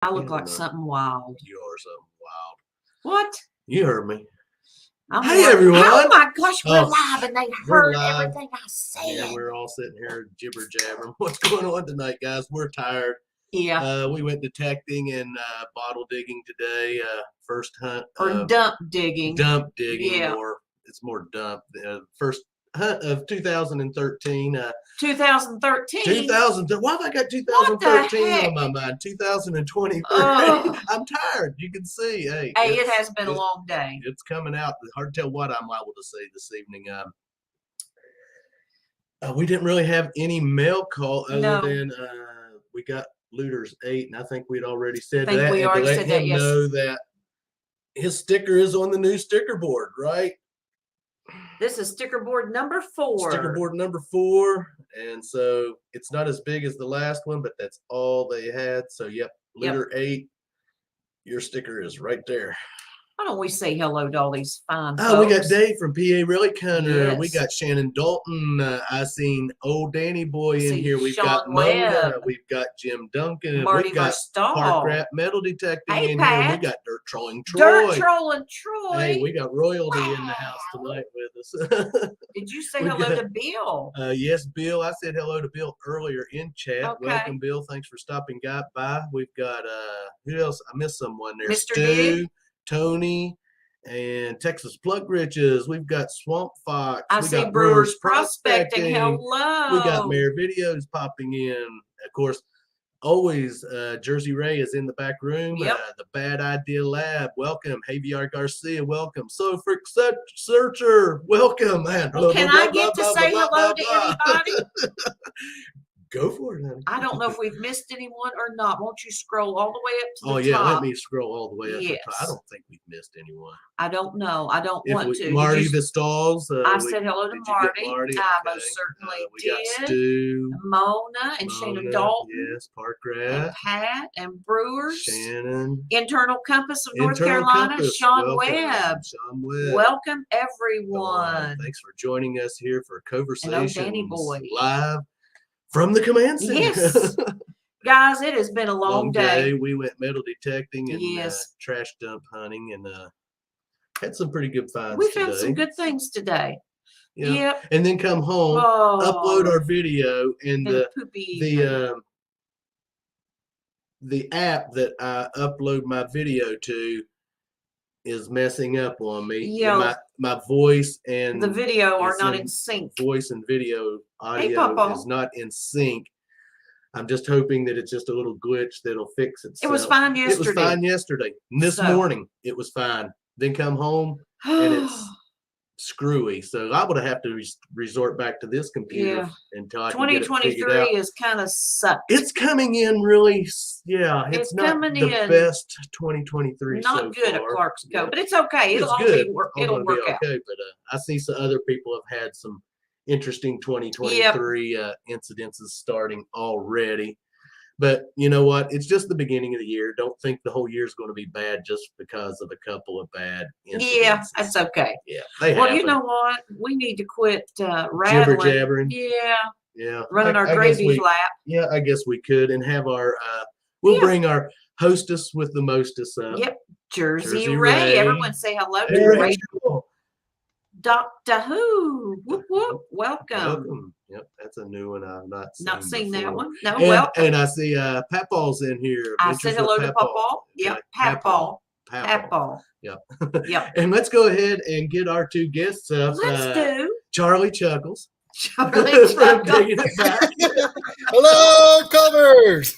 I look like something wild. You are something wild. What? You heard me. Hey, everyone. Oh, my gosh, we're live, and they heard live. everything I said. Yeah, we're all sitting here jibber-jabbering. What's going on tonight, guys? We're tired. Yeah. We went detecting and bottle digging today. First hunt. Or dump digging. Dump digging. Yeah. It's more dump. First hunt of 2013. 2013? Why have I got 2013 on my mind? 2023. Oh. I'm tired. You can see. Hey, it has been a long day. It's coming out. It's hard to tell what I'm liable to say this evening. We didn't really have any mail call other than we got Looters 8, and I think we'd already said that. We already said that, yes. Know that his sticker is on the new sticker board, right? This is sticker board number 4. Sticker board number 4, and so it's not as big as the last one, but that's all they had. So, yep, Looter 8, your sticker is right there. Why don't we say hello to all these fine folks? Oh, we got Dave from PA Relic Hunter. Yes. We got Shannon Dalton. I seen old Danny Boy in here. We've Sean got Mona. We've got Jim Duncan. Marty We've got Verstahl. Park Rat Metal Detecting in Pat. here. We got Dirt Trolling Troy. Dirt Trolling Troy. Hey, we got royalty in the house tonight with us. Did you say hello to Bill? Yes, Bill. I said hello to Bill earlier in chat. Okay. Welcome, Bill. Thanks for stopping by. We've got who else? I missed someone there. Mr. Stu, Tony, and Texas Plug Riches. We've got Swamp Fox. I see Brewers Prospecting. Hello. We got Mayor Videos popping in. Of course, always Jersey Ray is in the back room. Yep. The Bad Idea Lab. Welcome. Javier Garcia. Welcome. Sofric Searcher. Welcome, man. Can I get to say hello to anybody? Go for it, honey. I don't know if we've missed anyone or not. Won't you scroll all the way up to the top? Oh, yeah, let me scroll all the way up. Yes. I don't think we've missed anyone. I don't know. I don't want to. Marty Vistalls. I said hello to Marty. I most certainly we got did. Stu. Mona and Shannon Dalton. Yes, Park Rat. And Pat and Brewers. Shannon. Internal Compass of North Carolina. Compass. Sean Webb. Sean Webb. Welcome, everyone. Thanks for joining us here for Conversations Danny Boy. Live from the command center. Yes. Guys, it has been a long day. We went metal detecting and trash dump hunting and had some pretty good finds We found some good things today. Yeah. Yep. And then come home, upload our video, and the app that I upload my video to is messing up on me. Yeah. My voice and the video are not in sync. Voice and video audio is not in sync. I'm just hoping that it's just a little glitch that'll fix itself. It was fine yesterday. It was fine yesterday. And this morning it was fine. Then come home and it's screwy. So I would have to resort back to this computer until I can get it figured out. 2023 is kind of sucked. It's coming in really, it's not the best 2023 not so good far. at Clark's Cove, but it's okay. It'll work out. Okay, but I see some other people have had some interesting 2023 incidences starting already. But you know what? It's just the beginning of the year. Don't think the whole year is going to be bad just because of a couple of bad incidents. Yeah, that's okay. Yeah. Well, you know what? We need to quit rattling. Jibber-jabbering. Yeah. Yeah. Running our gravy flap. Yeah, I guess we could. And have our, we'll bring our hostess with the mostess up. Yep. Jersey Ray. Everyone say hello to Rachel. Doctor Who. Whoop, whoop. Welcome. Yep, that's a new one I've not seen before. That one. No, welcome. And I see Papaw's in here. I said hello to Papaw. Yep, Papaw. Yep. Yep. And let's go ahead and get our two guests up. Let's do. Charlie Chuckles. Charlie Chuckles. Hello, covers.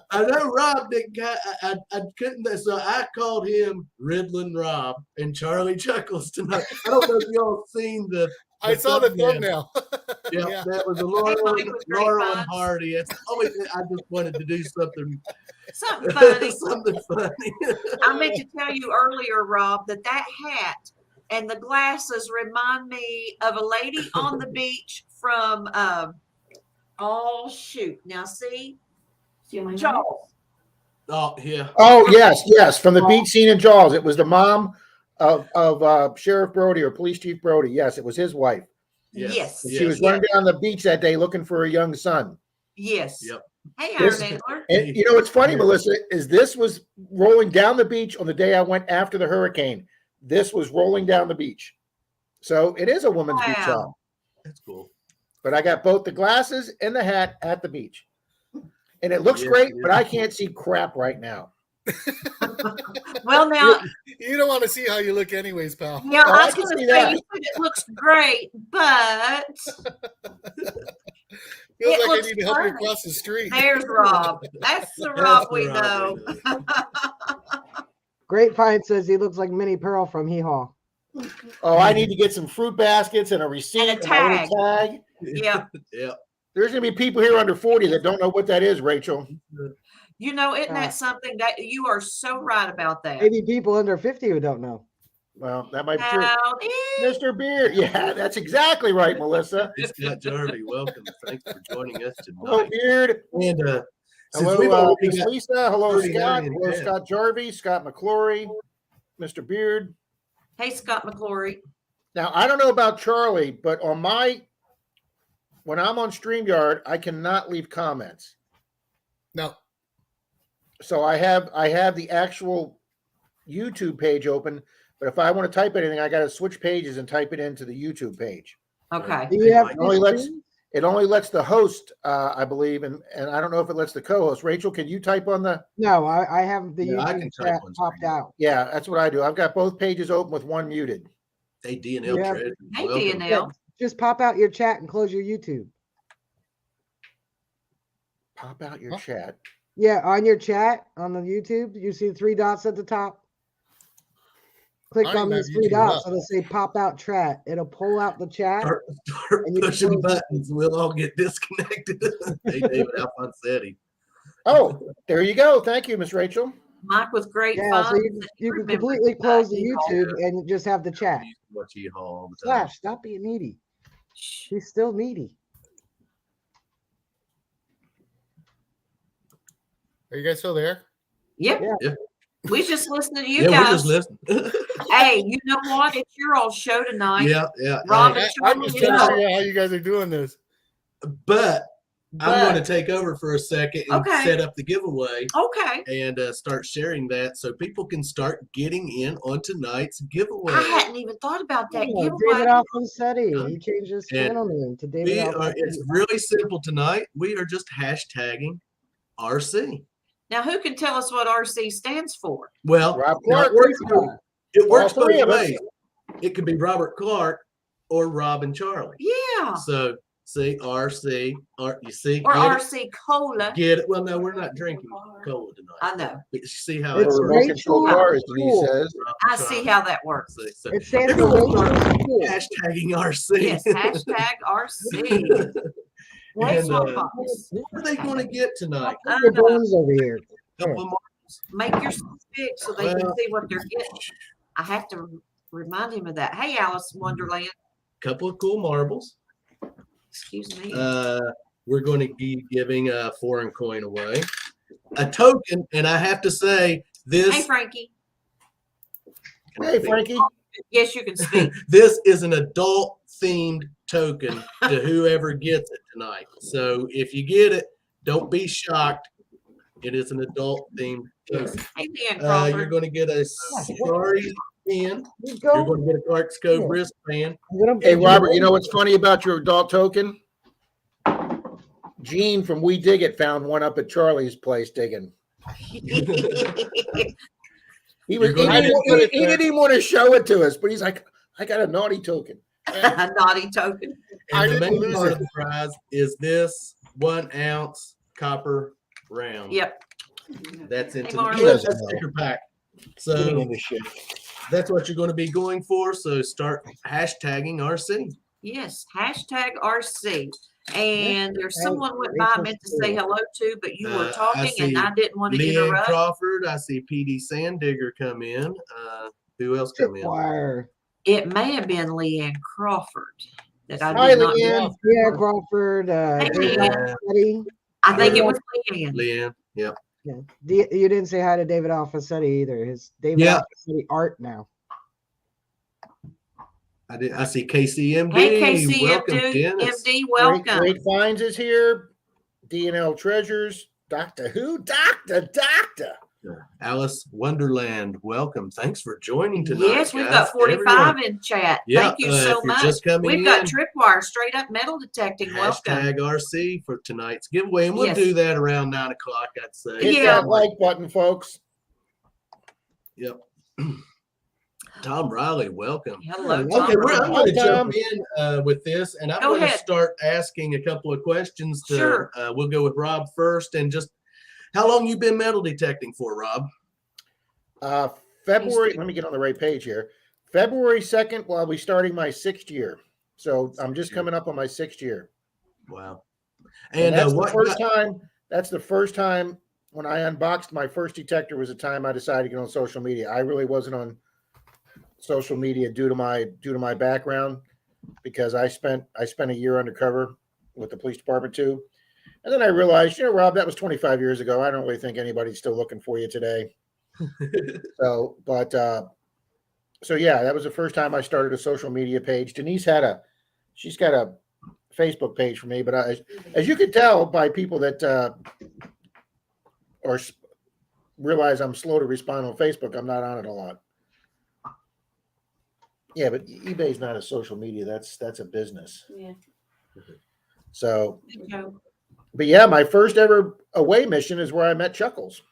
I know Rob didn't. I couldn't. So I called him Riddlin' Rob and Charlie Chuckles tonight. I don't know if y'all seen the. I saw the thumbnail. Yeah, that was a Laurel and Hardy. It's always. I just wanted to do something funny. Something funny. I meant to tell you earlier, Rob, that hat and the glasses remind me of a lady on the beach from. Oh shoot! Now see Jaws. Oh yeah. Oh yes, from the beach scene in Jaws. It was the mom of Sheriff Brody or Police Chief Brody. Yes, it was his wife. Yes. She was running down the beach that day looking for a young son. Yes. Yep. Hey, This- Iron Angler. And you know what's funny, Yeah. Melissa, is this was rolling down the beach on the day I went after the hurricane. This was rolling down the beach. So it is a woman's beach Wow. hall. That's cool. But I got both the glasses and the hat at the beach. And it looks Yes, great, it but is. I can't see crap right now. Well, now, You don't want to see how you look, anyways, pal. yeah, Oh, I I was can going to see say, that. you said it looks great, but Feels It like I looks need to help you perfect. across the street. there's Rob. That's the That's Rob the we Rob know. Grapevine says he looks like Minnie Pearl from Hee Haw. Oh, I need to get some fruit baskets and a receipt And a my little tag. Yeah. Yeah. There's going to be people here under 40 that don't know what that is, Rachel. You know, isn't that something that you are so right about that? Maybe people under 50 who don't know. Well, that might be true. Howdy. Mr. Beard. Yeah, that's exactly right, Melissa. Hey, Scott Jarvie, welcome. Thanks for joining us Hello, tonight. Beard. And since Hello, we've already Miss got Lisa. Hello, 39 Scott. in Hello, chat. Scott Jarvie, Scott McClory, Mr. Beard. Hey, Scott McClory. Now, I don't know about Charlie, but on when I'm on StreamYard, I cannot leave comments. No. So I have the actual YouTube page open, but if I want to type anything, I got to switch pages and type it into the YouTube page. Okay. Do you have Mike. two Only lets- screens? It only lets the host, I believe, and I don't know if it lets the co-host. Rachel, can you type on the? No, I have the Yeah, I YouTube can type chat on popped screen. out. Yeah, that's what I do. I've got both pages open with one muted. Hey, D&L Yeah. Treasure. Hey, welcome. D&L. Yeah, just pop out your chat and close your YouTube. Pop out your Huh? chat. Yeah, on your chat on the YouTube, you see 3 dots at the top. Click I don't on even those have 3 YouTube dots. up. It'll say pop out chat. It'll pull out the chat. Start And you can pushing close- buttons. We'll all get disconnected. Hey, David Alfonsetti. Oh, there you go. Thank you, Miss Rachel. Mike with great Yeah, so fun. you can Remember completely that. close the He YouTube and just have the chat. I used to watch Yeehaw all the time. Slash, stop being needy. Shh. He's still needy. Are you guys still there? Yep. Yeah. We just listening to you Yeah, we're guys. just listening. Hey, you know what? It's your all show tonight. yeah. Rob Hey, and I'm Charlie, just you trying to know. figure out how you guys are doing this. but I'm going to But- take over for a second and Okay. set up the giveaway Okay. and start sharing that so people can start getting in on tonight's giveaway. I hadn't even thought about that Oh, giveaway. David Alfonsetti. He changed his And channel name to David We are. Alfonsetti. It's really simple tonight. We are just hashtagging RC. Now, who can tell us what RC stands for? Well, Rob now Clark. it works All three both of us. ways. It could be Robert Clark or Rob and Charlie. Yeah. So see RC. You see, Or get it? RC Cola. Get it? Well, no, we're not drinking cola tonight. I know. But you see how It's it For works? remote control Rachel cars, Denise Cool. says. Rob I and see Charlie. how that works. See, so It stands for everyone Rachel Cool. hashtagging RC. Yes, hashtag RC. Hey, And, Swamp Fox. what are they going to get tonight? Your bones over here. Couple of Make yourself big so they can Well- see what they're getting. I have to remind him of that. Hey, Alice in Wonderland. couple of cool marbles. Excuse me. We're going to be giving a foreign coin away, a token, and I have to say this. Hey, Frankie. Hey, Frankie. Yes, you can speak. This is an adult-themed token to whoever gets it tonight. So if you get it, don't be shocked. It is an adult-themed token. Hey, Dan You're Crawford. going to get a Starry pin. You You're go. going to get a Clark's Cove wristband. Hey, Robert, you know what's funny about your adult token? Gene from We Dig It found one up at Charlie's place digging. He You're gonna didn't get even- he didn't even want to show it to us, but he's like, I got a naughty token. A naughty token. I And the didn't main lose part it. of the prize is this 1 ounce copper round. Yep. That's into Mark. the He doesn't that's know. sticker pack. Getting So into shit. that's what you're going to be going for. So start hashtagging RC. Yes. Hashtag RC. And there's Hashtag someone went by I Rachel meant to say Stewart. hello to, but you were I talking and see I didn't want to Leanne interrupt. Crawford. I see PD Sandigger come in. Who else come in? Wire. It may have been Leanne Crawford that I Hi, did not. Leanne. Yeah, Crawford. Hey, David Leanne. Alfonsetti. I think it was Leanne. Leanne. Yep. Yeah. You didn't say hi to David Alfonsetti either. His David Yeah. Alfonsetti art now. I did. I see KCMD. Hey, Welcome, KCMD, Dennis. MD, Great, welcome. Great Finds is here. D&L Treasures. Doctor Who? Doctor. Alice Wonderland, welcome. Thanks for joining tonight. Yes, we've guys. got 45 Everyone, in chat. yeah, Thank you if so you're much. just coming We've got in, Tripwire straight up metal detecting. Welcome. hashtag RC for tonight's giveaway, and we'll Yes. do that around 9 o'clock, I'd say. Hit Yeah. that like button, folks. Yep. Tom Riley, welcome. Hello, Okay, Tom. Okay, I'm going to Hi, jump Tom. in with this, and I'm Go going to ahead. start asking a couple of questions. Sure. We'll go with Rob first, and just how long you been metal detecting for, Rob? February, let me get on the right page here. February 2nd, well, I'll be starting my 6th year. So I'm just coming up on my 6th year. Wow. And And that's what the first time. That's the first time when I unboxed my first detector was the time I decided to get on social media. I really wasn't on social media due to my background, because I spent a year undercover with the police department too. And then I realized, Rob, that was 25 years ago. I don't really think anybody's still looking for you today. So yeah, that was the first time I started a social media page. Denise she's got a Facebook page for me, but as you can tell by people that realize I'm slow to respond on Facebook, I'm not on it a lot. Yeah, but eBay's not a social media. That's a business. Yeah. So, Good joke. but yeah, my first ever away mission is where I met Chuckles.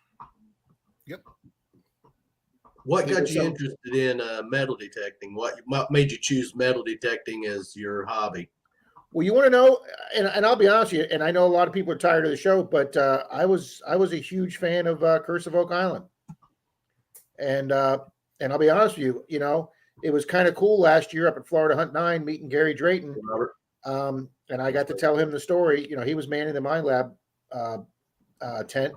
What He got was you some- interested in metal detecting? What made you choose metal detecting as your hobby? Well, you want to know, and I'll be honest with you, and I know a lot of people are tired of the show, but I was a huge fan of Curse of Oak Island, and I'll be honest with you, it was kind of cool last year up at Florida Hunt 9 meeting Gary Drayton, Robert? and I got to tell him the story. He was manning the Mind Lab tent,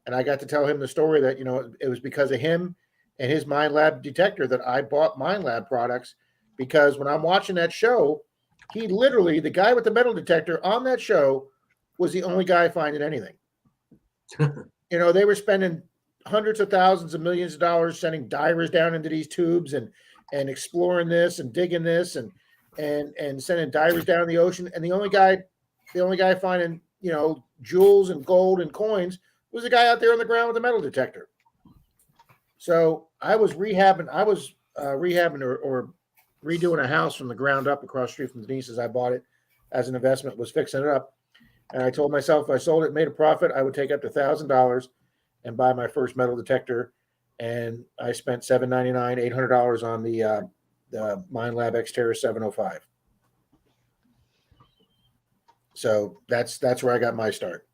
and I got to tell him the story that it was because of him and his Mind Lab detector that I bought Mind Lab products, because when I'm watching that show, he literally, the guy with the metal detector on that show was the only guy finding anything. They were spending hundreds of thousands of millions of dollars sending divers down into these tubes and exploring this and digging this and sending divers down in the ocean. And the only guy finding, jewels and gold and coins was the guy out there on the ground with a metal detector. So I was rehabbing or redoing a house from the ground up across the street from Denise's. I bought it as an investment, was fixing it up. And I told myself if I sold it, made a profit, I would take up to $1,000 and buy my first metal detector. And I spent $799, $800 on the Mind Lab Xterra 705. So that's where I got my start.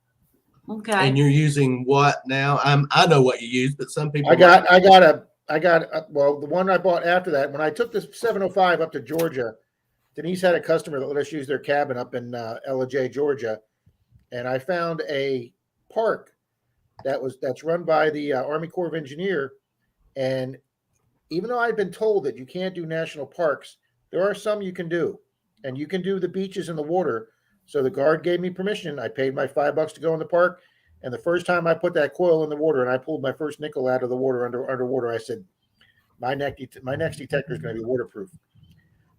Okay. And you're using what now? I know what you use, but some people. Well, the one I bought after that, when I took this 705 up to Georgia, Denise had a customer that let us use their cabin up in Ella, Georgia, and I found a park that's run by the Army Corps of Engineer. And even though I've been told that you can't do national parks, there are some you can do, and you can do the beaches and the water. So the guard gave me permission. I paid my $5 to go in the park. And the first time I put that coil in the water and I pulled my first nickel out of the water underwater, I said, my next detector is going to be waterproof.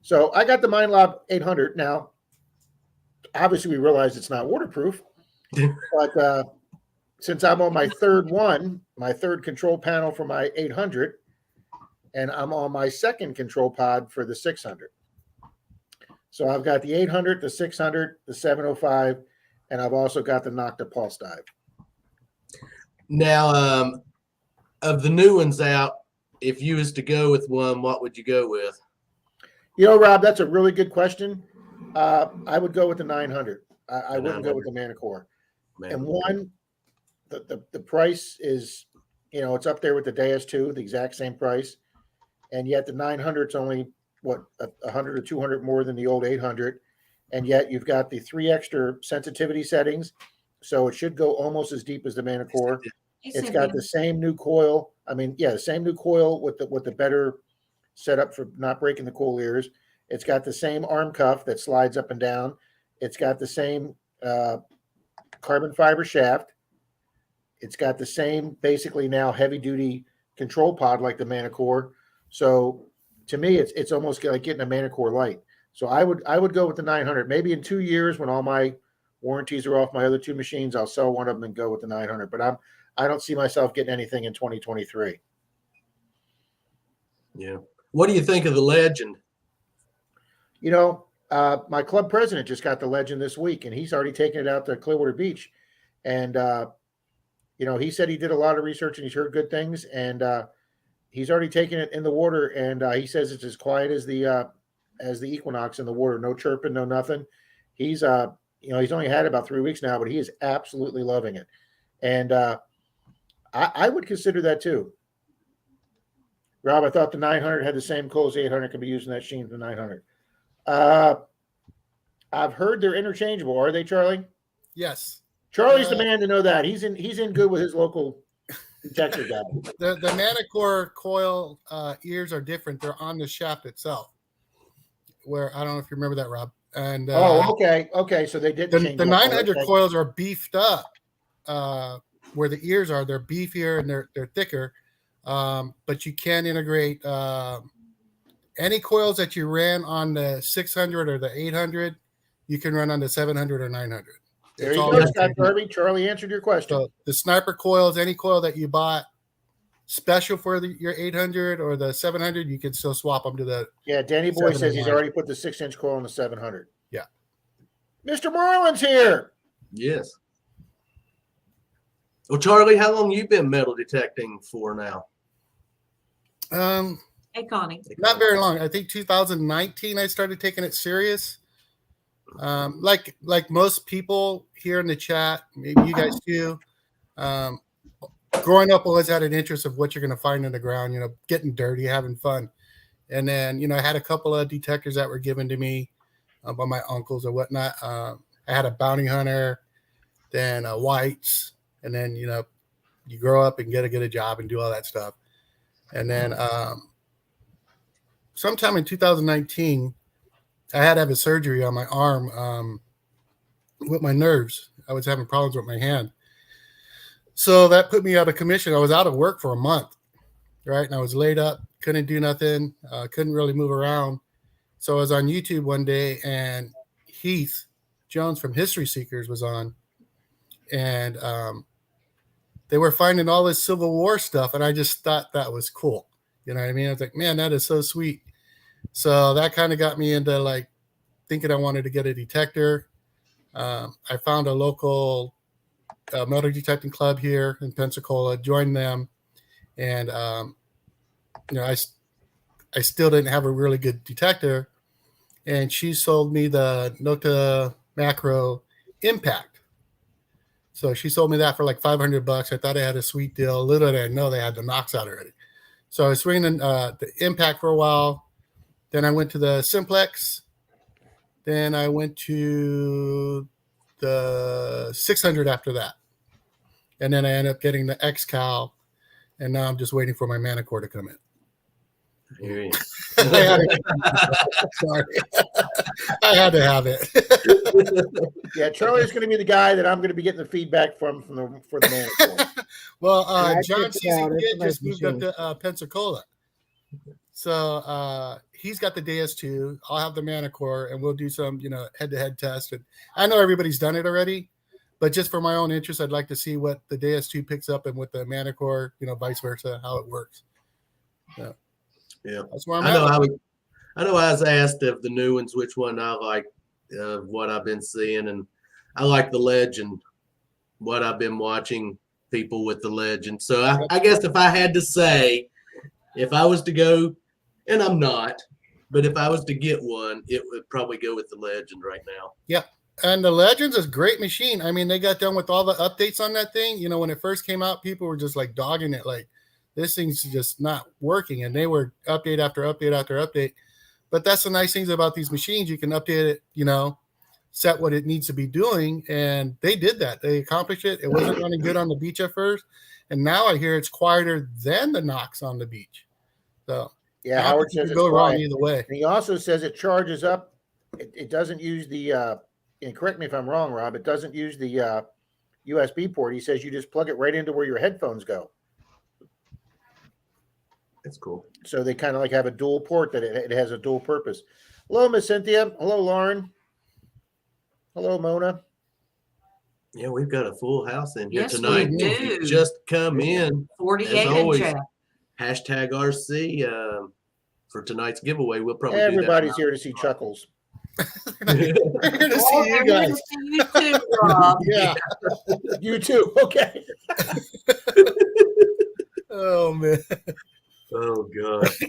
So I got the Mind Lab 800. Now, obviously, we realize it's not waterproof, but since I'm on my third control panel for my 800, and I'm on my second control pod for the 600. So I've got the 800, the 600, the 705, and I've also got the Nocta Pulse Dive. Now, of the new ones out, if you was to go with one, what would you go with? Rob, that's a really good question. I would go with the 900. I wouldn't go with the Manicore. And one, the price is, it's up there with the Deus 2, the exact same price. And yet the 900 is only, what, 100 or 200 more than the old 800. And yet you've got the 3 extra sensitivity settings. So it should go almost as deep as the Manicore. It's got the same new coil. The same new coil with the better setup for not breaking the coil ears. It's got the same arm cuff that slides up and down. It's got the same carbon fiber shaft. It's got the same, basically now heavy duty control pod like the Manicore. So to me, it's almost like getting a Manicore Lite. So I would go with the 900. Maybe in 2 years when all my Warranties are off my other 2 machines. I'll sell one of them and go with the 900. But I don't see myself getting anything in 2023. Yeah. What do you think of the Legend? You know, my club president just got the Legend this week, and he's already taken it out to Clearwater Beach. And, you know, he said he did a lot of research and he's heard good things. And he's already taken it in the water. And he says it's as quiet as the Equinox in the water. No chirping, no nothing. He's, you know, he's only had it about 3 weeks now, but he is absolutely loving it. And I would consider that too. Rob, I thought the 900 had the same coil as the 800, could be using that sheen for the 900. I've heard they're interchangeable. Are they, Charlie? Yes. Charlie's the man to know that. He's in good with his local detector guy. The Manicore coil ears are different. They're on the shaft itself. Where I don't know if you remember that, Rob. And okay. So they didn't change the 900 okay. coils are beefed up. Where the ears are, they're beefier and they're thicker. But you can integrate any coils that you ran on the 600 or the 800, you can run on the 700 or 900. There you go, Scott Kirby. Charlie answered your question. So the sniper coils, any coil that you bought special for your 800 or the 700, you can still swap them to the. Yeah, Danny Boy says he's already put the 6-inch coil on the 700. Yeah. Mr. Marlin's here. Yes. Well, Charlie, how long you been metal detecting for now? Hey, Connie. Not very long. I think 2019 I started taking it serious. Like most people here in the chat, maybe you guys too. Growing up, always had an interest of what you're going to find in the ground. You know, getting dirty, having fun, and then I had a couple of detectors that were given to me by my uncles or whatnot. I had a bounty hunter, then whites, and then you grow up and get a job and do all that stuff, and then sometime in 2019. I had to have a surgery on my arm with my nerves. I was having problems with my hand. So that put me out of commission. I was out of work for a month, right? And I was laid up, couldn't do nothing, couldn't really move around. So I was on YouTube one day and Heath Jones from History Seekers was on. And they were finding all this Civil War stuff. And I just thought that was cool. You know what I mean? I was like, man, that is so sweet. So that kind of got me into like thinking I wanted to get a detector. I found a local metal detecting club here in Pensacola, joined them, and I still didn't have a really good detector. And she sold me the Nota Macro Impact. So she sold me that for like $500. I thought I had a sweet deal. Little did I know they had the Knox out already. So I was swinging the Impact for a while. Then I went to the Simplex. Then I went to the 600 after that. And then I ended up getting the X-Cal. And now I'm just waiting for my Manicore to come in. Here Sorry. I had to have it. Yeah, Charlie's going to be the guy that I'm going to be getting the feedback for the Manicore. Well, Yeah, John CZ it's a nice just moved machine. up to Pensacola. So he's got the DS2. I'll have the Manicore, and we'll do some, head-to-head test. And I know everybody's done it already, but just for my own interest, I'd like to see what the DS2 picks up and with the Manicore, vice versa, how it works. Yeah, That's where I'm I know. at. I know. I was asked of the new ones which one I like, what I've been seeing, and I like the Legend. What I've been watching people with the Legend. So I guess if I had to say, if I was to go, and I'm not, but if I was to get one, it would probably go with the Legend right now. Yeah. And the Legends is a great machine. I mean, they got done with all the updates on that thing. When it first came out, people were just like dogging it, like this thing's just not working. And they were update after update after update. But that's the nice things about these machines. You can update it, set what it needs to be doing. And they did that. They accomplished it. It wasn't running good on the beach at first. And now I hear it's quieter than the Knox on the beach. So yeah, Howard says it go wrong either way. And he also says it charges up. It doesn't use the and correct me if I'm wrong, Rob, it doesn't use the USB port. He says you just plug it right into where your headphones go. That's cool. So they kind of like have a dual port that it has a dual purpose. Hello, Miss Cynthia. Hello, Lauren. Hello, Mona. Yeah, we've got a full house in here Yes, we tonight. If you do. just come in, 48 As always, in chat. hashtag RC for tonight's giveaway. We'll probably Everybody's here to see Chuckles. We're here to see Oh, you they're here guys. to see you too, Rob. Yeah, you too. Okay. Oh man. Oh gosh,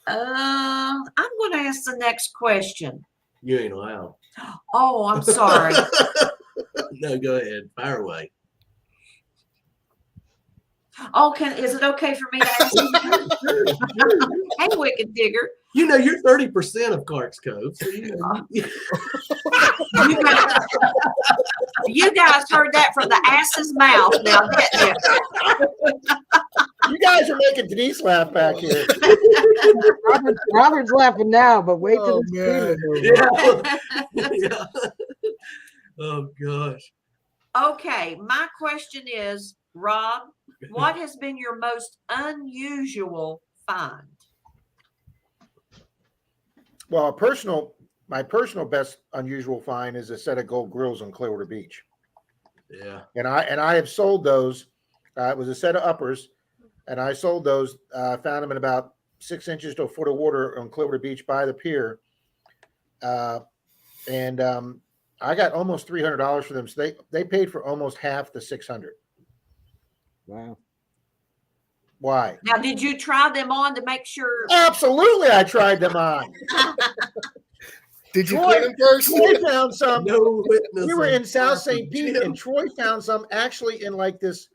I'm going to ask the next question. you ain't allowed. Oh, I'm sorry. No, go ahead, fire away. Oh, is it okay for me to ask you? Hey, Wicked Digger. You know, you're 30% of Clark's Cove. So you You guys heard that from the ass's mouth. Now, didn't you? You guys are making Denise laugh back here. Robert's laughing now, but wait till Oh, the screen man. is over. yeah. Oh gosh. Okay, my question is, Rob, what has been your most unusual find? Well, my personal best unusual find is a set of gold grills on Clearwater Beach, Yeah. and I have sold those. It was a set of uppers, and I sold those. Found them in about 6 inches to a foot of water on Clearwater Beach by the pier, and I got almost $300 for them. So they paid for almost half the 600. Wow. Why? Now, did you try them on to make sure? Absolutely, I tried them on. Did you Troy- clean them first? Troy found some. No witness. We were on in South property, St. Pete, Jim. and Troy found some actually in like this.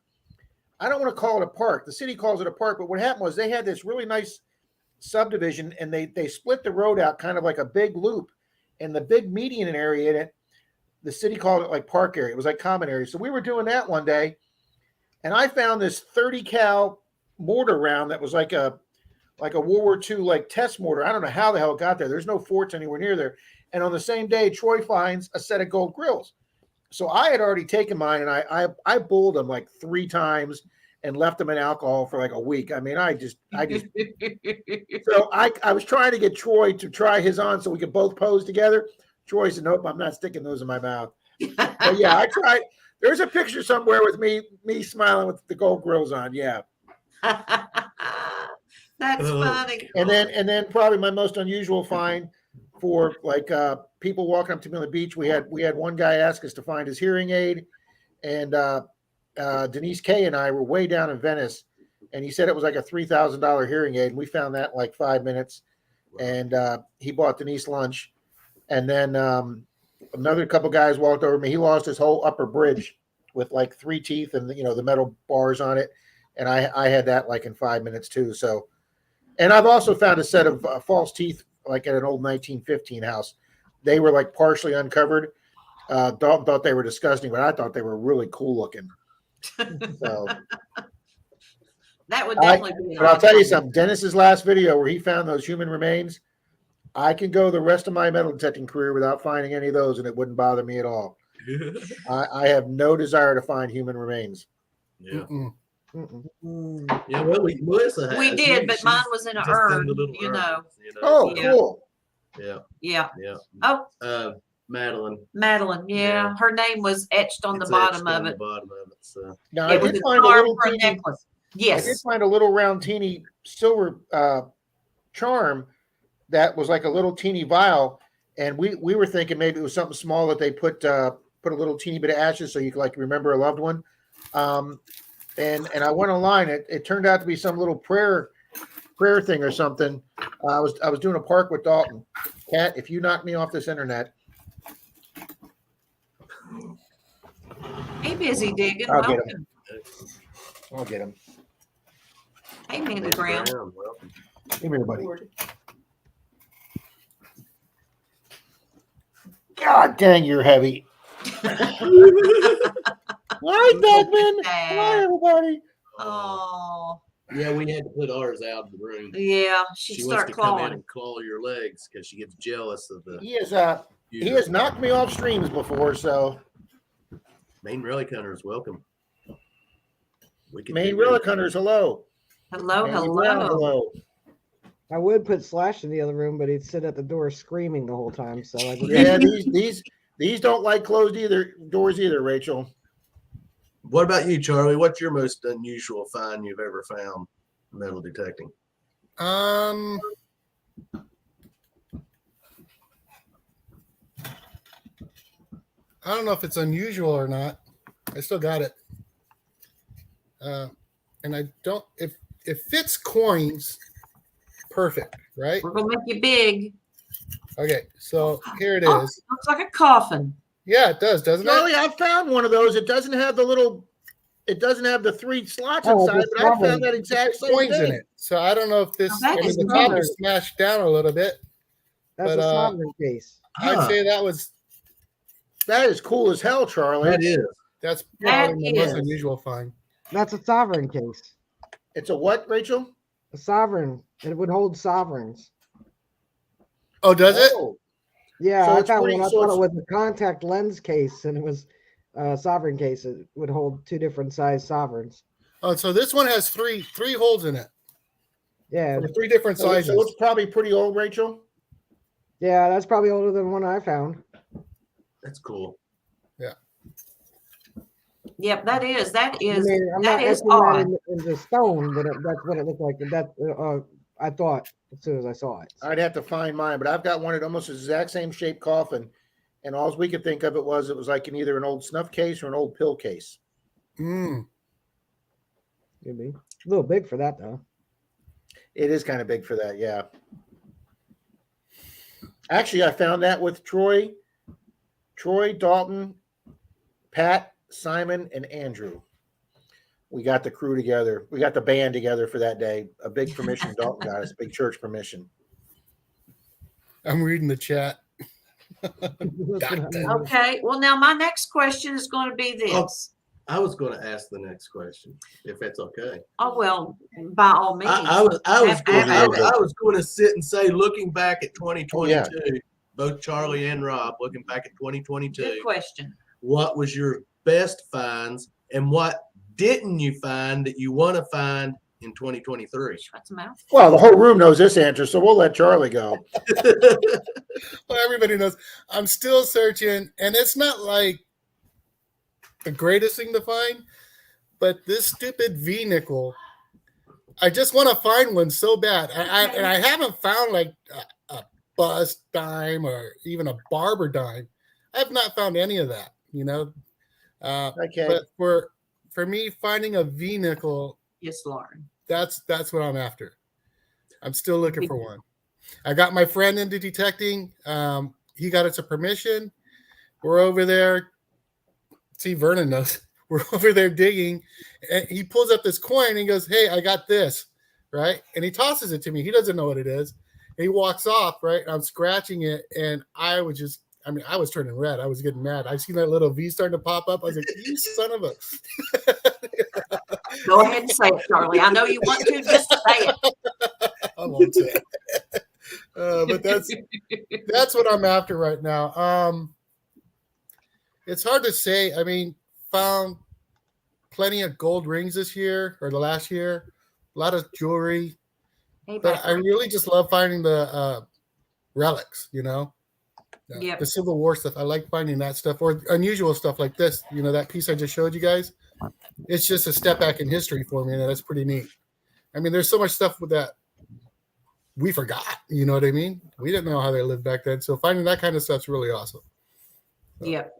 I don't want to call it a park. The city calls it a park, but what happened was they had this really nice subdivision, and they split the road out kind of like a big loop, and the big median area in it, the city called it like park area. It was like common area. So we were doing that one day, and I found this 30 cal mortar round that was like a World War II like test mortar. I don't know how the hell it got there. There's no forts anywhere near there. And on the same day, Troy finds a set of gold grills. So I had already taken mine, and I bulled them like 3 times and left them in alcohol for like a week. I mean, I just so I was trying to get Troy to try his on so we could both pose together. Troy said, "Nope, I'm not sticking those in my mouth." But yeah, I tried. There's a picture somewhere with me smiling with the gold grills on. Yeah. That's Oh, funny. And then probably my most unusual find for like people walking up to me on the beach. We had one guy ask us to find his hearing aid, and Denise Kay and I were way down in Venice, and he said it was like a $3,000 hearing aid, and we found that in like 5 minutes. And he bought Denise lunch, and then another couple guys walked over me. He lost his whole upper bridge with like 3 teeth and the metal bars on it, and I had that like in 5 minutes too. So. And I've also found a set of false teeth, like at an old 1915 house. They were like partially uncovered. Dalton thought they were disgusting, but I thought they were really cool looking. So, That would definitely be. but I'll tell you something. Dennis's last video where he found those human remains, I can go the rest of my metal detecting career without finding any of those, and it wouldn't bother me at all. I have no desire to find human remains. Yeah. Mm-mm. Mm-mm. Yeah, well, Melissa has. We did, but She's mine was in an just in urn, the little you know. urns, Oh, Yeah. cool. Yeah, Yeah. yeah. Oh, Madeline. Madeline. Yeah. Yeah. Her name was etched on It's the bottom etched of on it. The bottom of it. So. Now, It I was did a find a charm little for a teeny, necklace. I did Yes. find a little round teeny silver charm that was like a little teeny vial, and we were thinking maybe it was something small that they put a little teeny bit of ashes so you could like remember a loved one. And I went online. It turned out to be some little prayer thing or something. I was doing a park with Dalton. Kat, if you knock me off this internet, Hey, Busy Digging. I'll get Welcome. him. I'll get him. Hey, Mandy Mandy Brown. welcome. Come here, buddy. God dang, you're heavy. Hi, Beckman. Hi, everybody. Oh, Yeah, we had to put ours out of the room. yeah. She'd She wants start to come in clawing. and claw your legs because she gets jealous of the. He has knocked me off streams before, so Maine Relic Hunters, welcome. We can Maine do Relic Hunters, hello. Hello, Mandy Brown, hello. hello. I would put Slash in the other room, but he'd sit at the door screaming the whole time. So I just Yeah, these These don't like closed doors either, Rachel. What about you, Charlie? What's your most unusual find you've ever found metal detecting? I don't know if it's unusual or not. I still got it. And I don't, if it fits coins, perfect, right? We're gonna make you big. Okay, so here it Oh, is. looks like a coffin. Yeah, it does, doesn't Charlie, it? I found one of those. It doesn't have the 3 slots Oh, inside, the but I found sovereign. that exact same Coins in thing. it. So I don't know if this, Now that I mean, is the top cool. is smashed down a little bit. That's But, a sovereign case. I'd say that was, That is cool as hell, Charlie. That is. that's That probably my most is. unusual find. That's a sovereign case. It's a what, Rachel? A sovereign. It would hold sovereigns. Oh, does it? Oh, Yeah, So I it's found pretty- one. I so thought it it's- was a contact lens case, and it was a sovereign case. It would hold 2 different size sovereigns. Oh, so this one has three holes in it. Yeah, For 3 different so sizes. it's probably pretty old, Rachel. yeah, that's probably older than one I found. That's cool. Yep, that is. I mean, I'm That not is etching that odd. in the stone, but that's what it looked like. That I thought as soon as I saw it. I'd have to find mine, but I've got one at almost the exact same shaped coffin, and all we could think of it was like in either an old snuff case or an old pill case. Mm. Could be a little big for that though. It is kind of big for that, yeah. Actually, I found that with Troy, Dalton, Pat, Simon, and Andrew. We got the crew together. We got the band together for that day. A big permission Dalton got us, big church permission. I'm reading the chat. Okay. Well, now my next question is going to be this. I was going to ask the next question, if that's okay. Oh well, by all means. I was Have going to sit and say, looking back at 2022, yeah. both Charlie and Rob, looking back at 2022, Good question. what was your best finds and what didn't you find that you want to find in 2023? Shut the mouth. Well, the whole room knows this answer, so we'll let Charlie go. Well, everybody knows I'm still searching, and it's not like the greatest thing to find, but this stupid V nickel, I just want to find one so bad. And I haven't found like a bust dime or even a barber dime. I have not found any of that, you know. Okay. But for me, finding a V nickel, Yes, Lauren. that's what I'm after. I'm still looking for one. I got my friend into detecting. He got us a permission. We're over there. See, Vernon knows. We're over there digging, and he pulls up this coin and he goes, "Hey, I got this," right? And he tosses it to me. He doesn't know what it is. And he walks off, right? And I'm scratching it, and I was turning red. I was getting mad. I seen that little V starting to pop up. I was like, "You son of a!" Go ahead and say it, Charlie. I know you want to. Just say it. I won't say it. But that's what I'm after right now. It's hard to say. I mean, found plenty of gold rings this year or the last year, a lot of jewelry, Hey, but I really just love finding the relics, you know, Yep. the Civil War stuff. I like finding that stuff or unusual stuff like this. You know, that piece I just showed you guys. It's just a step back in history for me, and that's pretty neat. I mean, there's so much stuff with that we forgot. You know what I mean? We didn't know how they lived back then, so finding that kind of stuff's really awesome. Yep.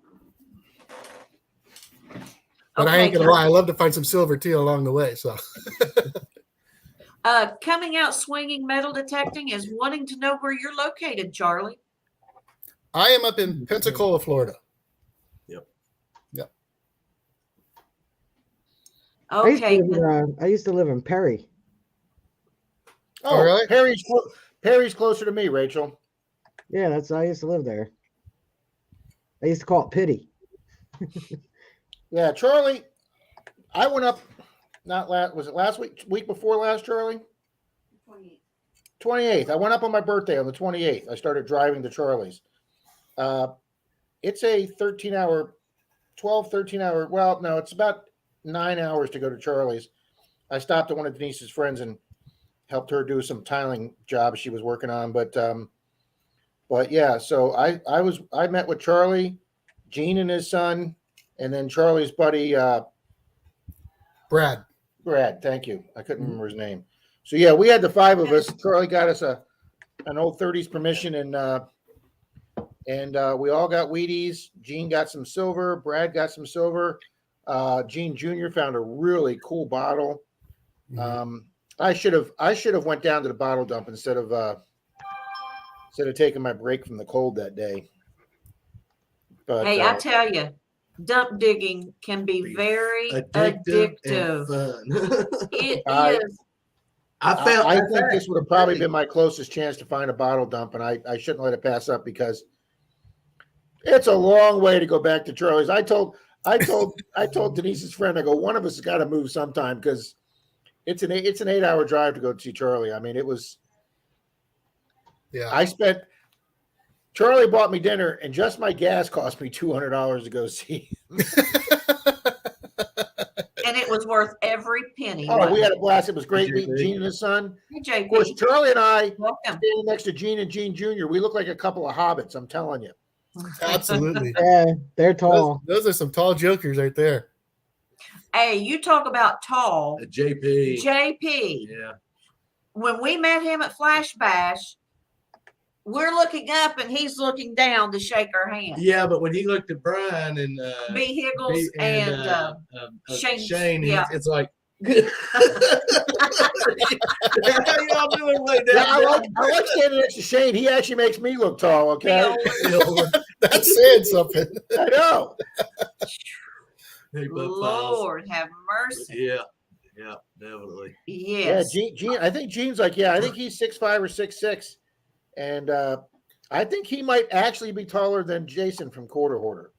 But I ain't gonna lie, I love to find some silver too along the way. So Coming out swinging metal detecting is wanting to know where you're located, Charlie. I am up in Pensacola, Florida. Okay. I used to live in Perry. Oh, really? Perry's closer to me, Rachel. Yeah, I used to live there. I used to call it Pity. Yeah, Charlie. I went up. Was it last week before last, Charlie? 28th. I went up on my birthday on the 28th. I started driving to Charlie's. It's a 13 hour. Well, no, it's about 9 hours to go to Charlie's. I stopped at one of Denise's friends and helped her do some tiling jobs she was working on. But yeah, so I met with Charlie. Gene and his son, and then Charlie's buddy Brad. Brad. Thank you. I couldn't remember his name. So yeah, we had the 5 of us. Charlie got us an old 30s permission, and we all got Wheaties. Gene got some silver. Brad got some silver. Gene Jr. found a really cool bottle. I should have went down to the bottle dump instead of taking my break from the cold that day. But Hey, I tell you, dump digging can be very addictive. and fun. It I- is. I think this would have probably been my closest chance to find a bottle dump, and I shouldn't let it pass up because it's a long way to go back to Charlie's. I told Denise's friend, I go, one of us has got to move sometime because it's an 8-hour drive to go see Charlie. I mean, it was. Yeah. Charlie bought me dinner, and just my gas cost me $200 to go see. And it was worth every penny. Oh, wasn't we had it? a blast. It was great JP. meeting Gene and his son. Hey, Of course, JP, Charlie and I welcome. standing next to Gene and Gene Jr. We look like a couple of hobbits. I'm telling you. Absolutely. Yeah, they're tall. Those are some tall jokers right there. Hey, you talk about tall. JP. JP, Yeah. when we met him at Flash Bash, we're looking up and he's looking down to shake our hand. Yeah, but when he looked at Brian and B. Higgles B- and Shane, yeah. it's like. How y'all doing like Yeah, I that? like standing next to Shane. He actually makes me look tall. Okay, That's saying something. I know. Hey, Bud Files. Lord have mercy. Yeah, definitely. Yes. Yeah, Gene. I think Gene's like, I think he's 6'5" or 6'6", and I think he might actually be taller than Jason from Quarter Hoarder.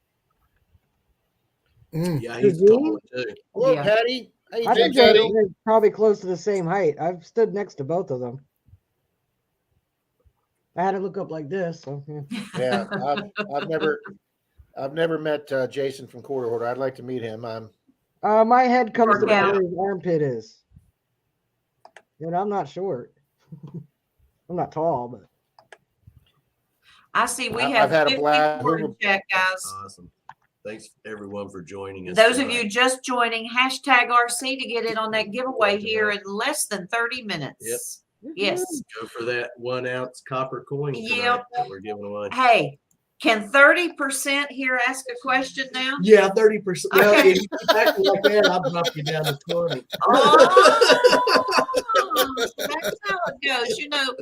Yeah, he's Is he? tall too. Hello, Yeah. Patty. How you I doing, think they're Patty? they're probably close to the same height. I've stood next to both of them. I had to look up like this. So, yeah. Yeah, I've never met Jason from Quarter Hoarder. I'd like to meet him. My head comes to Work out. where his armpit is. And I'm not short. I'm not tall, but I see we I've have had a blast. 54 in chat, guys. Awesome. Thanks everyone for joining us. Those of tonight. you just joining, hashtag RC to get in on that giveaway here in less than 30 minutes. Yes. Go for that 1 ounce copper coin tonight Yep. that we're giving away. Hey, can 30% here ask a question now? Yeah, 30%. Well, Okay. if you keep acting like that, I'll drop you down to 20. Oh, that's how it goes. You know,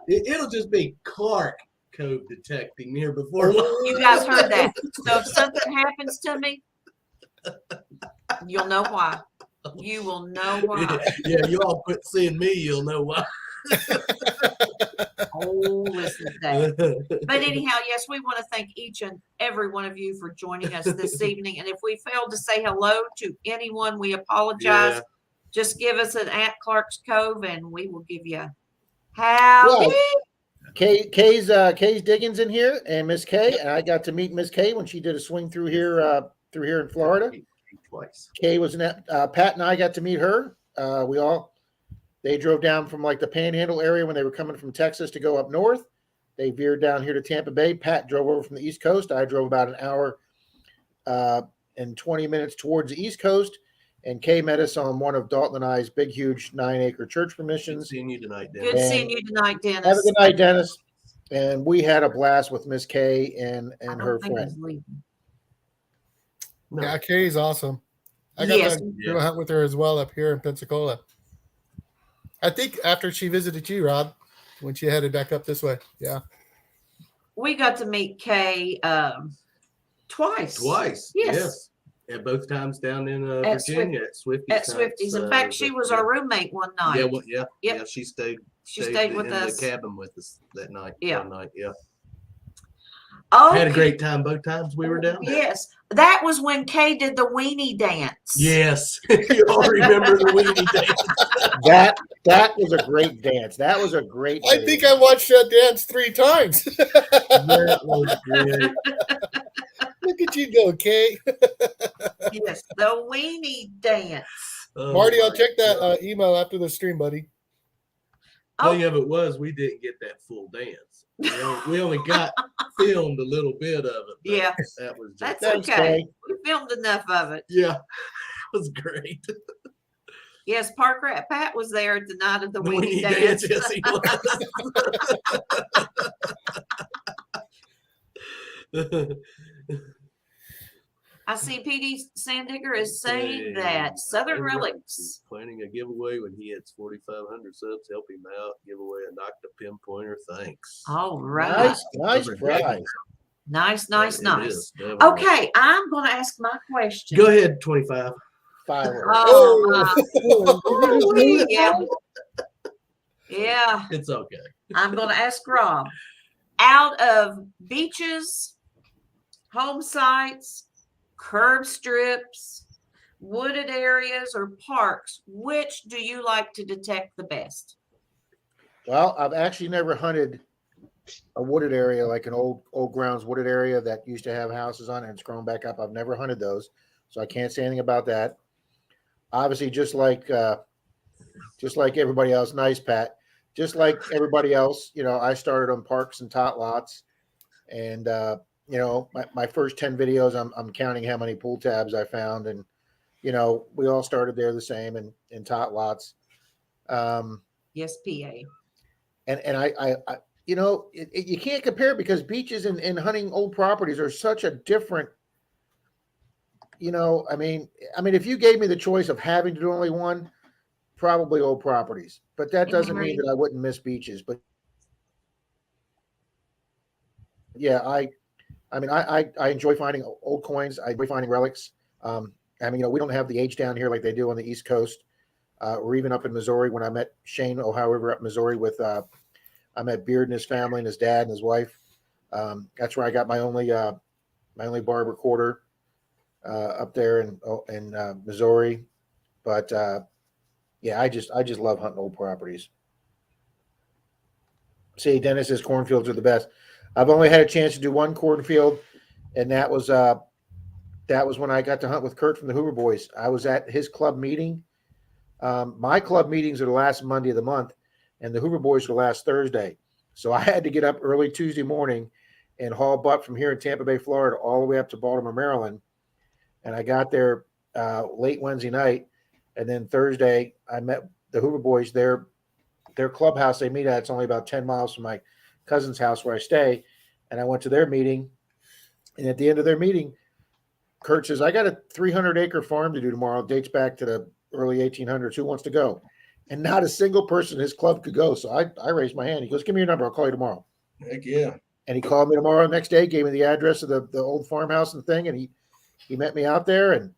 It'll just be Clark code detecting here before long. you guys heard that. So if something happens to me, you'll know why. You will know why. Yeah, you all quit seeing me, you'll know why. Oh, listen to that. But anyhow, yes, we want to thank each and every one of you for joining us this evening. And if we failed to say hello to anyone, we apologize. Yeah. Just give us an at Clark's Cove and we will give you howdy. Kay's Diggins in here, and Miss Kay. And I got to meet Miss Kay when she did a swing through here in Florida. Twice. Kay was Pat and I got to meet her. They drove down from like the Panhandle area when they were coming from Texas to go up north. They veered down here to Tampa Bay. Pat drove over from the East Coast. I drove about an hour and 20 minutes towards the East Coast. And Kay met us on one of Dalton and I's big, huge 9-acre church Good permissions. seeing you tonight, Dennis. Good seeing you tonight, Dennis. Have a good night, Dennis. And we had a blast with Miss Kay and I don't her think friend. he's leaving. No. Yeah, Kay's awesome. I got Yes. to go hunt with her as well up here in Pensacola. I think after she visited you, Rob, when she headed back up this way. Yeah. We got to meet Kay twice. Twice. Yes. At both times down in At Virginia at Swifty's. At Swifty's. In fact, she was our roommate one night. Yeah, well, yeah. Yep. Yeah, she stayed. She stayed with in us. the cabin with us that night. Yeah. One night, yeah. Oh, Had a great time both times we were down there. yes. That was when Kay did the weenie dance. Yes. You all remember the weenie dance. That was a great dance. That was a great I think I watched that dance 3 times. That was great. Look at you go, Kay. Yes, the weenie dance. Oh, Marty, I'll my check that God. email after the stream, buddy. Thing of it was, we didn't get that full dance. We only got filmed a little bit of it. But Yeah. that was just That's Thanks, okay. Kay. We filmed enough of it. yeah, it was great. Yes, Park Rat Pat was there at the night of the The weenie weenie dance. dance, yes, he was. I see PD Sandigger is saying Hey, that Southern Ray Rice Relics. is planning a giveaway when he hits 4,500 subs. Help him out. Give away a knock the pinpointer. Thanks. All right. Nice prize. Nice. It is, definitely. Okay, I'm going to ask my question. Go ahead, 25. Fire. Oh, Oh, my. Yeah. Yeah. It's okay. I'm going to ask Rob. Out of beaches, home sites, curb strips, wooded areas, or parks, which do you like to detect the best? Well, I've actually never hunted a wooded area like an old grounds wooded area that used to have houses on it and it's grown back up. I've never hunted those, so I can't say anything about that. Obviously, just like everybody else, nice Pat. Just like everybody else, I started on parks and tot lots, and my first 10 videos, I'm counting how many pool tabs I found, and we all started there the same in tot lots. Yes, PA. And I you can't compare because beaches and hunting old properties are such a different. I mean, if you gave me the choice of having to do only one, probably old properties, but that doesn't mean that I wouldn't miss beaches. But yeah, I enjoy finding old coins. I enjoy finding relics. We don't have the age down here like they do on the East Coast, or even up in Missouri. When I met Shane Ohio River up in Missouri with, I met Beard and his family and his dad and his wife. That's where I got my only barb recorder up there in Missouri. But yeah, I just love hunting old properties. See, Dennis says cornfields are the best. I've only had a chance to do one cornfield, and that was when I got to hunt with Kurt from the Hoover Boys. I was at his club meeting. My club meetings are the last Monday of the month, and the Hoover Boys are the last Thursday. So I had to get up early Tuesday morning and haul butt from here in Tampa Bay, Florida, all the way up to Baltimore, Maryland. And I got there late Wednesday night, and then Thursday I met the Hoover Boys. Their clubhouse they meet at, it's only about 10 miles from my cousin's house where I stay. And I went to their meeting, and at the end of their meeting, Kurt says, I got a 300-acre farm to do tomorrow. It dates back to the early 1800s. Who wants to go? And not a single person in his club could go. So I raised my hand. He goes, give me your number. I'll call you tomorrow. Heck yeah. And he called me tomorrow next day, gave me the address of the old farmhouse and thing. And he met me out there, and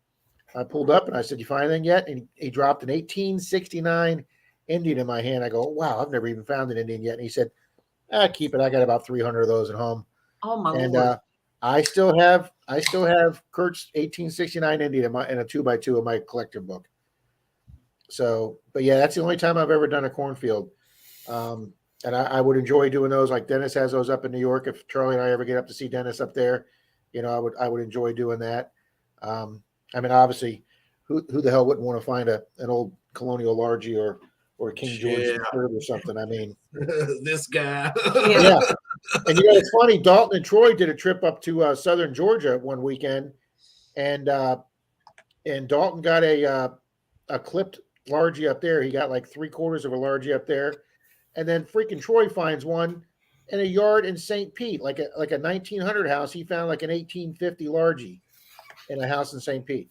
I pulled up and I said, you find anything yet? And he dropped an 1869 Indian in my hand. I go, wow, I've never even found an Indian yet. And he said, keep it. I got about 300 of those at home. Oh my And Lord. I still have Kurt's 1869 Indian in a 2x2 in my collector book. So, but yeah, that's the only time I've ever done a cornfield. And I would enjoy doing those. Like Dennis has those up in New York. If Charlie and I ever get up to see Dennis up there, I would enjoy doing that. Obviously, who the hell wouldn't want to find an old colonial largie or King George III or something? I mean, this guy. yeah. And it's funny. Dalton and Troy did a trip up to southern Georgia one weekend, and Dalton got a clipped largie up there. He got like 3/4 of a largie up there, and then freaking Troy finds one in a yard in St. Pete, like a 1900 house. He found like an 1850 largie in a house in St. Pete.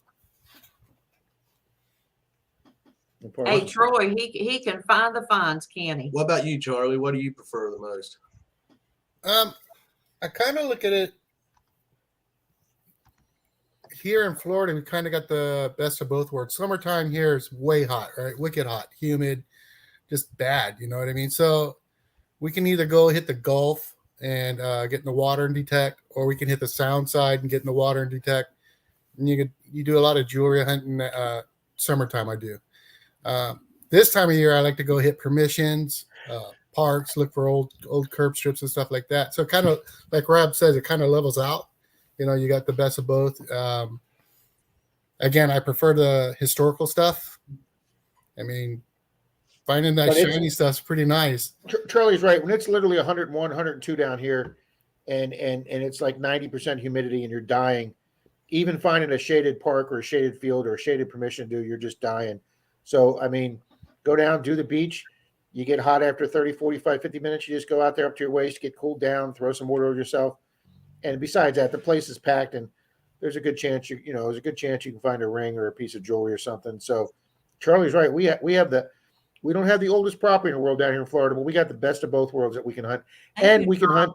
Hey, Troy, he can find the finds, can he? What about you, Charlie? What do you prefer the most? I kind of look at it here in Florida. We kind of got the best of both worlds. Summertime here is way hot, right? Wicked hot, humid, just bad. You know what I mean? So we can either go hit the Gulf and get in the water and detect, or we can hit the sound side and get in the water and detect. And you do a lot of jewelry hunting. Summertime, I do. This time of year, I like to go hit permissions, parks, look for old curb strips and stuff like that. So kind of like Rob says, it kind of levels out. You got the best of both. Again, I prefer the historical stuff. I mean, Finding that But it's- shiny stuff's pretty nice. Charlie's right. When it's literally 101, 102 down here, and it's like 90% humidity, and you're dying, even finding a shaded park or a shaded field or a shaded permission to do, you're just dying. So, I mean, go down, do the beach. You get hot after 30, 45, 50 minutes. You just go out there up to your waist, get cooled down, throw some water over yourself. And besides that, the place is packed, and there's a good chance there's a good chance you can find a ring or a piece of jewelry or something. So, Charlie's right. We don't have the oldest property in the world down here in Florida, but we got the best of both worlds that we can hunt, and we can hunt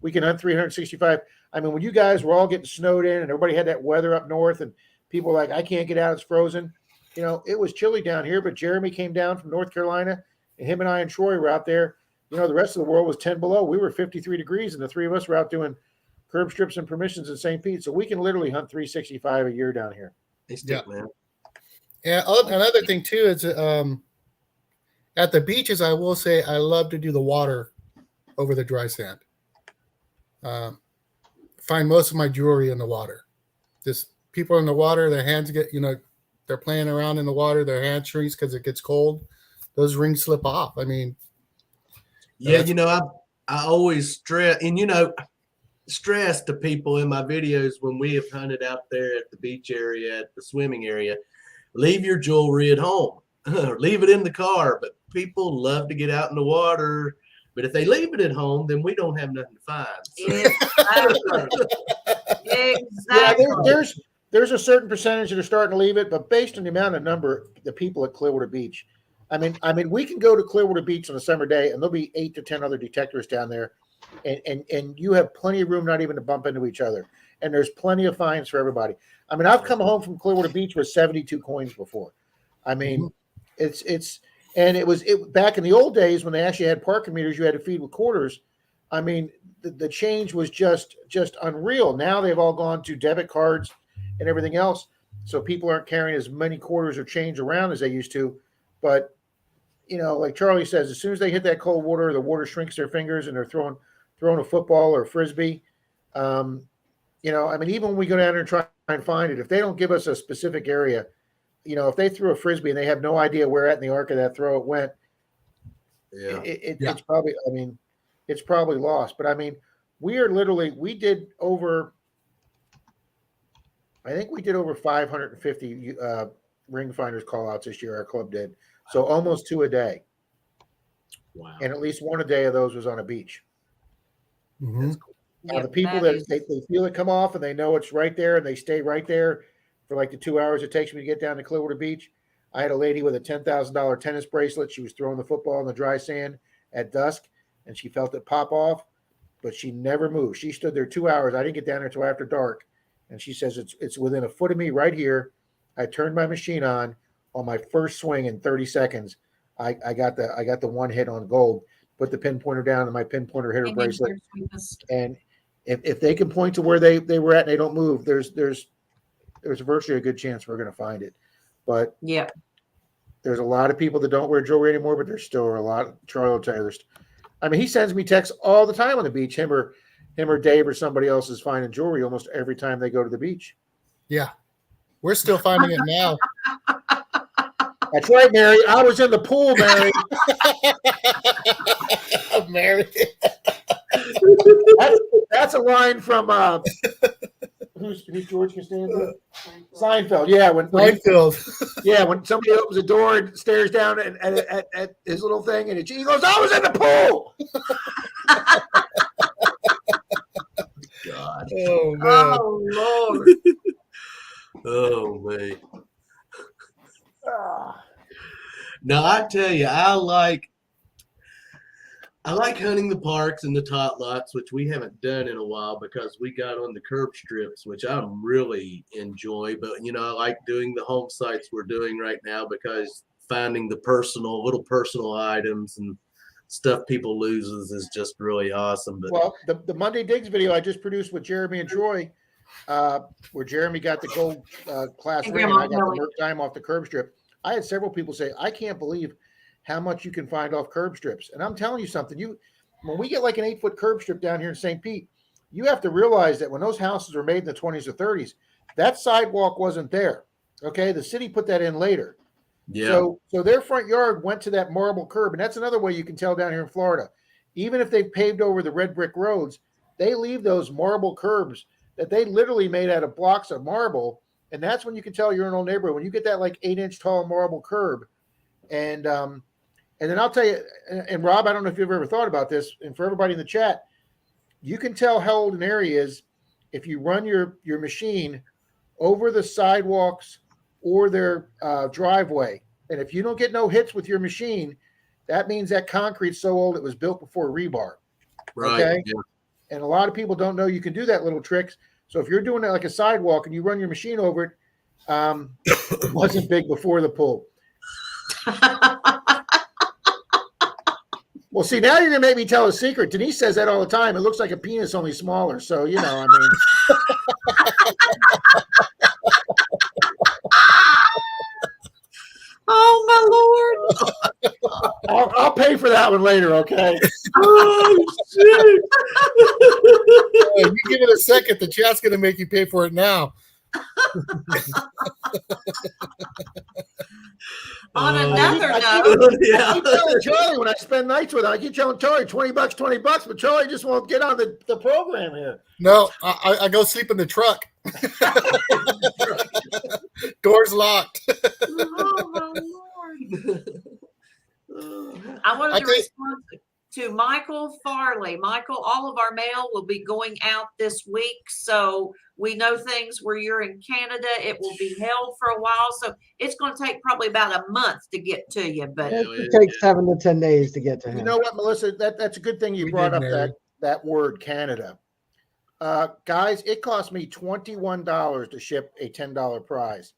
365. I mean, when you guys were all getting snowed in and everybody had that weather up north, and people were like, I can't get out, it's frozen. It was chilly down here, but Jeremy came down from North Carolina, and him and I and Troy were out there. The rest of the world was 10 below. We were 53 degrees, and the three of us were out doing curb strips and permissions in St. Pete. So we can literally hunt 365 a year down here. Man. Yeah. Another thing too is at the beaches, I will say I love to do the water over the dry sand. Find most of my jewelry in the water. Just people in the water, their hands get, they're playing around in the water, their hand shrinks because it gets cold. Those rings slip off. I mean, yeah, I always stress, and stress to people in my videos when we have hunted out there at the beach area, at the swimming area, leave your jewelry at home. Leave it in the car, but people love to get out in the water. But if they leave it at home, then we don't have nothing to find. So. Exactly. Yeah, there's a certain percentage that are starting to leave it, but based on the amount of the people at Clearwater Beach, I mean, we can go to Clearwater Beach on a summer day, and there'll be 8 to 10 other detectors down there, and you have plenty of room not even to bump into each other, and there's plenty of finds for everybody. I mean, I've come home from Clearwater Beach with 72 coins before. I mean, it was back in the old days when they actually had parking meters, you had to feed with quarters. I mean, the change was just unreal. Now they've all gone to debit cards and everything else, so people aren't carrying as many quarters or change around as they used to. But like Charlie says, as soon as they hit that cold water, the water shrinks their fingers, and they're throwing a football or a frisbee. I mean, even when we go down there and try and find it, if they don't give us a specific area, if they threw a frisbee and they have no idea where at in the arc of that throw it went, it's probably, it's probably lost. But I mean, we did over 550 ring finders call outs this year. Our club did. So almost 2 a day. Wow. And at least 1 a day of those was on a beach. Mm-hmm. Now, the people that they feel it come off and they know it's right there and they stay right there for like the 2 hours it takes me to get down to Clearwater Beach. I had a lady with a $10,000 tennis bracelet. She was throwing the football in the dry sand at dusk, and she felt it pop off, but she never moved. She stood there 2 hours. I didn't get down there until after dark, and she says it's within a foot of me right here. I turned my machine on my first swing in 30 seconds. I got the one hit on gold. Put the pinpointer down, and my pinpointer hit her bracelet. And if they can point to where they were at and they don't move, there's virtually a good chance we're going to find it. But yeah, there's a lot of people that don't wear jewelry anymore, but there's still a lot. Charlie will tell you, he sends me texts all the time on the beach. Him or Dave or somebody else is finding jewelry almost every time they go to the beach. Yeah, we're still finding it now. That's right, Mary. I was in the pool, Mary. Mary. That's a line from who's George Costanza? Seinfeld. Yeah, when somebody opens the door and stares down at his little thing, and he goes, "I was in the pool." God. Oh man. Oh Lord. Oh man. Now I tell you, I like hunting the parks and the tot lots, which we haven't done in a while because we got on the curb strips, which I really enjoy. But I like doing the home sites we're doing right now because finding the little personal items and stuff people loses is just really awesome. But well, the Monday Digs video I just produced with Jeremy and Troy, where Jeremy got the gold class ring and I got the Merc Dime off the curb strip. I had several people say, I can't believe how much you can find off curb strips. And I'm telling you something, when we get like an 8-foot curb strip down here in St. Pete, you have to realize that when those houses were made in the 20s or 30s, that sidewalk wasn't there. Okay. The city put that in later. Yeah. So their front yard went to that marble curb, and that's another way you can tell down here in Florida. Even if they've paved over the red brick roads, they leave those marble curbs that they literally made out of blocks of marble, and that's when you can tell you're in an old neighborhood when you get that like 8-inch tall marble curb. And then I'll tell you, and Rob, I don't know if you've ever thought about this, and for everybody in the chat, you can tell how old an area is if you run your machine over the sidewalks or their driveway. And if you don't get no hits with your machine, that means that concrete's so old it was built before rebar. Right. Okay? Yeah. And a lot of people don't know you can do that little tricks. So if you're doing it like a sidewalk and you run your machine over it, it wasn't big before the pull. Well, see, now you're going to make me tell a secret. Denise says that all the time. It looks like a penis, only smaller. So, you know, I mean. Oh, my Lord. I'll pay for that one later, okay? Oh, shit. You give it a second. The chat's going to make you pay for it now. On Oh, another I note, yeah. I keep telling Charlie when I spend nights with him, I keep telling Charlie $20, but Charlie just won't get on the program here. No, I go sleep in the truck. Doors locked. oh, my Lord. I wanted to respond to Michael Farley. Michael, all of our mail will be going out this week. So we know things where you're in Canada. It will be held for a while. So it's going to take probably about a month to get to you. But It could take 7 to 10 days to get to him. You know what, Melissa? That's a good thing you brought up that word Canada. Guys, it cost me $21 to ship a $10 prize.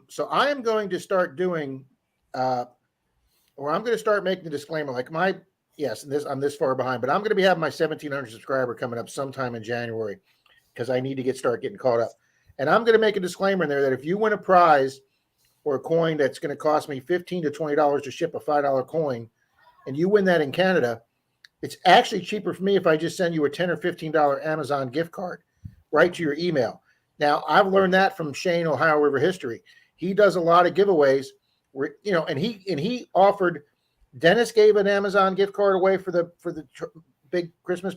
So I am going to start doing, or I'm going to start making the disclaimer. Like I'm this far behind, but I'm going to be having my 1,700 subscriber coming up sometime in January because I need to start getting caught up. And I'm going to make a disclaimer in there that if you win a prize or a coin that's going to cost me $15 to $20 to ship a $5 coin, and you win that in Canada, it's actually cheaper for me if I just send you a $10 or $15 Amazon gift card right to your email. Now, I've learned that from Shane, Ohio River History. He does a lot of giveaways where, you know, and he offered, Dennis gave an Amazon gift card away for the big Christmas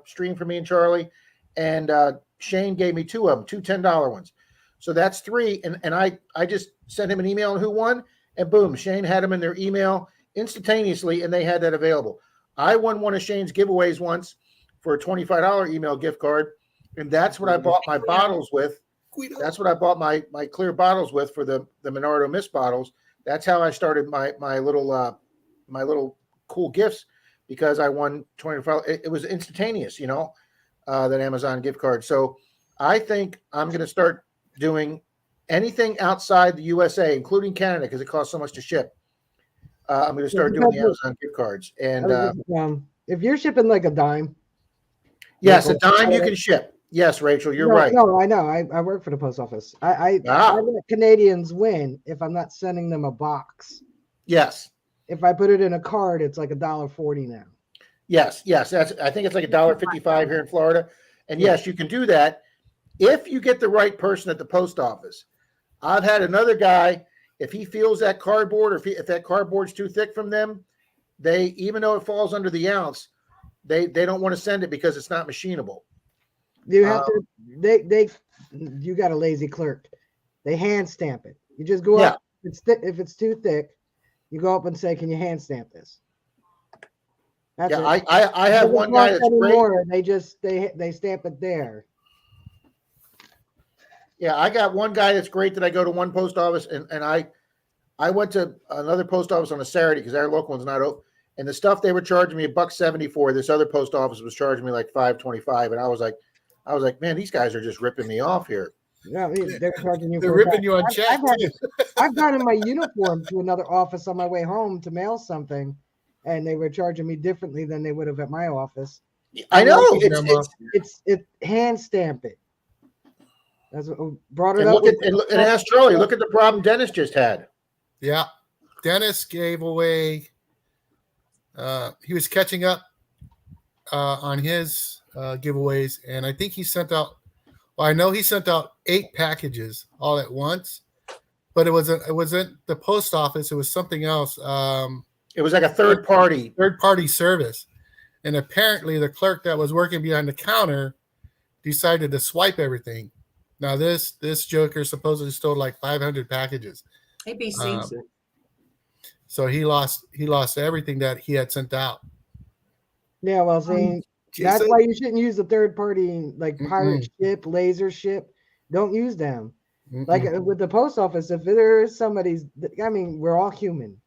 stream for me and Charlie. And Shane gave me two of them, two $10 ones. So that's 3. And I just sent him an email on who won, and boom, Shane had them in their email instantaneously, and they had that available. I won one of Shane's giveaways once for a $25 email gift card, and that's what I bought my bottles with. That's what I bought my clear bottles with for the Minardo Mist bottles. That's how I started my little cool gifts, because I won 25. It was instantaneous, you know, that Amazon gift card. So I think I'm going to start doing anything outside the USA, including Canada, because it costs so much to ship. I'm going to start doing the Amazon gift cards. And if you're shipping like a dime. Yes, a dime you can ship. Yes, Rachel, you're right. No, I know. I work for the post office. I let Canadians win if I'm not sending them a box. Yes. If I put it in a card, it's like $1.40 now. Yes. I think it's like $1.55 here in Florida. And yes, you can do that if you get the right person at the post office. I've had another guy, if he feels that cardboard, or if that cardboard's too thick from them, they, even though it falls under the ounce, they don't want to send it because it's not machinable. You have to. You got a lazy clerk. They hand stamp it. You just go up. If it's too thick, you go up and say, "Can you hand stamp this?" That's it. I have one guy that's great. They stamp it there. Yeah, I got one guy that's great that I go to one post office, and I went to another post office on a Saturday because our local one's not open. And the stuff they were charging me $1.70 for, this other post office was charging me like $5.25, and I was like, man, these guys are just ripping me off here. Yeah, they're charging you. They're ripping you on check. I've gone in my uniform to another office on my way home to mail something, and they were charging me differently than they would have at my office. I know. It's hand stamp it. That's what brought it up. And ask Charlie. Yeah. Look at the problem Dennis just had. Yeah, Dennis gave away. He was catching up on his giveaways, and I think he sent out. Well, I know he sent out 8 packages all at once, but it wasn't the post office. It was something else. It was like a third party service. And apparently the clerk that was working behind the counter decided to swipe everything. Now this joker supposedly stole like 500 packages. ABC. So he lost everything that he had sent out. Yeah, well, see, that's why you shouldn't use the third party like pirate ship, laser ship. Don't use them. Like with the post office, if there is somebody's, I mean, we're all human.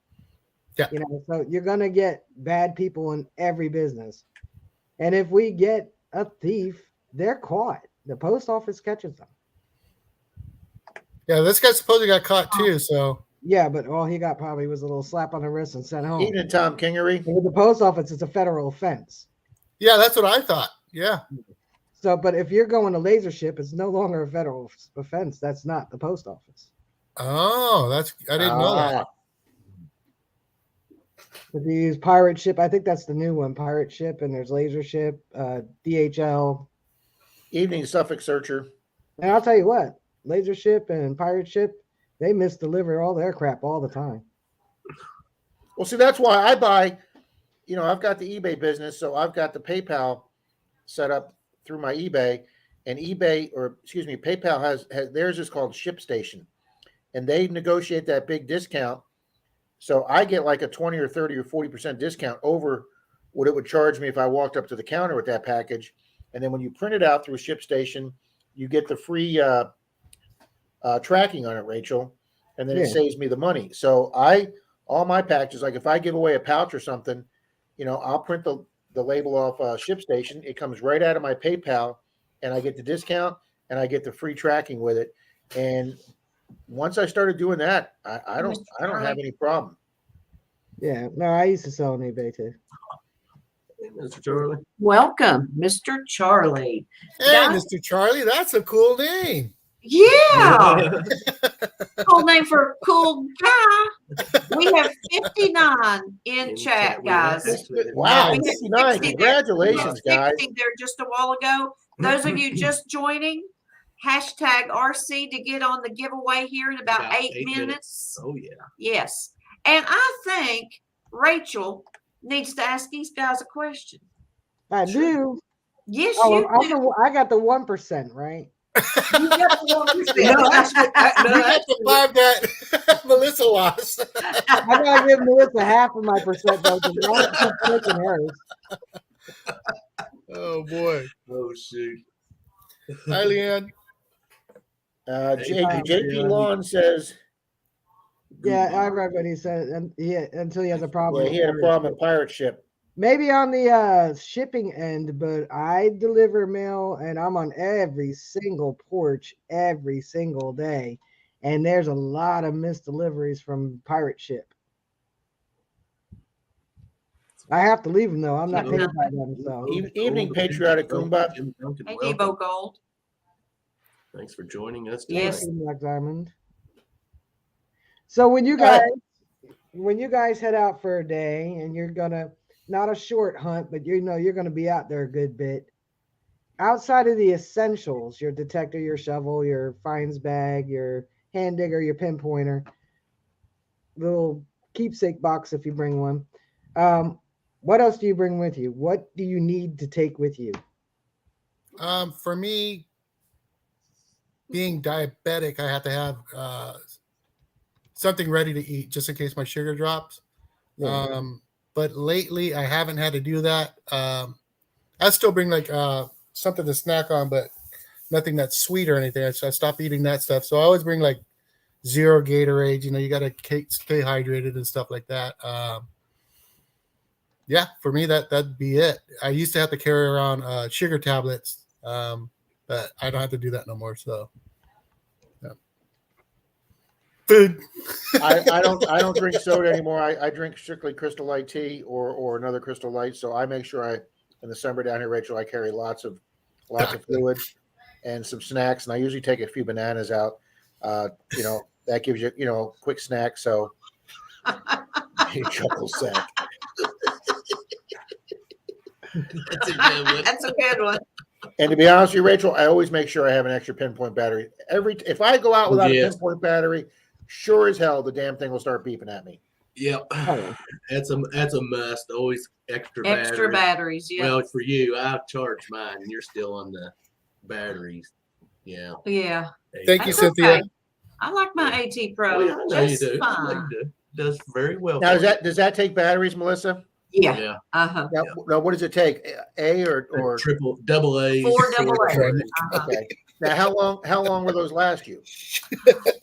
Yeah. You know, so you're gonna get bad people in every business. And if we get a thief, they're caught. The post office catches them. Yeah, this guy supposedly got caught too. So yeah, but all he got probably was a little slap on the wrist and sent home. Evening, Tom Kingery. And with the post office, it's a federal offense. Yeah, that's what I thought. Yeah. So, but if you're going to laser ship, it's no longer a federal offense. That's not the post office. Oh, I didn't know that. If you use pirate ship, I think that's the new one, pirate ship, and there's laser ship, DHL. Evening, Suffolk Searcher. And I'll tell you what, laser ship and pirate ship, they misdeliver all their crap all the time. Well, see, that's why I buy, I've got the eBay business, so I've got the PayPal set up through my eBay, and PayPal has theirs is called ShipStation, and they negotiate that big discount. So I get like a 20 or 30 or 40% discount over what it would charge me if I walked up to the counter with that package. And then when you print it out through ShipStation, you get the free tracking on it, Rachel, and then it saves me the money. So all my packages, like if I give away a pouch or something, I'll print the label off ShipStation. It comes right out of my PayPal, and I get the discount and I get the free tracking with it. And once I started doing that, I don't have any problem. Yeah, no, I used to sell on eBay too. Mr. Charlie. Welcome, Mr. Charlie. Hey, Mr. Charlie, that's a cool name. Yeah. Cool name for a cool guy. We have 59 in chat, guys. Wow, We had 59. 60 Congratulations, there. guys. 60 there just a while ago. Those of you just joining, hashtag RC to get on the giveaway here in about 8 minutes. Oh, yeah. Yes. And I think Rachel needs to ask these guys a question. I do. Yes, you do. I got the 1%, right? You got the 1%. No, actually, That's the 5 that Melissa lost. I gotta give Melissa half of my percent though, because I keep clicking hers. Oh boy. Oh, shoot. Hi, Leanne. JP Lawn says. Yeah, I read what he said, and until he has a problem. Yeah, he had a problem with pirate ship. Maybe on the shipping end, but I deliver mail, and I'm on every single porch every single day, and there's a lot of missed deliveries from pirate ship. I have to leave them though. I'm not paid by them. So Evening, Patriotic Goomba. Hey, Devo Gold. Thanks for joining us. Yes. Black Diamond. So when you guys head out for a day and you're gonna not a short hunt, but you're gonna be out there a good bit. Outside of the essentials, your detector, your shovel, your finds bag, your hand digger, your pinpointer, little keepsake box if you bring one. What else do you bring with you? What do you need to take with you? For me, being diabetic, I have to have something ready to eat just in case my sugar drops. Yeah. But lately I haven't had to do that. I still bring like something to snack on, but nothing that's sweet or anything. I stopped eating that stuff. So I always bring like zero Gatorade. You got to stay hydrated and stuff like that. Yeah, for me that'd be it. I used to have to carry around sugar tablets, but I don't have to do that no more. So, yeah. Food. I don't drink soda anymore. I drink strictly Crystal Light tea or another Crystal Light. So I make sure in the summer down here, Rachel, I carry lots of fluid and some snacks, and I usually take a few bananas out. That gives you a quick snack. So you chuckle sack. That's a good one. That's a good one. And to be honest with you, Rachel, I always make sure I have an extra pinpoint battery. If I go out without a pinpoint battery, sure as hell the damn thing will start beeping at me. Yep. Oh. That's a must. Always extra Extra batteries, yeah. Well, for you, I charge mine. You're still on the batteries. Yeah. Yeah. Thank you, That's Cynthia. okay. I like my AT Pro. Oh, yeah, I know you just do. I know fine. you do. Does very well. Now, for does that take batteries, Melissa? Yeah. Yeah. Uh-huh. Now, what does it take? A or triple double A. 4 double A. AA. okay. Now, how long will those last you?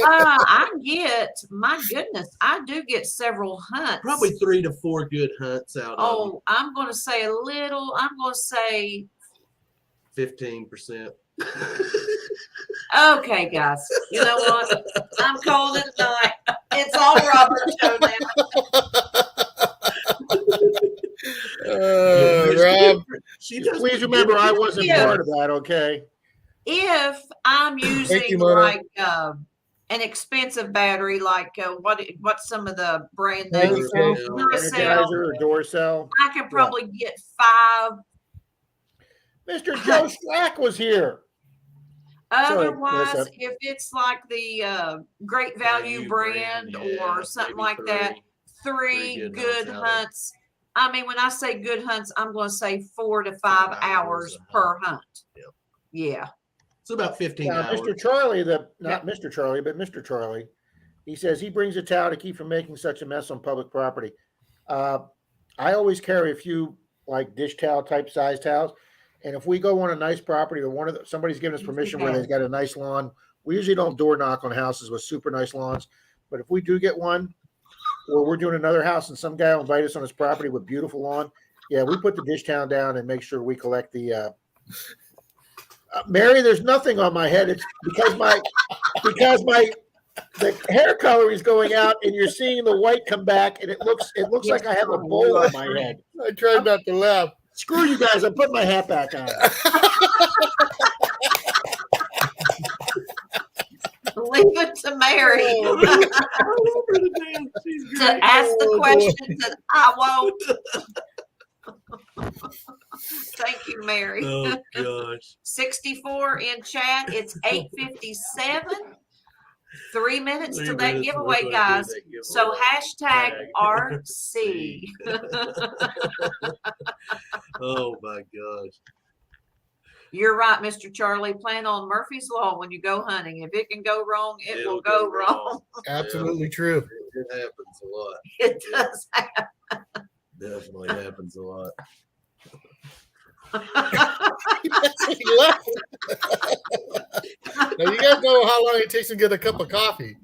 My goodness, I do get several hunts. Probably 3 to 4 good hunts out of Oh, I'm going to say I'm going to say 15%. Okay, guys. You know what? I'm calling it a night. It's all Robert's show now. Rob, Please remember, I wasn't part of that. Okay. If I'm using you, Mona. like an expensive battery, like what's some of the brand names? Duracell. Energizer or Duracell. I can probably get 5. Mr. Joe Slack was here. Otherwise, Melissa. if it's like the Great Value brand or something like that, 3 good hunts. I mean, when I say good hunts, I'm going to say 4 to 5 hours per hunt. Yeah. It's about 15 Now, hours. Mr. Charlie, not Mr. Charlie, but Mr. Charlie, he says he brings a towel to keep from making such a mess on public property. I always carry a few like dish towel type size towels. And if we go on a nice property or somebody's given us permission where they've got a nice lawn, we usually don't door knock on houses with super nice lawns. But if we do get one, or we're doing another house and some guy will invite us on his property with beautiful lawn, yeah, we put the dish towel down and make sure we collect the. Mary, there's nothing on my head. It's because the hair color is going out and you're seeing the white come back and it looks like I have a bowl on my head. I tried not to laugh. Screw you guys! I'm putting my hat back on. Leave it to Mary to ask the questions that I won't. Thank you, Mary. Oh gosh. 64 in chat. It's 8:57. 3 minutes to that minutes giveaway, before guys. that giveaway. So hashtag RC. Oh my gosh. You're right, Mr. Charlie. Plan on Murphy's Law when you go hunting. If it can go wrong, it will go wrong. Absolutely true. It happens a lot. It does happen. Definitely happens a lot. Now you guys know how long it takes to get a cup of coffee.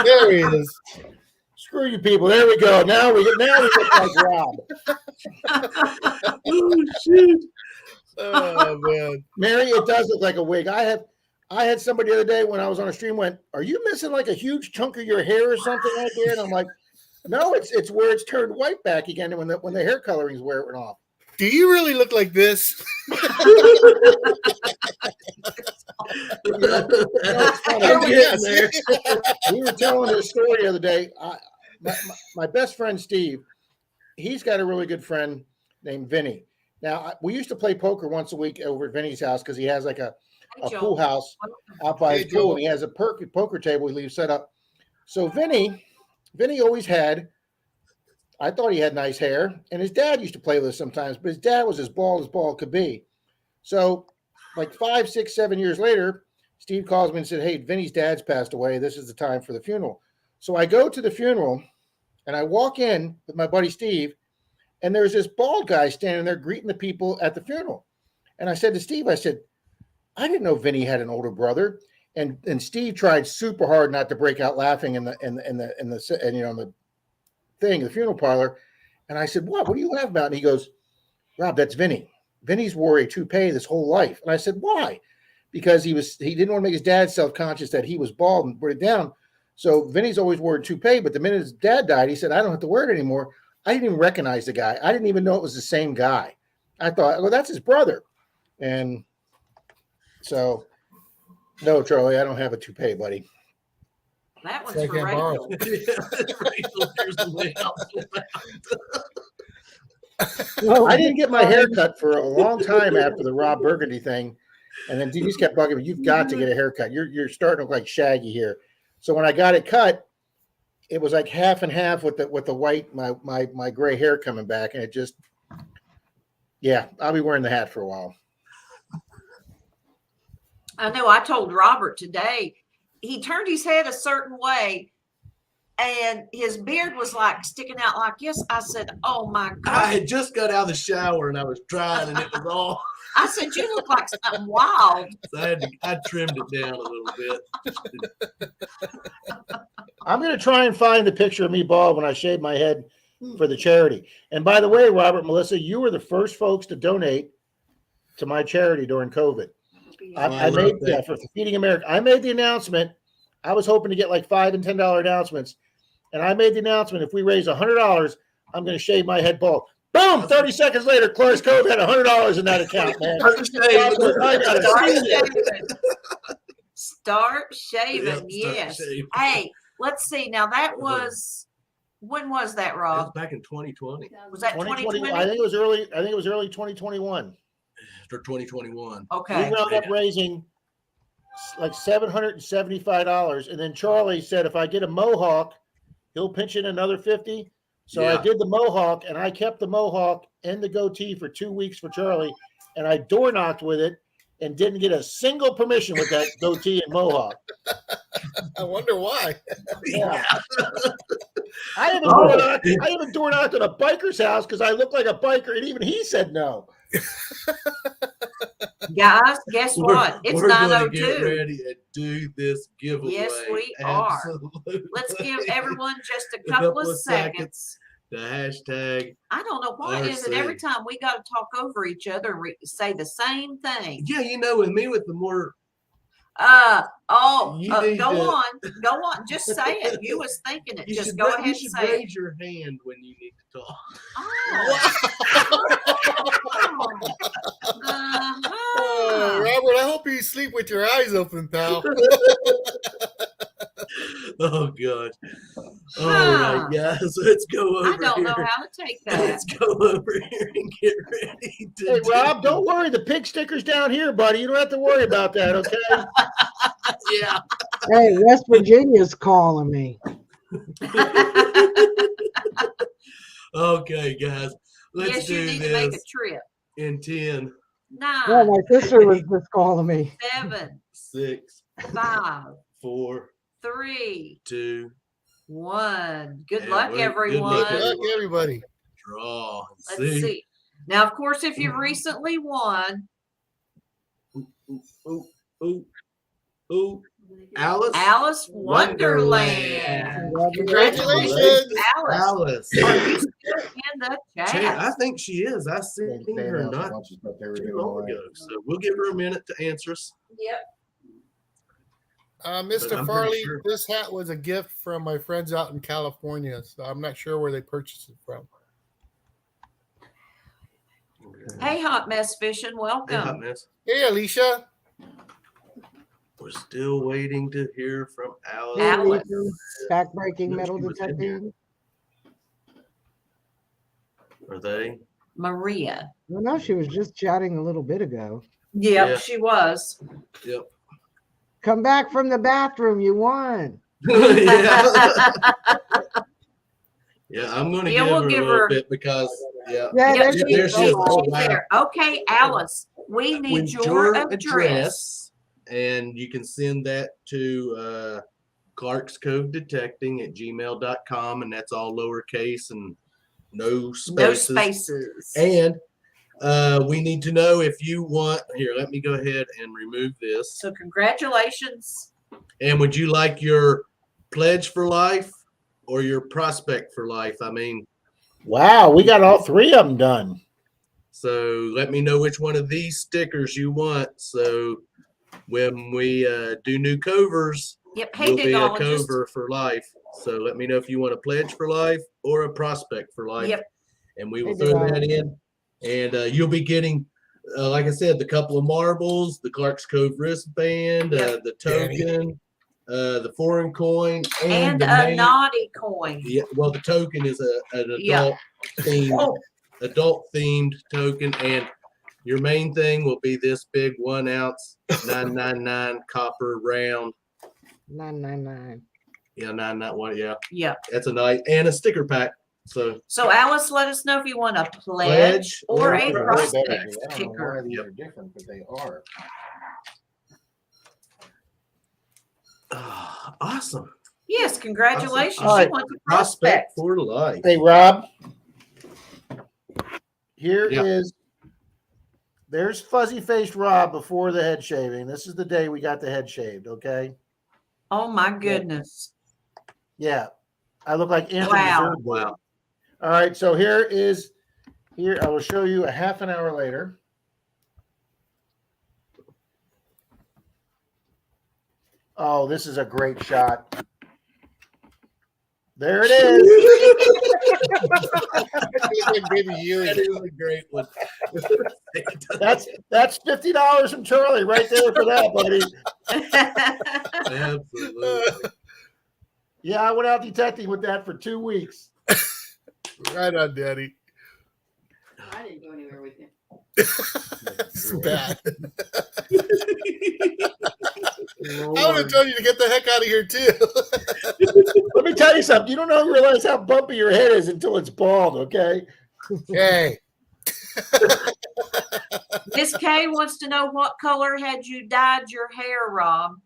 There he is. Screw you people. There we go. Now we look like Rob. Oh shit. Oh man. Mary, it does look like a wig. I had somebody the other day when I was on a stream went, "Are you missing like a huge chunk of your hair or something right there?" And I'm like, "No, it's where it's turned white back again when the hair coloring's wearing off." Do you really look like this? We were telling this story the other day. My best friend Steve, he's got a really good friend named Vinny. Now we used to play poker once a week over at Vinny's house because he has like a pool house out by his pool, and he has a poker table he leaves set up. So Vinny always had. I thought he had nice hair, and his dad used to play with us sometimes, but his dad was as bald could be. So, like 5, 6, 7 years later, Steve calls me and said, "Hey, Vinny's dad's passed away. This is the time for the funeral." So I go to the funeral, and I walk in with my buddy Steve, and there's this bald guy standing there greeting the people at the funeral. And I said to Steve, I didn't know Vinny had an older brother. And Steve tried super hard not to break out laughing in the thing, the funeral parlor. And I said, what are you laughing about? And he goes, "Rob, that's Vinny. Vinny's wore a toupee this whole life." And I said, "Why?" Because he didn't want to make his dad self-conscious that he was bald and put it down. So Vinny's always wore a toupee, but the minute his dad died, he said, "I don't have to wear it anymore." I didn't even recognize the guy. I didn't even know it was the same guy. I thought, well, that's his brother. And so, no, Charlie, I don't have a toupee, buddy. That one's for Rachel. I didn't get my hair cut for a long time after the Rob Burgundy thing. And then Denise kept bugging me, "You've got to get a haircut. You're starting to look like Shaggy here." So when I got it cut, it was like half and half with the white, my gray hair coming back, and it just, yeah, I'll be wearing the hat for a while. I know I told Robert today, he turned his head a certain way and his beard was like sticking out like this. I said, oh my God. I had just got out of the shower and I was drying and it was all. I said, you look like something wild. So I trimmed it down a little bit. I'm going to try and find the picture of me bald when I shave my head for the charity. And by the way, Robert, Melissa, you were the first folks to donate to my charity during COVID. I made for Feeding America. I made the announcement. I was hoping to get like $5 and $10 announcements, and I made the announcement: if we raise $100, I'm going to shave my head bald. Boom! 30 seconds later, Clarence Cove had $100 in that account, man. Start shaving. Yep, Yes. start shaving. Hey, let's see. Now that was, when was that, That Rob? was back in 2020 Was that 2020? I think it was early 2021. or 2021. Okay. We wound up raising like $775, and then Charlie said if I get a mohawk, he'll pinch in another 50. So Yeah. I did the mohawk, and I kept the mohawk and the goatee for 2 weeks for Charlie, and I door knocked with it and didn't get a single permission with that goatee and mohawk. I wonder why. Yeah. I even door knocked at a biker's house because I looked like a biker, and even he said no. Guys, guess what? It's we're gonna 9:02. get ready and do this giveaway. Yes, we are. Absolutely. Let's give everyone just a couple of seconds. The hashtag. I don't know why is it every RC. time we got to talk over each other and say the same thing. Yeah, you know, with me, with the more. Go You need to- on. Just say it. You was thinking it. You Just should go ra- ahead you and should say it. raise your hand when you need to talk. Uh-huh. Robert, I hope you sleep with your eyes open, pal. Oh gosh. All right, guys, let's go over I don't here. know how to take that. Let's go over here and get ready to Hey, do Rob, don't worry. The pig sticker's down here, buddy. You don't have to worry about that, okay? Yeah. Hey, West Virginia's calling me. Okay, guys, let's Yes, you do need to make a this trip. in 10, 9, Oh, my sister was just calling me. 7, 6, 5, 4, 3, 2, 1. Good Yeah, luck, good everyone. luck, Good luck, everybody. draw. Let's see. Now, of course, if you've recently won, Ooh, ooh, ooh. Alice Wonderland. Congratulations. Alice. Alice. Are you still in the chat? I think she is. I seen her not too long ago. So we'll give her a minute to answer us. Yep. But I'm Mr. pretty Farley, sure. this hat was a gift from my friends out in California, so I'm not sure where they purchased it from. Hey, Hot Mess Fishing, Hey, welcome. Hot Mess. Hey, Alicia. We're still waiting to hear from Alice. Alice. Backbreaking No, metal she was in here. detecting. Are they? Maria. Well, no, she was just chatting a little bit ago. Yep, Yeah. she was. Yep. Come back from the bathroom. You won. Yeah. Yeah, I'm going to Yeah, give we'll her a give little her- bit because, Yeah, Yep, that's yeah, she- there she she's is. Oh, wow. there. Okay, Alice, we need with your address. and you can send that to Clark's Cove Detecting at gmail.com, and that's all lowercase and no spaces. No spaces. And we need to know if you want. Here, let me go ahead and remove this. So congratulations. And would you like your pledge for life or your prospect for life? I mean, Wow, we got all three of them done. so let me know which one of these stickers you want. So when we do new covers, Yep. Hey, you'll be a Digologist. cover for life. So let me know if you want a pledge for life or a prospect for life. Yep. And we will Hey, throw that in. And you'll be getting, like I said, the couple of marbles, the Clark's Cove wristband, Yep. the token, the foreign coin, And the a main, naughty coin. Yeah, well, the token is an Yeah. adult themed token, and your main thing will be this big 1 ounce 999 copper round 999. Yeah, 991. Yeah, Yeah. that's a nice and a sticker pack. So So Alice, let us know if you want a pledge Pledge or or a a They're way better prospect than me. I don't know why sticker. these Yep. are different, but they are. awesome. Yes, congratulations. Awesome. She All wants a Prospect prospect. for life. Hey, Rob, here Yeah. is. There's fuzzy faced Rob before the head shaving. This is the day we got the head shaved. Okay. Oh my goodness. Yeah, I look like Anthony Wow. Zerbe. Wow. All right, so here I will show you a half an hour later. Oh, this is a great shot. There it is. That is a great one. That's $50 from Charlie right there for that, buddy. Absolutely. Yeah, I went out detecting with that for 2 weeks. Right on, Daddy. I didn't go anywhere with you. It's bad. I would have told you to get the heck out of here too. Let me tell you something. You don't realize how bumpy your head is until it's bald, okay? Hey, Miss Kay wants to know what color had you dyed your hair, Rob?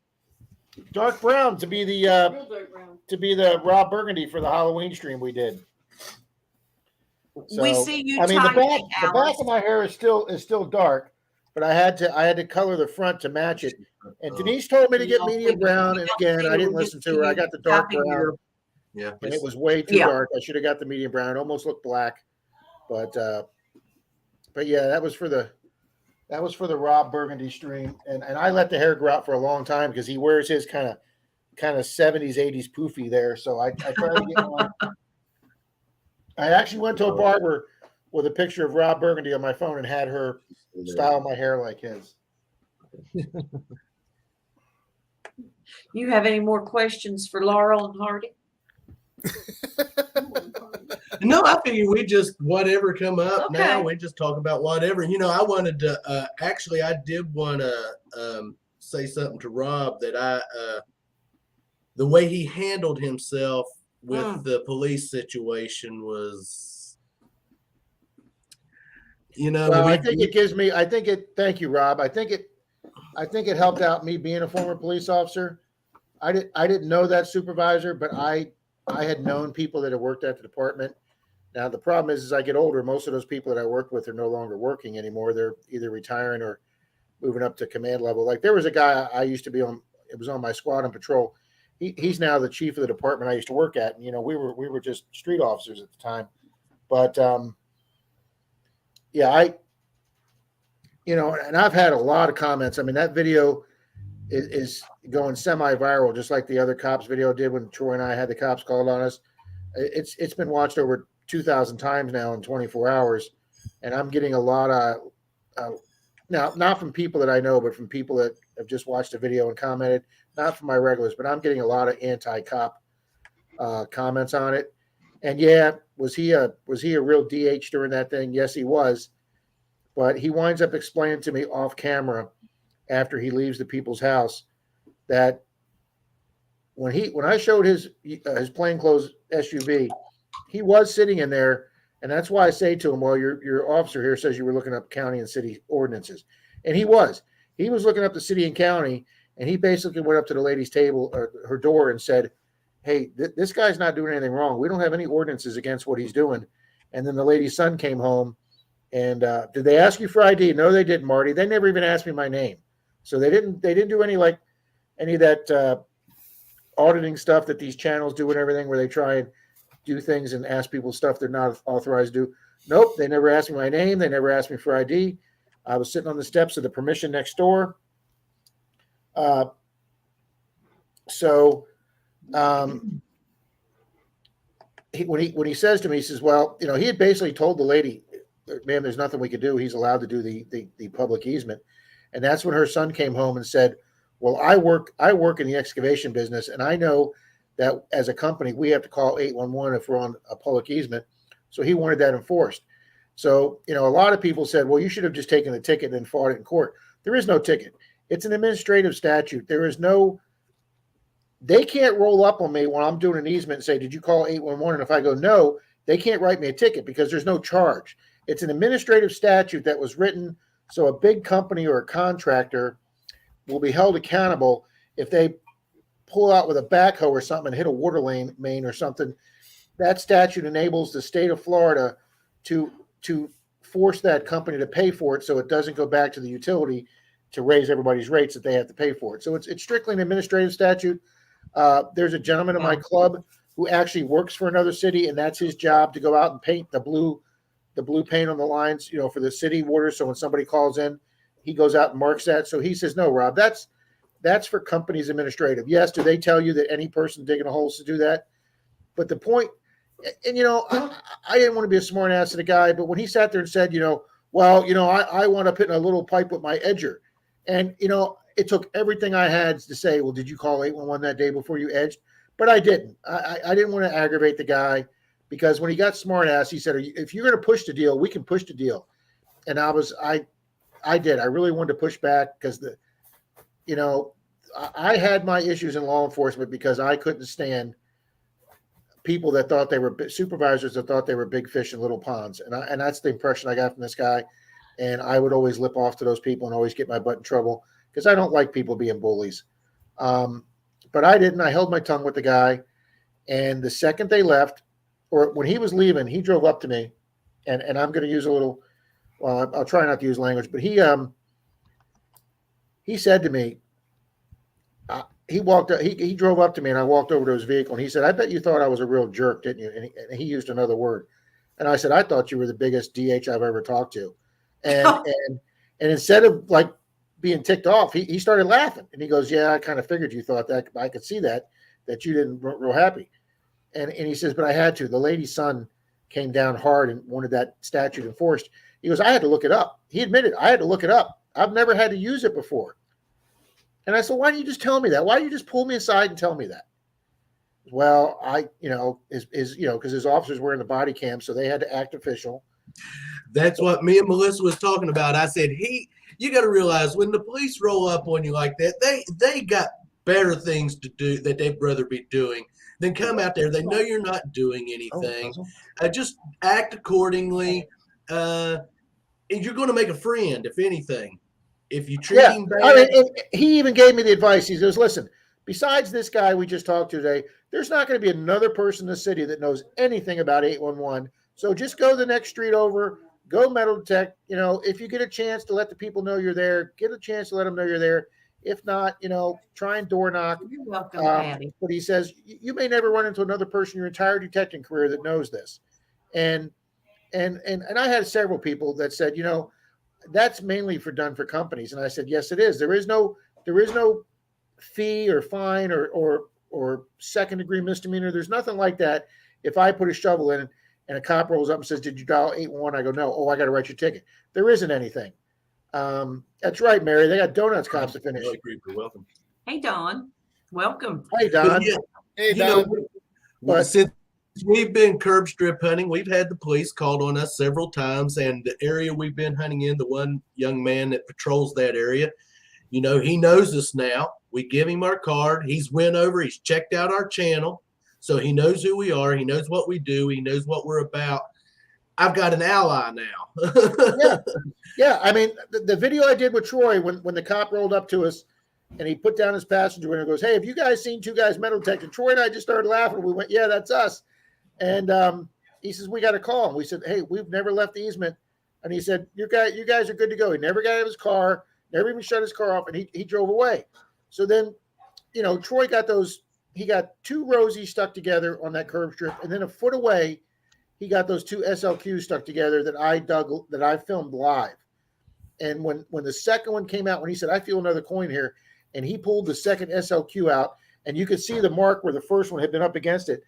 Dark brown to be the Real dark brown. Raw Burgundy for the Halloween stream we did. We So, see you I mean, the typing, back Alice. of my hair is still dark, but I had to color the front to match it. And Denise told me to get medium brown, and again, I didn't listen to her. I got the dark Typing brown, your- Yeah. and it was way too Yeah. dark. I should have got the medium brown. It almost looked black, but yeah, that was for the Rob Burgundy stream, and I let the hair grow out for a long time because he wears his kind of 70s 80s poofy there. So I tried to get mine. I actually went to a barber with a picture of Rob Burgundy on my phone and had her style my hair like his. You have any more questions for Laurel and Hardy? No, I figure we just whatever come up Okay. now. We just talk about whatever. I wanted to actually I did want to say something to Rob that the way he handled himself with the police situation was, Well, I think it gives me. Thank you, Rob. I think it helped out me being a former police officer. I didn't know that supervisor, but I had known people that had worked at the department. Now the problem is, as I get older, most of those people that I worked with are no longer working anymore. They're either retiring or moving up to command level. Like there was a guy I used to be on. It was on my squad on patrol. He's now the chief of the department I used to work at. And, we were just street officers at the time. But yeah, and I've had a lot of comments. I mean, that video is going semi-viral, just like the other cops video did when Troy and I had the cops called on us. It's been watched over 2,000 times now in 24 hours, and I'm getting a lot of now, not from people that I know, but from people that have just watched the video and commented. Not from my regulars, but I'm getting a lot of anti-cop comments on it. And yeah, was he a real DH during that thing? Yes, he was. But he winds up explaining to me off camera after he leaves the people's house that when I showed his plainclothes SUV, he was sitting in there, and that's why I say to him, "Well, your officer here says you were looking up county and city ordinances," and he was looking up the city and county, and he basically went up to the lady's table or her door and said, "Hey, this guy's not doing anything wrong. We don't have any ordinances against what he's doing." And then the lady's son came home, and did they ask you for ID? No, they didn't, Marty. They never even asked me my name, so they didn't do any of that auditing stuff that these channels do and everything, where they try and do things and ask people stuff they're not authorized to do. Nope, they never asked me my name. They never asked me for ID. I was sitting on the steps of the permission next door. When he says to me, he says, "Well, he had basically told the lady, ma'am, there's nothing we could do. He's allowed to do the public easement." And that's when her son came home and said, "Well, I work in the excavation business, and I know that as a company, we have to call 811 if we're on a public easement." So he wanted that enforced. So, a lot of people said, "Well, you should have just taken the ticket and fought it in court." There is no ticket. It's an administrative statute. There is no they can't roll up on me when I'm doing an easement and say, did you call 811? And if I go, no, they can't write me a ticket because there's no charge. It's an administrative statute that was written so a big company or a contractor will be held accountable if they pull out with a backhoe or something and hit a water main or something. That statute enables the state of Florida to force that company to pay for it so it doesn't go back to the utility to raise everybody's rates that they have to pay for it. So it's strictly an administrative statute. There's a gentleman in my club who actually works for another city, and that's his job to go out and paint the blue paint on the lines, for the city water. So when somebody calls in, he goes out and marks that. So he says, no, Rob, that's for companies administrative. Yes, do they tell you that any person digging a hole is to do that? But the point, and I didn't want to be a smart ass to the guy, but when he sat there and said, I want to put in a little pipe with my edger. And, it took everything I had to say, well, did you call 811 that day before you edged? But I didn't. I didn't want to aggravate the guy because when he got smart ass, he said, if you're going to push the deal, we can push the deal. And I did. I really wanted to push back because I had my issues in law enforcement because I couldn't stand people that thought they were supervisors that thought they were big fish in little ponds. And that's the impression I got from this guy. And I would always lip off to those people and always get my butt in trouble because I don't like people being bullies. But I didn't. I held my tongue with the guy. And the second they left, or when he was leaving, he drove up to me. And I'm going to use a little, well, I'll try not to use language, but he said to me, he drove up to me and I walked over to his vehicle and he said, I bet you thought I was a real jerk, didn't you? And he used another word. And I said, I thought you were the biggest DH I've ever talked to. And instead of like being ticked off, he started laughing and he goes, yeah, I kind of figured you thought that. I could see that you didn't real happy. And he says, but I had to. The lady's son came down hard and wanted that statute enforced. He goes, I had to look it up. He admitted, I had to look it up. I've never had to use it before. And I said, why don't you just tell me that? Why don't you just pull me aside and tell me that? Well, because his officers were in the body cam, so they had to act official. That's what me and Melissa was talking about. I said, you got to realize when the police roll up on you like that, they got better things to do that they'd rather be doing than come out there. They know you're not doing anything. Just act accordingly. And you're going to make a friend, if anything. If you treat him bad. I mean, he even gave me the advice. He says, listen, besides this guy we just talked to today, there's not going to be another person in the city that knows anything about 811. So just go the next street over, go metal detect. If you get a chance to let the people know you're there, get a chance to let them know you're there. If not, try and door knock. You're welcome, Patty. But he says, you may never run into another person your entire detecting career that knows this. And I had several people that said, that's mainly done for companies. And I said, yes, it is. There is no fee or fine or second degree misdemeanor. There's nothing like that. If I put a shovel in and a cop rolls up and says, did you dial 811? I go, no. Oh, I got to write your ticket. There isn't anything. That's right, Mary. They got donuts cops to finish. You're welcome. Hey, Don. Welcome. Hey, Don. Hey, Don. Since we've been curb strip hunting, we've had the police called on us several times, and the area we've been hunting in, the one young man that patrols that area, he knows us now. We give him our card. He's went over. He's checked out our channel, so he knows who we are. He knows what we do. He knows what we're about. I've got an ally now. Yeah. I mean, the video I did with Troy when the cop rolled up to us and he put down his passenger window and goes, hey, have you guys seen two guys metal detecting? Troy and I just started laughing. We went, yeah, that's us. And he says, we got a call. And we said, hey, we've never left the easement. And he said, you guys are good to go. He never got out of his car, never even shut his car off, and he drove away. So then, Troy got he got two rosies stuck together on that curb strip. And then a foot away, he got those two SLQs stuck together that I filmed live. And when the second one came out, when he said, I feel another coin here, and he pulled the second SLQ out, and you could see the mark where the first one had been up against it.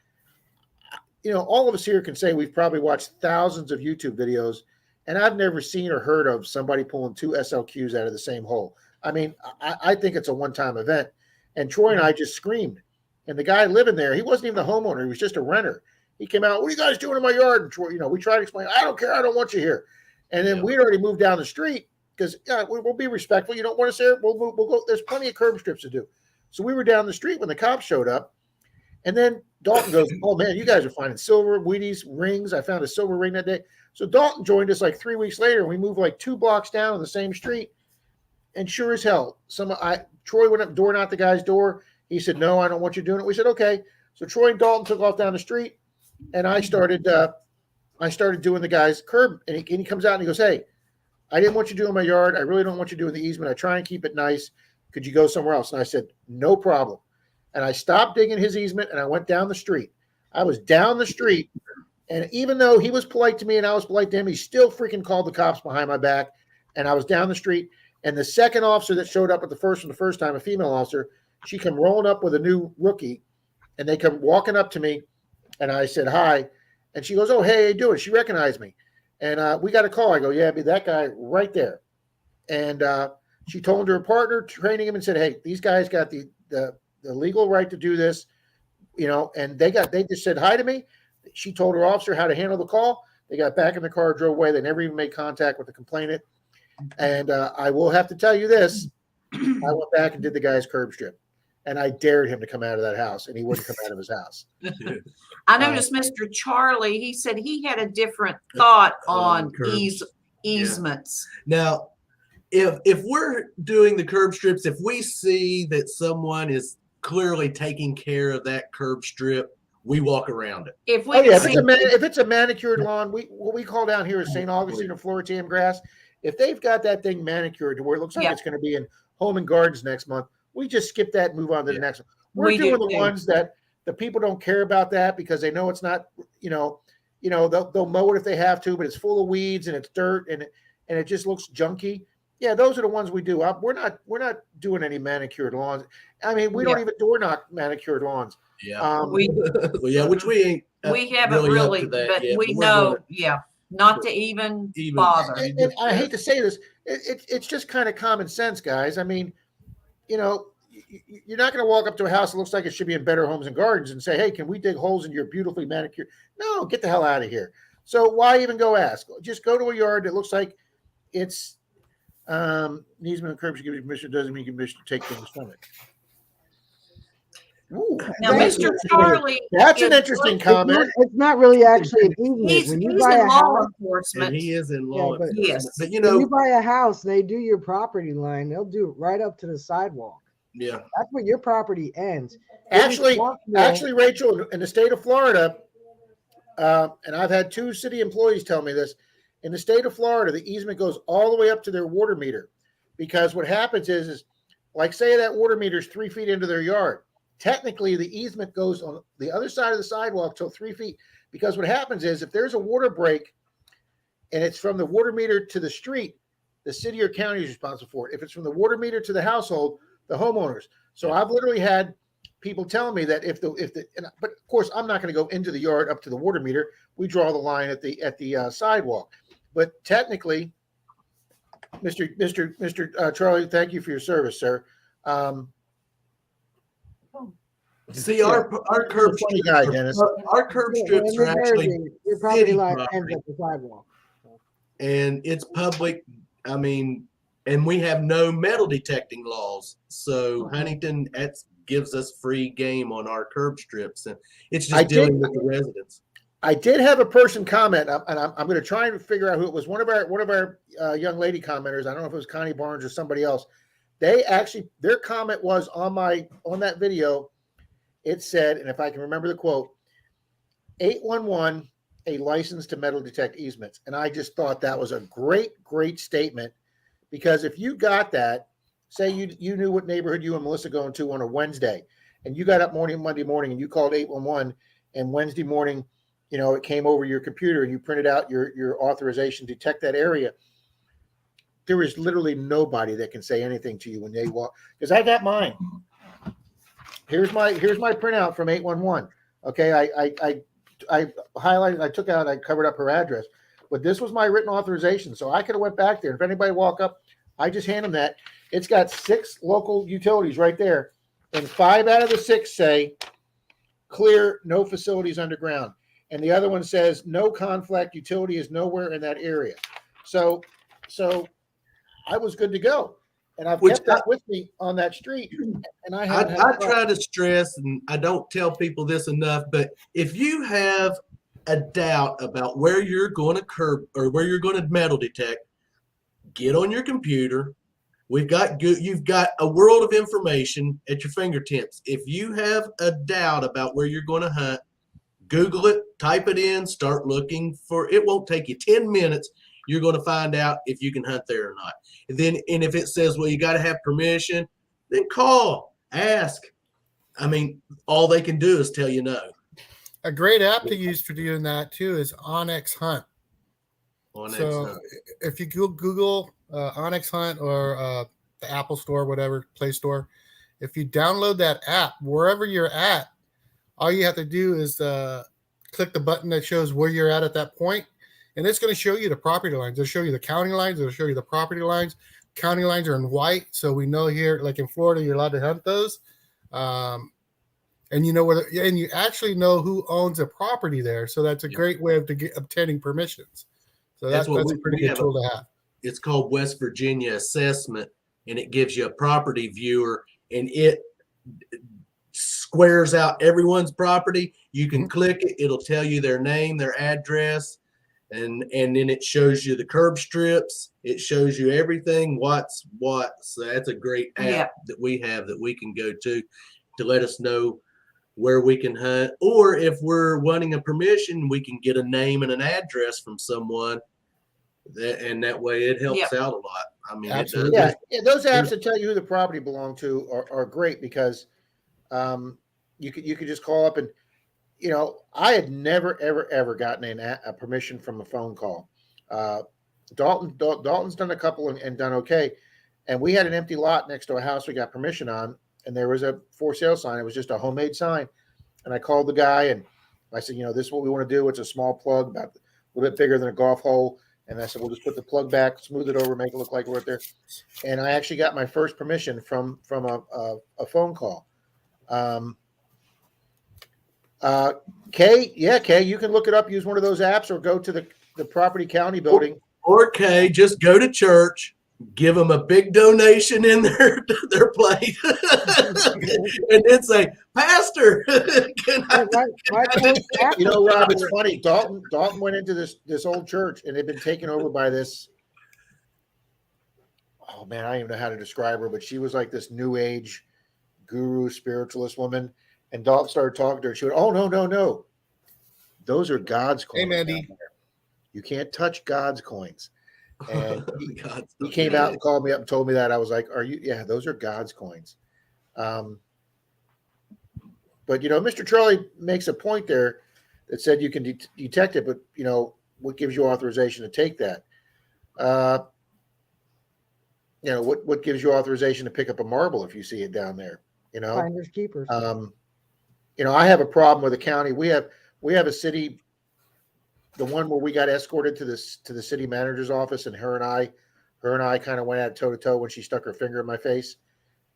All of us here can say we've probably watched thousands of YouTube videos, and I've never seen or heard of somebody pulling two SLQs out of the same hole. I mean, I think it's a one-time event. And Troy and I just screamed. And the guy living there, he wasn't even the homeowner. He was just a renter. He came out, what are you guys doing in my yard? And Troy, we tried to explain, I don't care. I don't want you here. And then we'd already moved down the street because we'll be respectful. You don't want us there? We'll go. There's plenty of curb strips to do. So we were down the street when the cops showed up. And then Dalton goes, oh, man, you guys are finding silver, Wheaties, rings. I found a silver ring that day. So Dalton joined us like 3 weeks later. And we moved like 2 blocks down on the same street. And sure as hell, Troy went up, door knocked the guy's door. He said, no, I don't want you doing it. We said, okay. So Troy and Dalton took off down the street. And I started doing the guy's curb. And he comes out and he goes, hey, I didn't want you doing my yard. I really don't want you doing the easement. I try and keep it nice. Could you go somewhere else? And I said, no problem. And I stopped digging his easement and I went down the street. I was down the street. And even though he was polite to me and I was polite to him, he still freaking called the cops behind my back. And I was down the street. And the second officer that showed up at the first time, a female officer, she come rolling up with a new rookie. And they come walking up to me. And I said, hi. And she goes, oh, hey, how you doing? She recognized me. And we got a call. I go, yeah, be that guy right there. And she told her partner, training him, and said, hey, these guys got the legal right to do this, and they just said hi to me. She told her officer how to handle the call. They got back in the car, drove away. They never even made contact with the complainant. And I will have to tell you this. I went back and did the guy's curb strip. And I dared him to come out of that house, and he wouldn't come out of his house. I noticed Mr. Charlie, he said he had a different thought on easements. Yeah. Now, if we're doing the curb strips, if we see that someone is clearly taking care of that curb strip, we walk around it. If it's a manicured lawn, what we call down here is St. Augustine or Floridian grass. If they've got that thing manicured to where it looks like it's going to be in Home and Gardens next month, we just skip that and move on to the next one. We're doing the ones that the people don't care about that because they know it's not, they'll mow it if they have to, but it's full of weeds and it's dirt and it just looks junky. Yeah, those are the ones we do. We're not doing any manicured lawns. I mean, we don't even door knock manicured lawns. Yeah, which we ain't. We haven't really, but we know, not to even bother. And I hate to say this, it's just kind of common sense, guys. I mean, you're not going to walk up to a house that looks like it should be in Better Homes and Gardens and say, hey, can we dig holes in your beautifully manicured? No, get the hell out of here. So why even go ask? Just go to a yard that looks like it's easement and curbs give you permission, doesn't mean you can permission to take things from it. Ooh, now, Mr. Charlie, that's an interesting comment. It's not really actually an easement. He's when you in buy a law house, And enforcement. he is in law enforcement. Yes. But when you buy a house, they do your property line. They'll do it right up to the sidewalk. Yeah. That's where your property ends. Actually, Rachel, in the state of Florida, and I've had 2 city employees tell me this, in the state of Florida, the easement goes all the way up to their water meter. Because what happens is like say that water meter is 3 feet into their yard. Technically, the easement goes on the other side of the sidewalk till 3 feet. Because what happens is if there's a water break and it's from the water meter to the street, the city or county is responsible for it. If it's from the water meter to the household, the homeowners. So I've literally had people tell me that but of course I'm not going to go into the yard up to the water meter. We draw the line at the sidewalk. But technically, Mr. Charlie, thank you for your service, sir. See, our curb strips, our curb strips are actually your property line ends at the sidewalk, and it's public. I mean, and we have no metal detecting laws, so Huntington gives us free game on our curb strips, and it's just dealing with the residents. I did have a person comment, and I'm going to try and figure out who it was. One of our young lady commenters. I don't know if it was Connie Barnes or somebody else. Their comment was on that video. It said, and if I can remember the quote, 811, a license to metal detect easements. And I just thought that was a great statement, because if you got that, say you knew what neighborhood you and Melissa going to on a Wednesday, and you got up Monday morning and you called 811, and Wednesday morning, it came over your computer and you printed out your authorization to detect that area. There is literally nobody that can say anything to you when they walk, because I got mine. Here's my printout from 811. Okay, I highlighted, I took out, I covered up her address, but this was my written authorization, so I could have went back there. If anybody walk up, I just hand them that. It's got 6 local utilities right there, and 5 out of the 6 say clear, no facilities underground, and the other one says no conflict, utility is nowhere in that area. So I was good to go. and I've Which kept that with me on that street. And I I haven't had a problem. try to stress, and I don't tell people this enough, but if you have a doubt about where you're going to curb or where you're going to metal detect, get on your computer. You've got a world of information at your fingertips. If you have a doubt about where you're going to hunt, Google it, type it in, start looking for it. Won't take you 10 minutes. You're going to find out if you can hunt there or not. And if it says, well, you got to have permission, then call, ask. I mean, all they can do is tell you no. A great app to use for doing that too is Onyx Hunt. If you Google Onyx Hunt or the Apple Store, whatever, Play Store, if you download that app, wherever you're at, all you have to do is click the button that shows where you're at that point, and it's going to show you the property lines. It'll show you the county lines. It'll show you the property lines. County lines are in white, so we know here, like in Florida, you're allowed to hunt those. And you know and you actually know who owns a property there. So that's a great way of obtaining permissions. So that's a pretty good tool to have. It's called West Virginia Assessment, and it gives you a property viewer, and it squares out everyone's property. You can click it. It'll tell you their name, their address, and then it shows you the curb strips. It shows you everything, what's what. So that's a great app that we have that we can go to let us know where we can hunt. Or if we're wanting a permission, we can get a name and an address from someone. And that way it helps out a lot. I mean, absolutely. Yeah, those apps that tell you who the property belongs to are great because you could just call up and, you know, I had never, ever gotten a permission from a phone call. Dalton's done a couple and done okay. And we had an empty lot next to a house we got permission on, and there was a for sale sign. It was just a homemade sign. And I called the guy and I said, you know, this is what we want to do. It's a small plug, about a little bit bigger than a golf hole. And I said, we'll just put the plug back, smooth it over, make it look like we're there. And I actually got my first permission from a phone call. Kay, you can look it up, use one of those apps, or go to the property county building. Or Kay, just go to church, give them a big donation in their plate, and then say, Pastor, can I? You know, Rob, it's funny. Dalton went into this old church, and it had been taken over by this. Oh man, I don't even know how to describe her, but she was like this new age guru, spiritualist woman. And Dalton started talking to her. She went, "Oh no, those are God's coins. Hey, Mandy, you can't touch God's coins." And he came out and called me up and told me that. I was like, "Are you? Yeah, those are God's coins." But you know, Mr. Charlie makes a point there that said you can detect it, but you know, what gives you authorization to take that? You know, what gives you authorization to pick up a marble if you see it down there? You know, finders keepers. You know, I have a problem with the county. We have a city, the one where we got escorted to the city manager's office, and her and I kind of went at toe to toe when she stuck her finger in my face,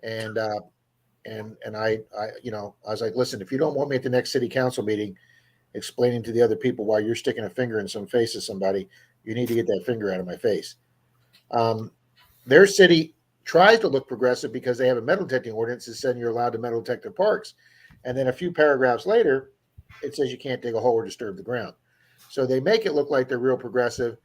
and I you know, I was like, listen, if you don't want me at the next city council meeting explaining to the other people why you're sticking a finger in some face of somebody, you need to get that finger out of my face. Their city tries to look progressive because they have a metal detecting ordinance that says you're allowed to metal detect their parks. And then a few paragraphs later, it says you can't dig a hole or disturb the ground. So they make it look like they're real progressive.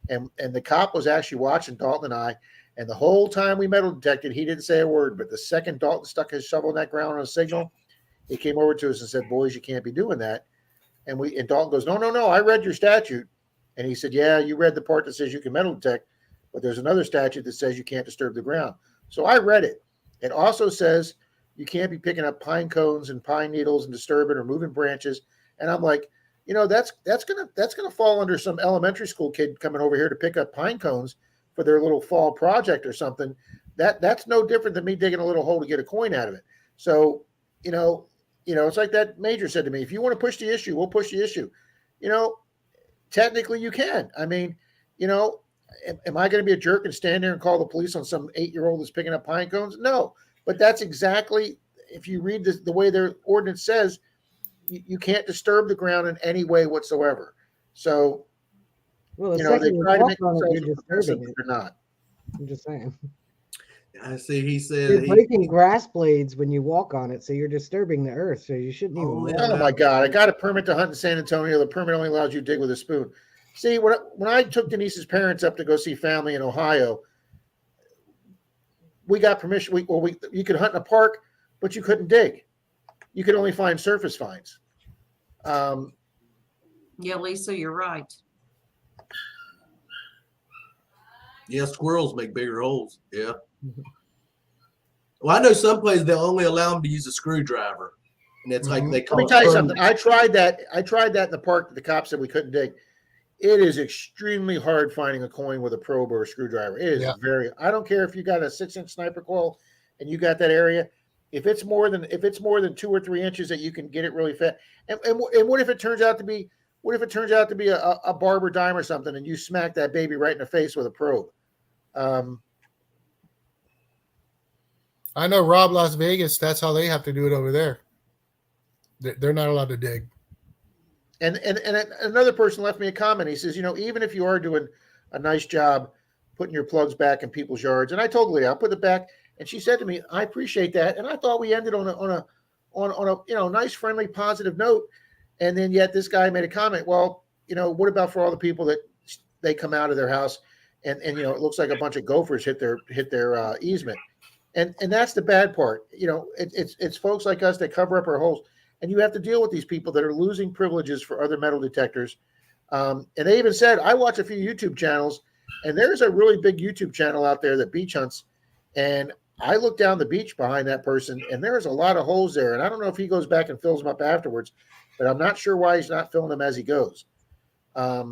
And the cop was actually watching Dalton and I, and the whole time we metal detected, he didn't say a word. But the second Dalton stuck his shovel in that ground on a signal, he came over to us and said, "Boys, you can't be doing that." And Dalton goes, No, I read your statute. And he said, "Yeah, you read the part that says you can metal detect, but there's another statute that says you can't disturb the ground." So I read it. It also says you can't be picking up pine cones and pine needles and disturbing or moving branches. And I'm like, you know, that's gonna fall under some elementary school kid coming over here to pick up pine cones for their little fall project or something. That's no different than me digging a little hole to get a coin out of it. So, you know, it's like that major said to me, if you want to push the issue, we'll push the issue. You know, technically you can. I mean, you know, am I going to be a jerk and stand there and call the police on some 8-year-old that's picking up pine cones? No, but that's exactly, if you read the way their ordinance says, you can't disturb the ground in any way whatsoever. So, Well, you know, they try to make themselves themselves progressive, but they're not. I'm just saying. I see. He said You're breaking grass blades when you walk on it, so you're disturbing the earth. So you shouldn't even. Only walk. Oh my God! I got a permit to hunt in San Antonio. The permit only allows you to dig with a spoon. See, when I took Denise's parents up to go see family in Ohio, we got permission. You could hunt in a park, but you couldn't dig. You could only find surface finds. Yeah, Lisa, you're right. yeah, squirrels make bigger holes. Yeah. Well, I know some places they'll only allow them to use a screwdriver, and it's like they Let call me it tell you permanent. something. I tried that in the park. The cops said we couldn't dig. It is extremely hard finding a coin with a probe or a screwdriver. It is very. I don't care if you got a 6-inch sniper coil and you got that area. If it's more than 2 or 3 inches that you can get it really fast. And what if it turns out to be a barber dime or something, and you smack that baby right in the face with a probe? I know Rob Las Vegas, that's how they have to do it over there. They're not allowed to dig. And another person left me a comment. He says, even if you are doing a nice job putting your plugs back in people's yards, and I told Leah, I'll put it back. And she said to me, I appreciate that. And I thought we ended on a nice, friendly, positive note. And then yet this guy made a comment. Well, what about for all the people that they come out of their house and it looks like a bunch of gophers hit their easement. And that's the bad part. It's folks like us that cover up our holes. And you have to deal with these people that are losing privileges for other metal detectors. And they even said, I watch a few YouTube channels, and there's a really big YouTube channel out there that beach hunts. And I look down the beach behind that person, and there's a lot of holes there. And I don't know if he goes back and fills them up afterwards, but I'm not sure why he's not filling them as he goes. I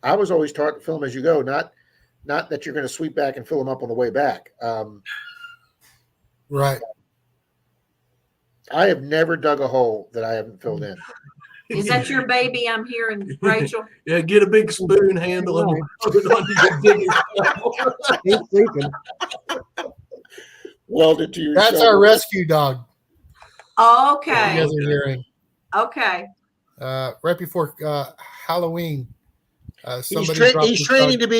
was always taught to film as you go, not that you're going to sweep back and fill them up on the way back. Right. I have never dug a hole that I haven't filled in. Is that your baby I'm hearing, Rachel? Yeah, get a big spoon handle and put it on your digging. He's sleeping. Welded to your That's shoulder. our rescue dog. Okay. You guys are hearing. Okay. Right before Halloween, He's somebody dropped his training dog.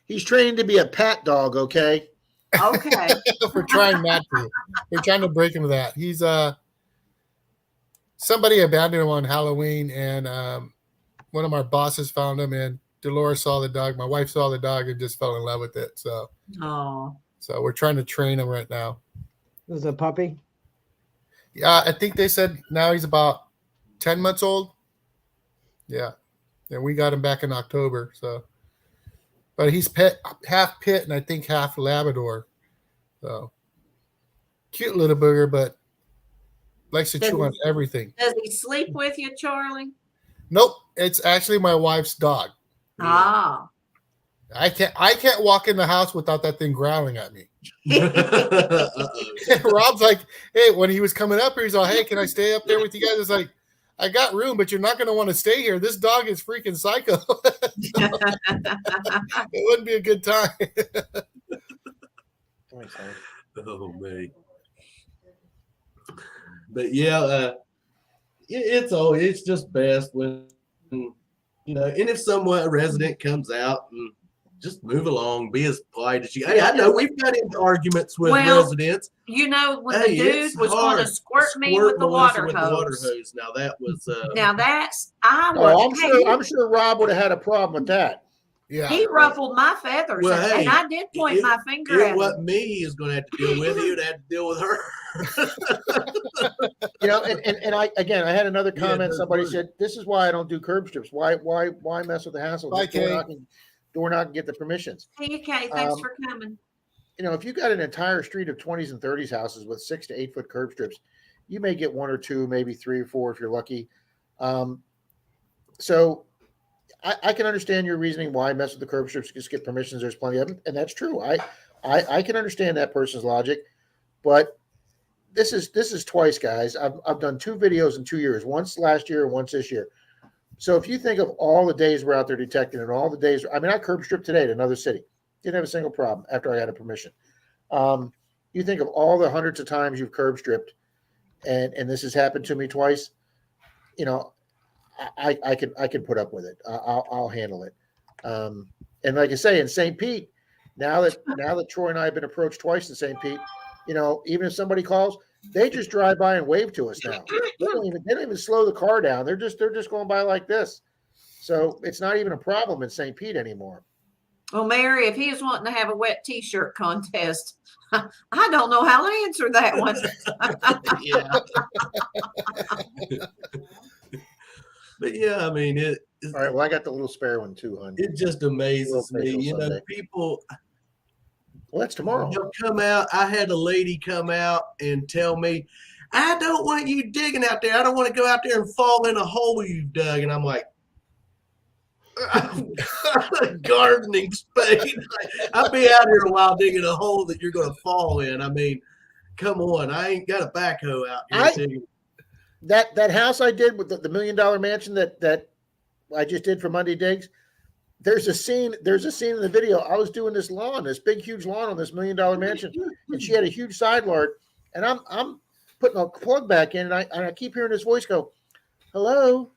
he's training to be a pat dog, okay? Okay. We're trying not to. We're trying to break him of that. He's somebody abandoned him on Halloween, and one of our bosses found him, and Dolores saw the dog. My wife saw the dog and just fell in love with it. So we're trying to train him right now. This is a puppy. Yeah, I think they said now he's about 10 months old. Yeah. And we got him back in October. So, but he's half pit and I think half Labrador. So cute little booger, but likes to chew on everything. Does he sleep with you, Charlie? Nope. It's actually my wife's dog. Ah. I can't walk in the house without that thing growling at me. Rob's like, hey, when he was coming up here, he's like, hey, can I stay up there with you guys? It's like, I got room, but you're not going to want to stay here. This dog is freaking psycho. It wouldn't be a good time. Oh man. But yeah, it's just best when and if a resident comes out and just move along, be as polite as you. Hey, I know we've got into arguments with residents. When the dude was going to squirt me with the water hose. Now that was I'm sure Rob would have had a problem with that. Yeah, he ruffled my feathers, and I did point my finger at him. What me is going to have to deal with, he would have to deal with her. And I had another comment. Somebody said, "This is why I don't do curb strips. Why mess with the hassle? Door knock and get the permissions." Hey, Kay, thanks for coming. If you got an entire street of 20s and 30s houses with 6 to 8 foot curb strips, you may get 1 or 2, maybe 3 or 4 if you're lucky. So I can understand your reasoning why mess with the curb strips, just get permissions. There's plenty of them, and that's true. I can understand that person's logic, but this is twice, guys. I've done 2 videos in 2 years, once last year and once this year. So if you think of all the days we're out there detecting and all the days, I curb stripped today to another city. Didn't have a single problem after I had a permission. You think of all the hundreds of times you've curb stripped, and this has happened to me twice. I can put up with it. I'll handle it. And like I say, in St. Pete, Now that Troy and I have been approached twice in St. Pete, you know, even if somebody calls, they just drive by and wave to us now. They don't even slow the car down. They're just going by like this. So it's not even a problem in St. Pete anymore. Well, Mary, if he was wanting to have a wet T-shirt contest, I don't know how to answer that one. Yeah. But yeah, I mean, All right. Well, I got the little spare one too, hon. it just amazes Little me. facial You know, Sunday. people. Well, that's tomorrow. They'll come out. I had a lady come out and tell me, I don't want you digging out there. I don't want to go out there and fall in a hole you've dug. And I'm like, I've got a gardening spade. I'll be out here a while digging a hole that you're going to fall in. I mean, come on. I ain't got a backhoe out here digging. That house I did with the $1 million mansion that I just did for Monday Digs. There's a scene in the video. I was doing this lawn, this big, huge lawn on this $1 million mansion, and she had a huge side yard. And I'm putting a plug back in, and I keep hearing this voice go, "Hello,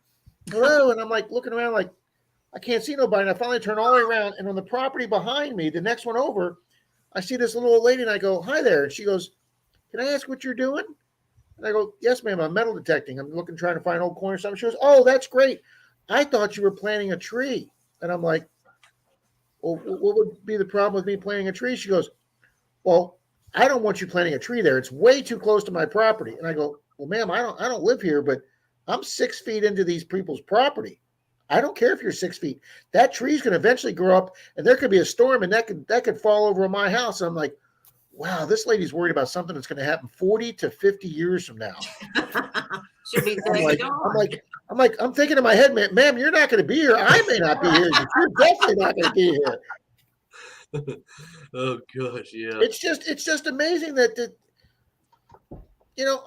hello," and I'm like looking around like I can't see nobody. And I finally turn all the way around, and on the property behind me, the next one over, I see this little old lady, and I go, "Hi there," and she goes, "Can I ask what you're doing?" And I go, "Yes, ma'am. I'm metal detecting. I'm trying to find old coin or something." She goes, "Oh, that's great. I thought you were planting a tree." And I'm like, "Well, what would be the problem with me planting a tree?" She goes, "Well, I don't want you planting a tree there. It's way too close to my property." And I go, "Well, ma'am, I don't live here, but I'm 6 feet into these people's property. I don't care if you're 6 feet. That tree's going to eventually grow up, and there could be a storm, and that could fall over on my house." And I'm like, wow, this lady's worried about something that's going to happen 40 to 50 years from now. Should be I'm thinking in my head, ma'am, you're not going to be here. I may not be here. You're definitely not going to be here. Oh gosh, yeah. It's just amazing that you know,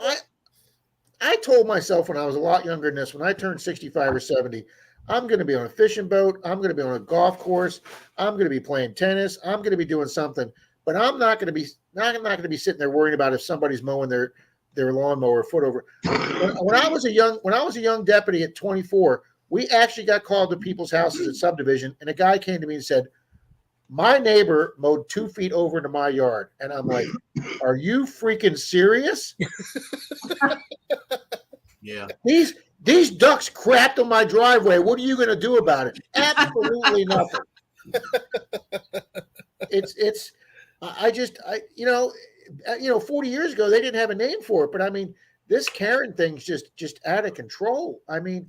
I told myself when I was a lot younger than this, when I turned 65 or 70, I'm going to be on a fishing boat. I'm going to be on a golf course. I'm going to be playing tennis. I'm going to be doing something, but I'm not going to be sitting there worrying about if somebody's mowing their lawnmower a foot over. When I was a young deputy at 24, we actually got called to people's houses at subdivision, and a guy came to me and said, "My neighbor mowed 2 feet over into my yard." And I'm like, "Are you freaking serious?" Yeah. These ducks crapped on my driveway. What are you going to do about it? Absolutely nothing. You know, 40 years ago, they didn't have a name for it, but I mean, this Karen thing's just out of control. I mean,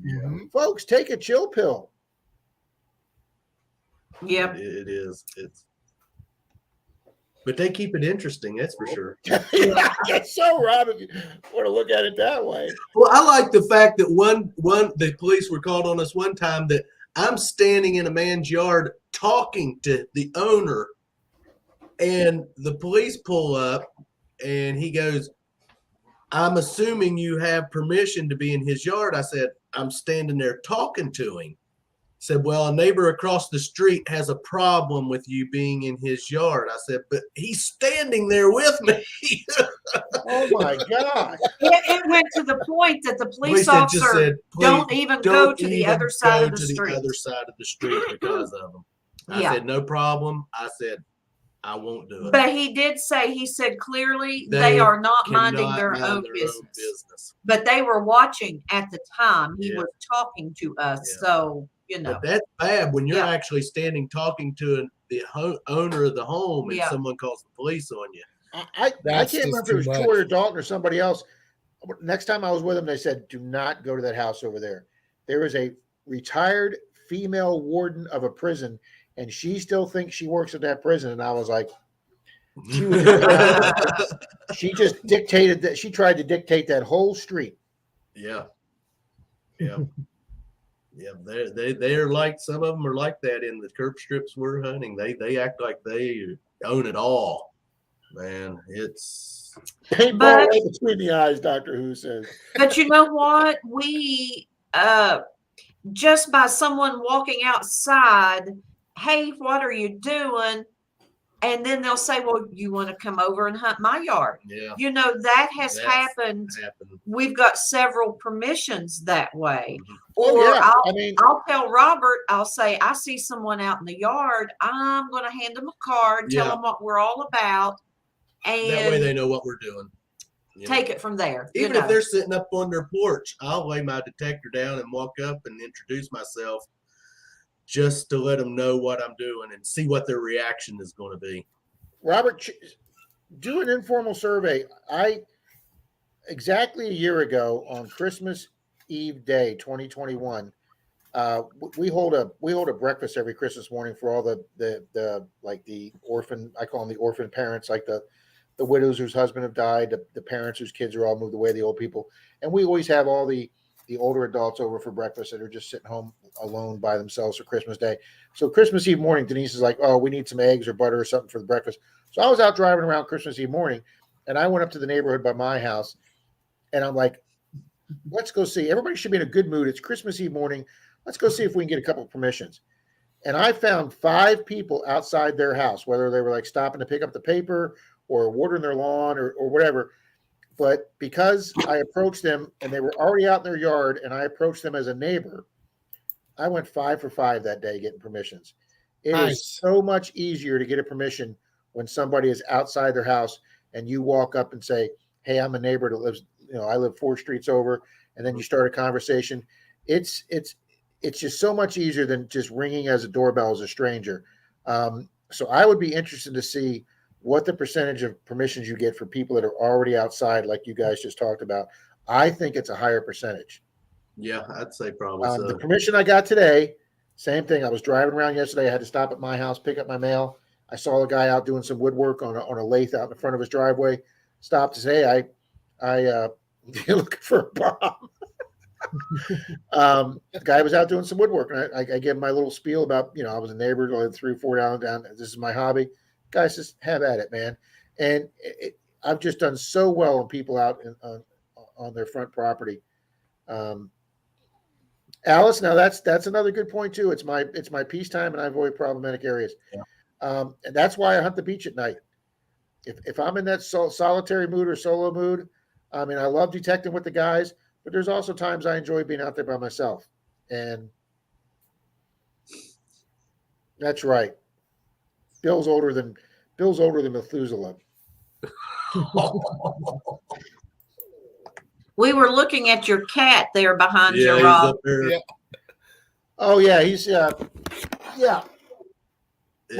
folks, take a chill pill. Yep. It is. But they keep it interesting, that's for sure. I guess so, Rob, if you want to look at it that way. Well, I like the fact that the police were called on us one time that I'm standing in a man's yard talking to the owner, and the police pull up, and he goes, "I'm assuming you have permission to be in his yard." I said, "I'm standing there talking to him." Said, "Well, a neighbor across the street has a problem with you being in his yard." I said, "But he's standing there with me." Oh my God. It went to the point that the police officer said, don't even go to the other side of the street. The other side of the street because of them. I Yeah. said, "No problem." I said, "I won't do it." But he said clearly they are not minding cannot their mind own their business. But they were watching at the time. He was talking to us. Yeah. So, you know. But that's bad when you're actually standing talking to the owner of the home and someone calls the police on you. I can't remember if it was Troy or Dalton or somebody else. Next time I was with them, they said, "Do not go to that house over there. There is a retired female warden of a prison, and she still thinks she works at that prison." And I was like, she just dictated that. She tried to dictate that whole street. Yeah. Yeah. Yeah. They're like, some of them are like that in the curb strips we're hunting. They act like they own it all. Man, it's paintball right between the eyes, Dr. Who says. But you know what? We just by someone walking outside, "Hey, what are you doing?" And then they'll say, well, you want to come over and hunt my yard? Yeah. You know, that has That's happened. happened. We've got several permissions that way. Mhm. Oh, Or yeah. I mean, I'll tell Robert, I'll say, I see someone out in the yard. I'm going to hand them a card, tell Yeah. them what we're all about, That way and they know what we're doing. You take know. it from there. Even you if know. they're sitting up on their porch, I'll lay my detector down and walk up and introduce myself just to let them know what I'm doing and see what their reaction is going to be. Robert, do an informal survey. Exactly a year ago on Christmas Eve Day, 2021, we hold a breakfast every Christmas morning for all the like the orphan, I call them the orphan parents, like the widows whose husband have died, the parents whose kids are all moved away, the old people, and we always have all the older adults over for breakfast that are just sitting home alone by themselves for Christmas Day. So Christmas Eve morning, Denise is like, "Oh, we need some eggs or butter or something for the breakfast." So I was out driving around Christmas Eve morning, and I went up to the neighborhood by my house, and I'm like, "Let's go see. Everybody should be in a good mood. It's Christmas Eve morning. Let's go see if we can get a couple of permissions." And I found 5 people outside their house, whether they were like stopping to pick up the paper or watering their lawn or whatever. But because I approached them and they were already out in their yard and I approached them as a neighbor, I went 5 for 5 that day getting permissions. It is so much easier to get a permission when somebody is outside their house and you walk up and say, "Hey, I'm a neighbor that lives, I live 4 streets over," and then you start a conversation. It's just so much easier than just ringing as a doorbell as a stranger. So I would be interested to see what the percentage of permissions you get for people that are already outside, like you guys just talked about. I think it's a higher percentage. Yeah, I'd say probably so. The permission I got today, same thing. I was driving around yesterday. I had to stop at my house, pick up my mail. I saw a guy out doing some woodwork on a lathe out in front of his driveway. Stopped to say, "I looking for a bomb." The guy was out doing some woodwork, and I gave him my little spiel about, I was a neighbor, I lived 3 or 4 down. This is my hobby. Guy says, "Have at it, man." And I've just done so well on people out on their front property. Alice, now that's another good point too. It's my peacetime, and I avoid problematic areas. Yeah. And that's why I hunt the beach at night. If I'm in that solitary mood or solo mood, I mean, I love detecting with the guys, but there's also times I enjoy being out there by myself. And that's right. Bill's older than Methuselah. We were looking at your cat there behind you, he's Rob. up there. Yeah. Oh yeah, he's We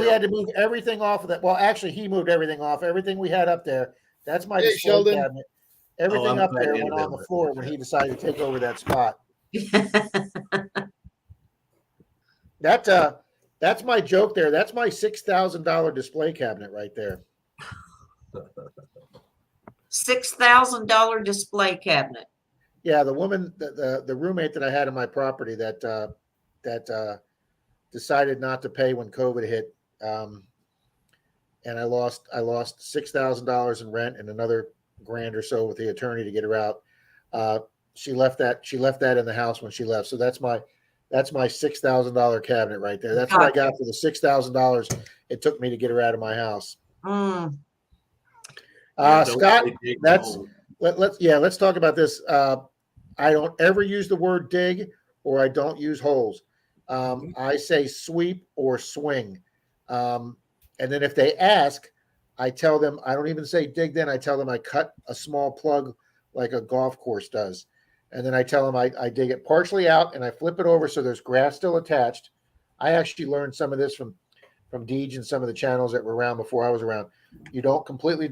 had to move everything off of that. Well, actually, he moved everything off. Everything we had up there. That's my display Sheldon. cabinet. Everything I'm up glad there you went did on the that. floor when he decided to take over that spot. That's my joke there. That's my $6,000 display cabinet right there. $6,000 display cabinet. Yeah, the woman, the roommate that I had in my property that decided not to pay when COVID hit, and I lost $6,000 in rent and another $1,000 or so with the attorney to get her out. She left that in the house when she left. So that's my $6,000 cabinet right there. That's what I got for the $6,000 it took me to get her out of my house. Scott, let's talk about this. I don't ever use the word dig, or I don't use holes. I say sweep or swing. And then if they ask, I tell them, I don't even say dig then. I tell them I cut a small plug like a golf course does. And then I tell them I dig it partially out and I flip it over so there's grass still attached. I actually learned some of this from Deej and some of the channels that were around before I was around. You don't completely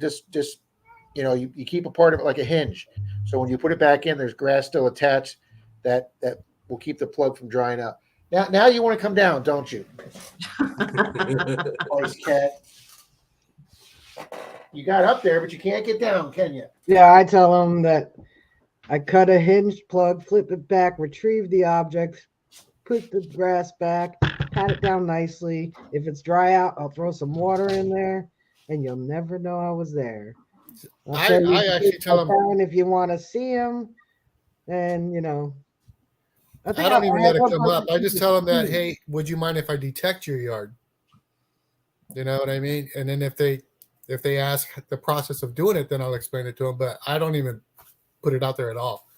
you keep a part of it like a hinge. So when you put it back in, there's grass still attached that will keep the plug from drying out. Now you want to come down, don't you? Nice cat. You got up there, but you can't get down, can you? Yeah, I tell them that I cut a hinge plug, flip it back, retrieve the object, put the grass back, pat it down nicely. If it's dry out, I'll throw some water in there, and you'll never know I was there. I actually tell them if you want to see them, and I don't even let it come up. I just tell them that, hey, would you mind if I detect your yard? You know what I mean? And then if they ask the process of doing it, then I'll explain it to them. But I don't even put it out there at all.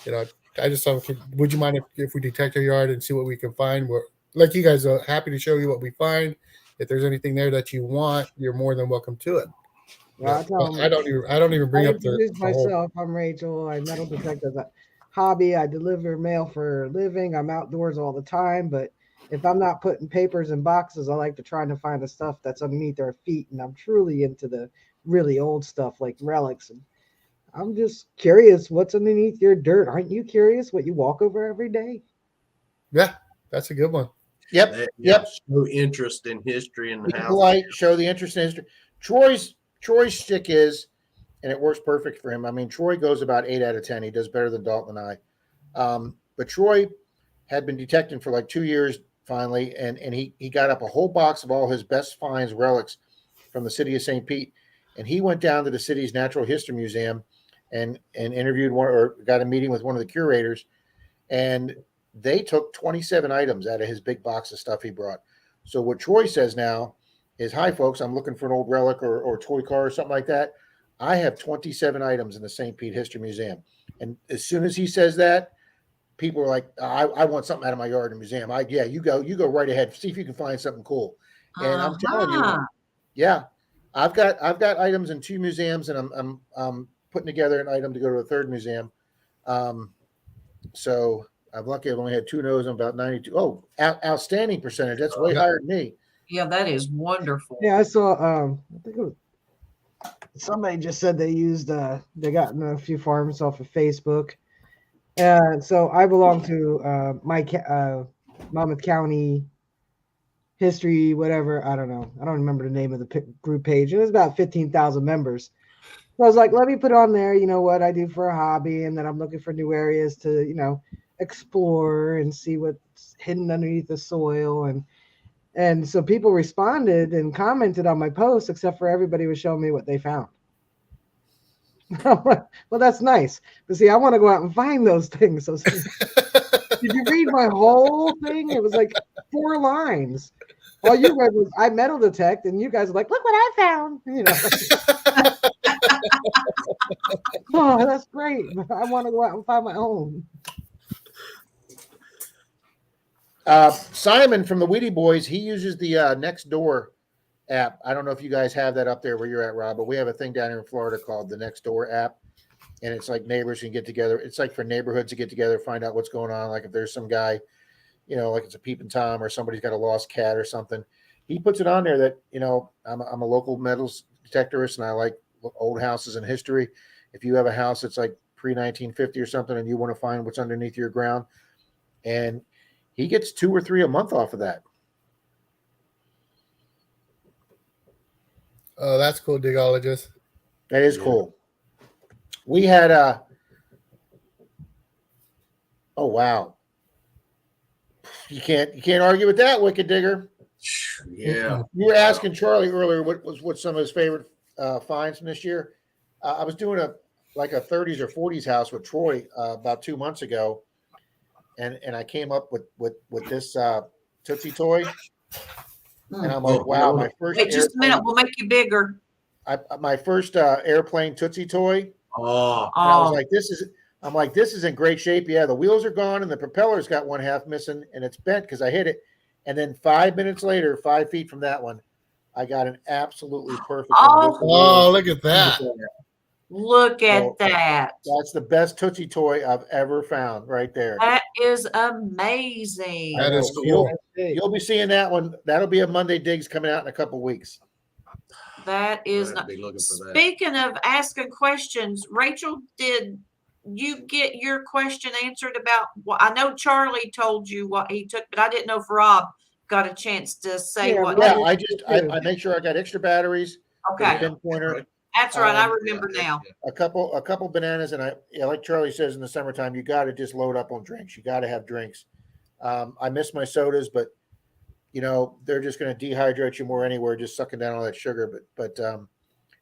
You know, I just thought, would you mind if we detect your yard and see what we can find? We're, like you guys are happy to show you what we find. If there's anything there that you want, you're more than welcome to it. Well, I tell them, I don't even bring I up the introduce whole. myself. I'm Rachel. I metal detect as a hobby. I deliver mail for a living. I'm outdoors all the time, but if I'm not putting papers in boxes, I like to try to find the stuff that's underneath our feet. And I'm truly into the really old stuff like relics. And I'm just curious what's underneath your dirt. Aren't you curious what you walk over every day? Yeah, that's a good one. Yep. No interest in history in the Be house. polite, show the interest in history. Troy's stick is, and it works perfect for him. I mean, Troy goes about 8 out of 10. He does better than Dalton and I. But Troy had been detecting for like 2 years finally, and he got up a whole box of all his best finds, relics from the city of St. Pete. And he went down to the city's Natural History Museum and interviewed one, or got a meeting with one of the curators. And they took 27 items out of his big box of stuff he brought. So what Troy says now is, hi, folks, I'm looking for an old relic or toy car or something like that. I have 27 items in the St. Pete History Museum. And as soon as he says that, people are like, I want something out of my yard in the museum. You go right ahead. See if you can find something cool. And I'm telling you, yeah, I've got items in 2 museums, and I'm putting together an item to go to a 3rd museum. So I'm lucky I've only had 2 no's. I'm about 92. Oh, outstanding percentage. That's way higher than me. Yeah, that is wonderful. Yeah, I saw. I think it was somebody just said they used. They got in a few farms off of Facebook. So I belong to Monmouth County History, whatever. I don't know. I don't remember the name of the group page. It was about 15,000 members. So I was like, let me put on there, you know, what I do for a hobby, and that I'm looking for new areas to, you know, explore and see what's hidden underneath the soil. And so people responded and commented on my post, except for everybody was showing me what they found. Well, that's nice. But see, I want to go out and find those things. So did you read my whole thing? It was like 4 lines. All you read was I metal detect, and you guys are like, look what I found. You know. Oh, that's great. I want to go out and find my own. Simon from the Weedy Boys, he uses the Nextdoor app. I don't know if you guys have that up there where you're at, Rob, but we have a thing down here in Florida called the Nextdoor app. And it's like neighbors can get together. It's like for neighborhoods to get together, find out what's going on. Like if there's some guy, you know, like it's a peeping Tom or somebody's got a lost cat or something. He puts it on there that, you know, I'm a local metals detectorist and I like old houses and history. If you have a house that's like pre-1950 or something and you want to find what's underneath your ground, and he gets 2 or 3 a month off of that. Oh, that's cool, Digologist. That is cool. We had oh wow. You can't argue with that, Wicked Digger. Yeah. You were asking Charlie earlier what some of his favorite finds from this year. I was doing a 30s or 40s house with Troy about 2 months ago, and I came up with this Tootsie toy, and I'm like, wow, my first. Wait just a minute, we'll make you bigger. My first airplane Tootsie toy. Oh, and I was like, this is in great shape. Yeah, the wheels are gone and the propeller's got 1/2 missing, and it's bent because I hit it. And then 5 minutes later, 5 feet from that one, I got an absolutely perfect one. Oh, look at that. Look at that. That's the best Tootsie toy I've ever found right there. That is amazing. That is cool. You'll be seeing that one. That'll be a Monday Digs coming out in a couple weeks. That is not. Speaking of asking questions, Rachel, did you get your question answered about what I know Charlie told you what he took, but I didn't know if Rob got a chance to say what. Yeah, I make sure I got extra batteries. Okay. Pinpointer. That's right. I remember now. A couple bananas, and like Charlie says in the summertime, you got to just load up on drinks. You got to have drinks. I miss my sodas, but you know they're just going to dehydrate you more anywhere, just sucking down all that sugar. But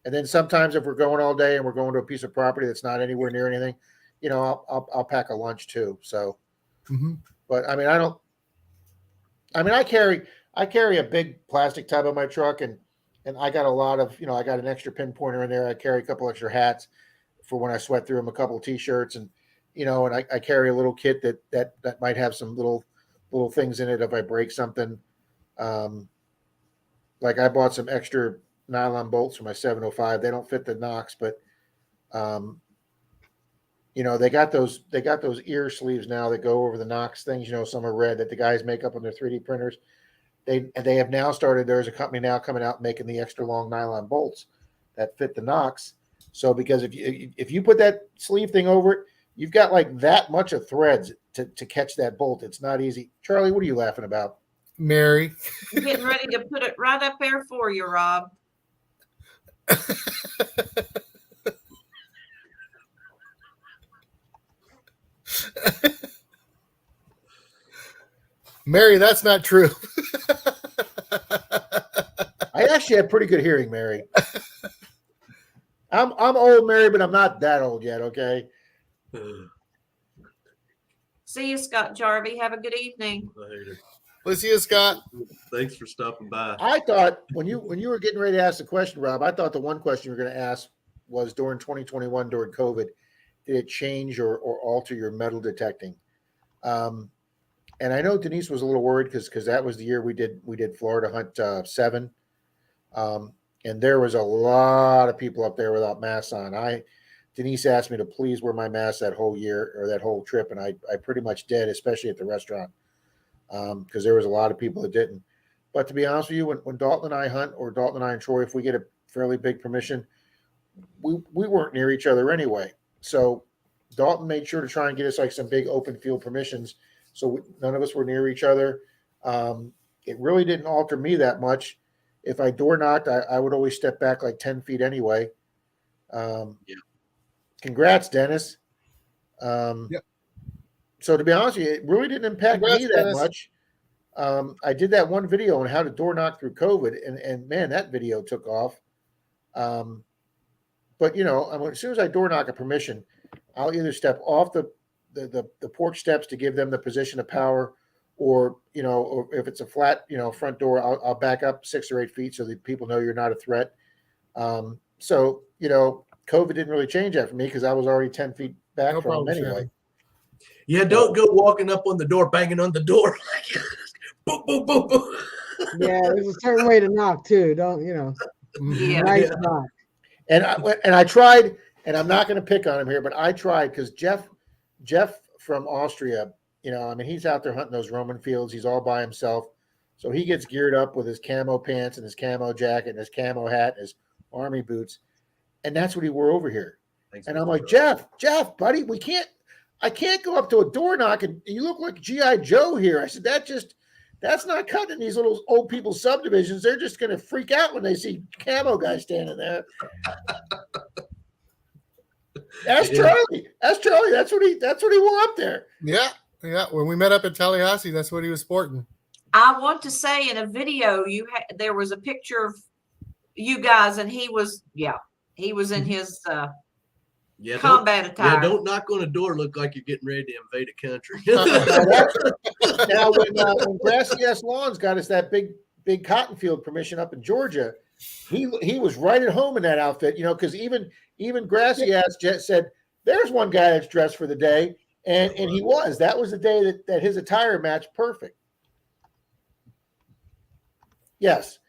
and then sometimes if we're going all day and we're going to a piece of property that's not anywhere near anything, you know, I'll pack a lunch too. So, but I mean, I carry I carry a big plastic tub in my truck, and I got a lot of, I got an extra pinpointer in there. I carry a couple extra hats for when I sweat through them, a couple of t-shirts, and and I carry a little kit that might have some little things in it if I break something. Like I bought some extra nylon bolts for my 705. They don't fit the Knox, but they got those ear sleeves now that go over the Knox things. Some are red that the guys make up on their 3D printers. They have now started. There's a company now coming out making the extra long nylon bolts that fit the Knox. So because if you put that sleeve thing over it, you've got like that much of threads to catch that bolt. It's not easy. Charlie, what are you laughing about? Mary. I'm getting ready to put it right up there for you, Rob. Mary, that's not true. I actually have pretty good hearing, Mary. I'm old, Mary, but I'm not that old yet. Okay. See you, Scott Jarvie. Have a good evening. Later. We'll see you, Scott. Thanks for stopping by. I thought when you were getting ready to ask the question, Rob, I thought the one question you were going to ask was during 2021, during COVID, did it change or alter your metal detecting? And I know Denise was a little worried because that was the year we did Florida Hunt 7. And there was a lot of people up there without masks on. Denise asked me to please wear my mask that whole year or that whole trip, and I pretty much did, especially at the restaurant, because there was a lot of people that didn't. But to be honest with you, when Dalton and I hunt, or Dalton and I and Troy, if we get a fairly big permission, we weren't near each other anyway. So Dalton made sure to try and get us like some big open field permissions, so none of us were near each other. It really didn't alter me that much. If I door knocked, I would always step back like 10 feet anyway. Yeah. Congrats, Dennis. Yep. So to be honest with you, it really didn't impact me that much. I did that one video on how to door knock through COVID, and man, that video took off. But as soon as I door knock a permission, I'll either step off the porch steps to give them the position of power, or or if it's a flat front door, I'll back up 6 or 8 feet so that people know you're not a threat. So COVID didn't really change that for me because I was already 10 feet back from them anyway. Yeah, don't go walking up on the door, banging on the door. Boom, boom, boom, boom. Yeah, there's a certain way to knock too. Don't Yeah. Nice knock. And I tried, and I'm not going to pick on him here, but I tried because Jeff from Austria, he's out there hunting those Roman fields. He's all by himself, so he gets geared up with his camo pants and his camo jacket and his camo hat and his army boots, and that's what he wore over here. Thanks, and I'm like, Jeff, buddy, I can't go up to a door knock and you look like G.I. Joe here. I said, that's not cutting these little old people's subdivisions. They're just going to freak out when they see camo guys standing there. That's Charlie. That's Charlie. That's what he wore up there. Yeah. When we met up in Tallahassee, that's what he was sporting. I want to say in a video there was a picture of you guys, and he was in his combat attire. Yeah, don't knock on a door. Look like you're getting ready to invade a country. Now, when Grassy Ass Lawns got us that big cotton field permission up in Georgia, he was right at home in that outfit. Because even Grassy Ass said, "There's one guy that's dressed for the day," and he was. That was the day that his attire matched perfect. Yes,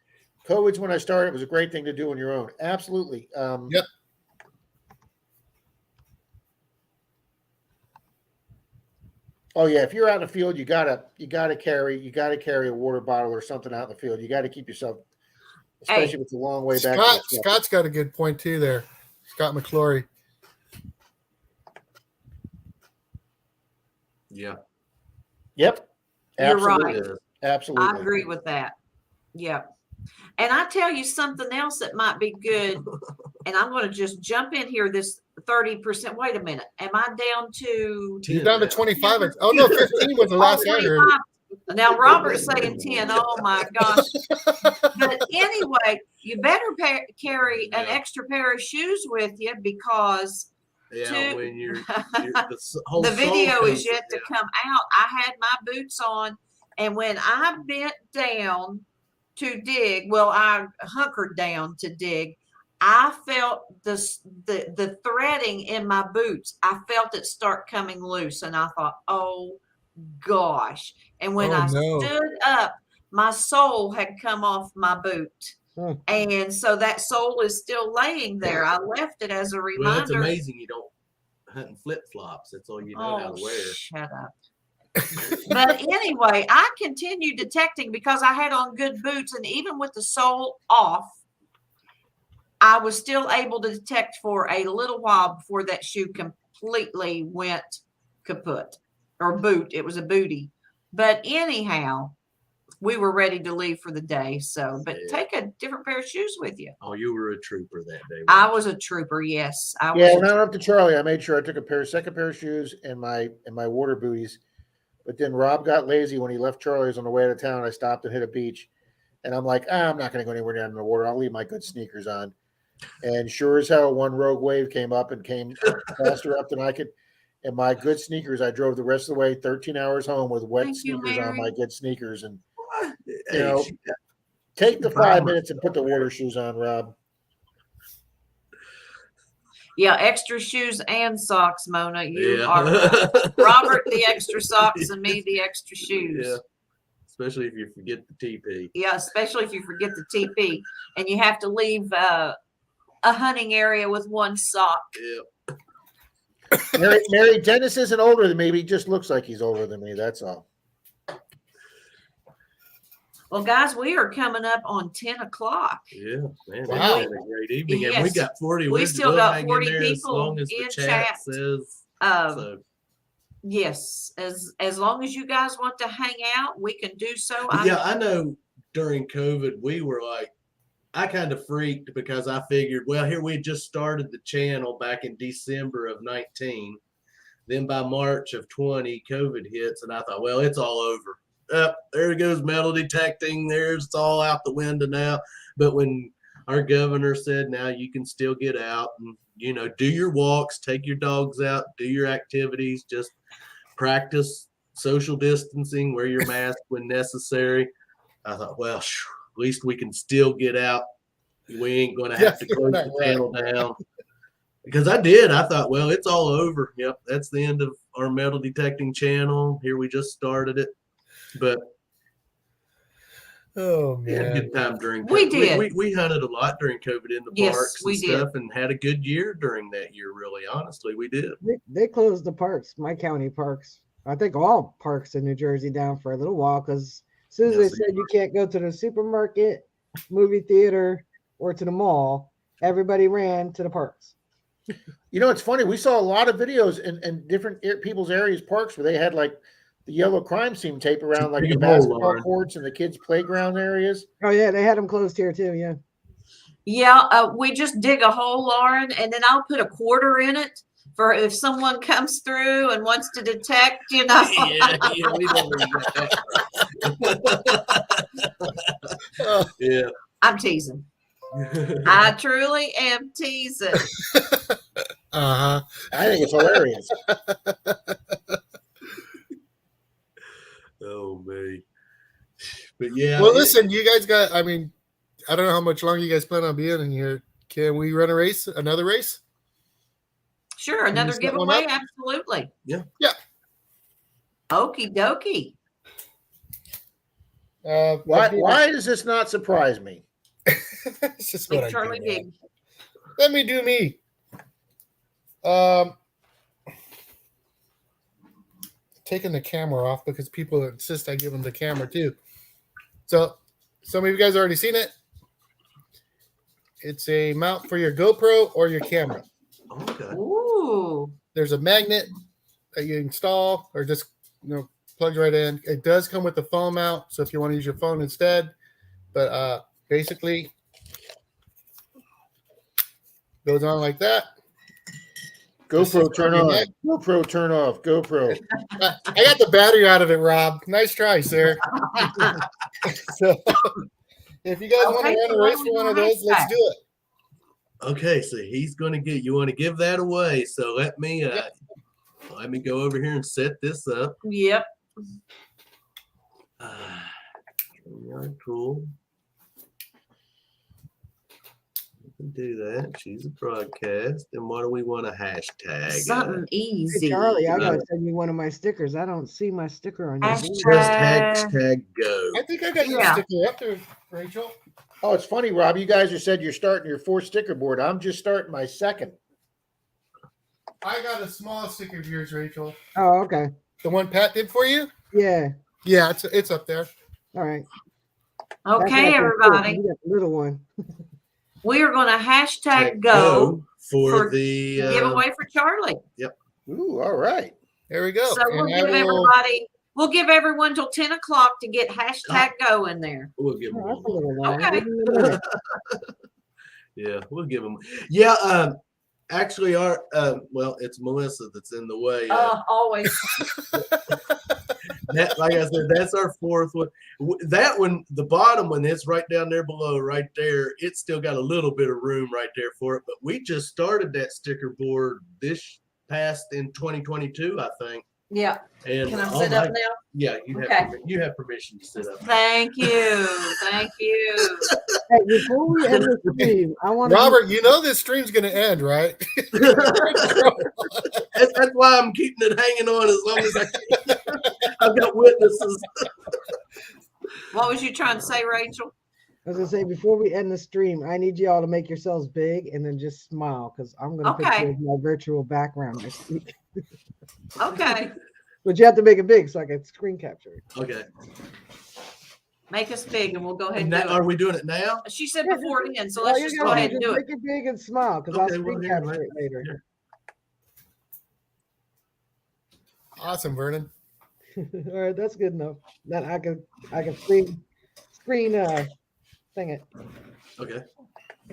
COVID's when I started. It was a great thing to do on your own. Absolutely. Yep. Oh yeah, if you're out in the field, you gotta carry a water bottle or something out in the field. You got to keep yourself, especially if it's a long way back. Scott's got a good point too there. Scott McClory. Yeah. Yep. Absolutely. You're right. Absolutely. I agree with that. Yep. And I tell you something else that might be good, and I'm going to just jump in here. This 30%. Wait a minute. Am I down to? You're down to 25. Oh no, 15 was the last I heard. Now Robert's saying 10. Oh my gosh! But anyway, you better carry an extra pair of shoes with you because. Yeah, when the video is yet to come out. I had my boots on And when I bent down to dig, well, I hunkered down to dig, I felt the threading in my boots. I felt it start coming loose, and I thought, oh gosh. And when Oh, I no. stood up, my sole had come off my boot. Hmm. And so that sole is still laying there. I left it as a Well, it's reminder. amazing you don't hunt in flip flops. That's all you know how Oh, to wear. shut up. But anyway, I continued detecting because I had on good boots, and even with the sole off, I was still able to detect for a little while before that shoe completely went kaput, or boot. It was a booty. But anyhow, we were ready to leave for the day. So, but Yeah. take a different pair of shoes with you. Oh, you were a trooper that day. I weren't was a trooper. Yes, I Yeah, was. when I went up to Charlie, I made sure I took a second pair of shoes and my water booties. But then Rob got lazy when he left Charlie's on the way out of town. I stopped and hit a beach, and I'm like, I'm not going to go anywhere down in the water. I'll leave my good sneakers on. And sure as hell, one rogue wave came up and came faster up than I could. And my good sneakers, I drove the rest of the way 13 hours home with wet Thank you, sneakers on my Mary. good sneakers. And you? you know, take the 5 minutes and put the water shoes on, Rob. Yeah, extra shoes and socks, Mona. You Yeah. are right. Robert the extra socks and me the extra shoes. Yeah. Especially if you forget the TP. Yeah, especially if you forget the TP and you have to leave a hunting area with one sock. Yeah. Mary, Dennis isn't older than me, but he just looks like he's older than me. That's all. Well, guys, we are coming up on 10 o'clock. Yeah, man. Wow. It's been a great evening. And we Yes. got 40. We We're still we'll got hang 40 in there as people long as the in chat chat. says. Um, So. Yes, as long as you guys want to hang out, we can do so. Yeah, I know during COVID, we were like, I kind of freaked because I figured, well, here we just started the channel back in December of 19. Then by March of 20, COVID hits, and I thought, well, it's all over. There goes metal detecting. It's all out the window now. But when our governor said, now you can still get out and, you know, do your walks, take your dogs out, do your activities, just practice social distancing, wear your mask when necessary. I thought, well, at least we can still get out. We ain't going to have to close the channel down. Because I did. I thought, well, it's all over. Yep, that's the end of our metal detecting channel. Here we just started it. But Oh we had a man. good time during We COVID. did. We hunted a lot during COVID in the Yes, parks we and did. stuff and had a good year during that year, really. Honestly, we did. They closed the parks, my county parks. I think all parks in New Jersey down for a little while because as soon as Yes, they said you can't go to the supermarket, movie theater, or to the mall, everybody ran to the parks. You know, it's funny. We saw a lot of videos in different people's areas, parks, where they had like the yellow crime scene tape around like the Big hole, basketball Lauren. courts and the kids' playground areas. Oh yeah, they had them closed here too. Yeah. Yeah, we just dig a hole, Lauren, and then I'll put a quarter in it for if someone comes through and wants to detect, you know. Yeah, we never got that. Yeah. I'm teasing. I truly am teasing. Uh-huh. I think it's hilarious. Oh man. But yeah. Well, listen, you guys got, I mean, I don't know how much longer you guys plan on being in here. Can we run a race, another race? Sure, another set one giveaway, up? absolutely. Yeah. Yeah. Okie dokie. Why does this not surprise me? It's just what Like I Charlie do, man. Dig. Let me do me. Taking the camera off because people insist I give them the camera too. So some of you guys already seen it. It's a mount for your GoPro or your camera. Okay. Ooh. There's a magnet that you install or just plugs right in. It does come with the phone mount, so if you want to use your phone instead, but basically goes on like that. GoPro turn on. neck. GoPro turn off. GoPro. I got the battery out of it, Rob. Nice try, sir. So if you guys want to run a race for one of those, let's do it. Okay, so he's gonna get. You want to give that away? So let me let me go over here and set this up. Yep. Cool. We can do that. She's a broadcast. And what do we want to hashtag? Something Hey, easy. Charlie, I gotta send you one of my stickers. I don't see my sticker on your board. Just hashtag go. I think I got your Yeah. sticker up there, Rachel. Oh, it's funny, Rob. You guys just said you're starting your 4th sticker board. I'm just starting my 2nd. I got a small sticker of yours, Rachel. Oh, okay. The one Pat did for you? Yeah. Yeah, it's up there. All right. That's Okay, not that everybody. cool. You got the little one. We are going to hashtag Tag go for for the giveaway for Charlie. Ooh, all right. There we go. So we'll And I give will- everybody, we'll give everyone till 10 o'clock to get hashtag go in there. We'll give them Oh, that's a one. little long. Okay. Give me a minute. Yeah, we'll give them. Yeah, actually, our well, it's Melissa that's in the way. Always. That, like I said, that's our 4th one. That one, the bottom one, it's right down there below, right there. It's still got a little bit of room right there for it. But we just started that sticker board this past in 2022, I think. Yeah. And Can I oh sit my- up now? Yeah, Okay. you have permission to sit up. Thank you. Thank you. Hey, before we end the stream, I want Robert, you know this stream's going to end, right? That's why I'm keeping it hanging on as long as I can. I've got witnesses. What was you trying to say, Rachel? I was gonna say before we end the stream, I need y'all to make yourselves big and then just smile because I'm gonna put Okay. you as my virtual background next week. Okay. But you have to make it big so I can screen capture it. Okay. Make us big and we'll go ahead And and that, do are we doing it now? it. She said Yeah, before it ends, so All let's you just gotta go do ahead is and do it. make it big and smile because Okay, I'll well, screen here, capture it later. here. Awesome, Vernon. All right, that's good enough. Then I can screen thing it. Okay.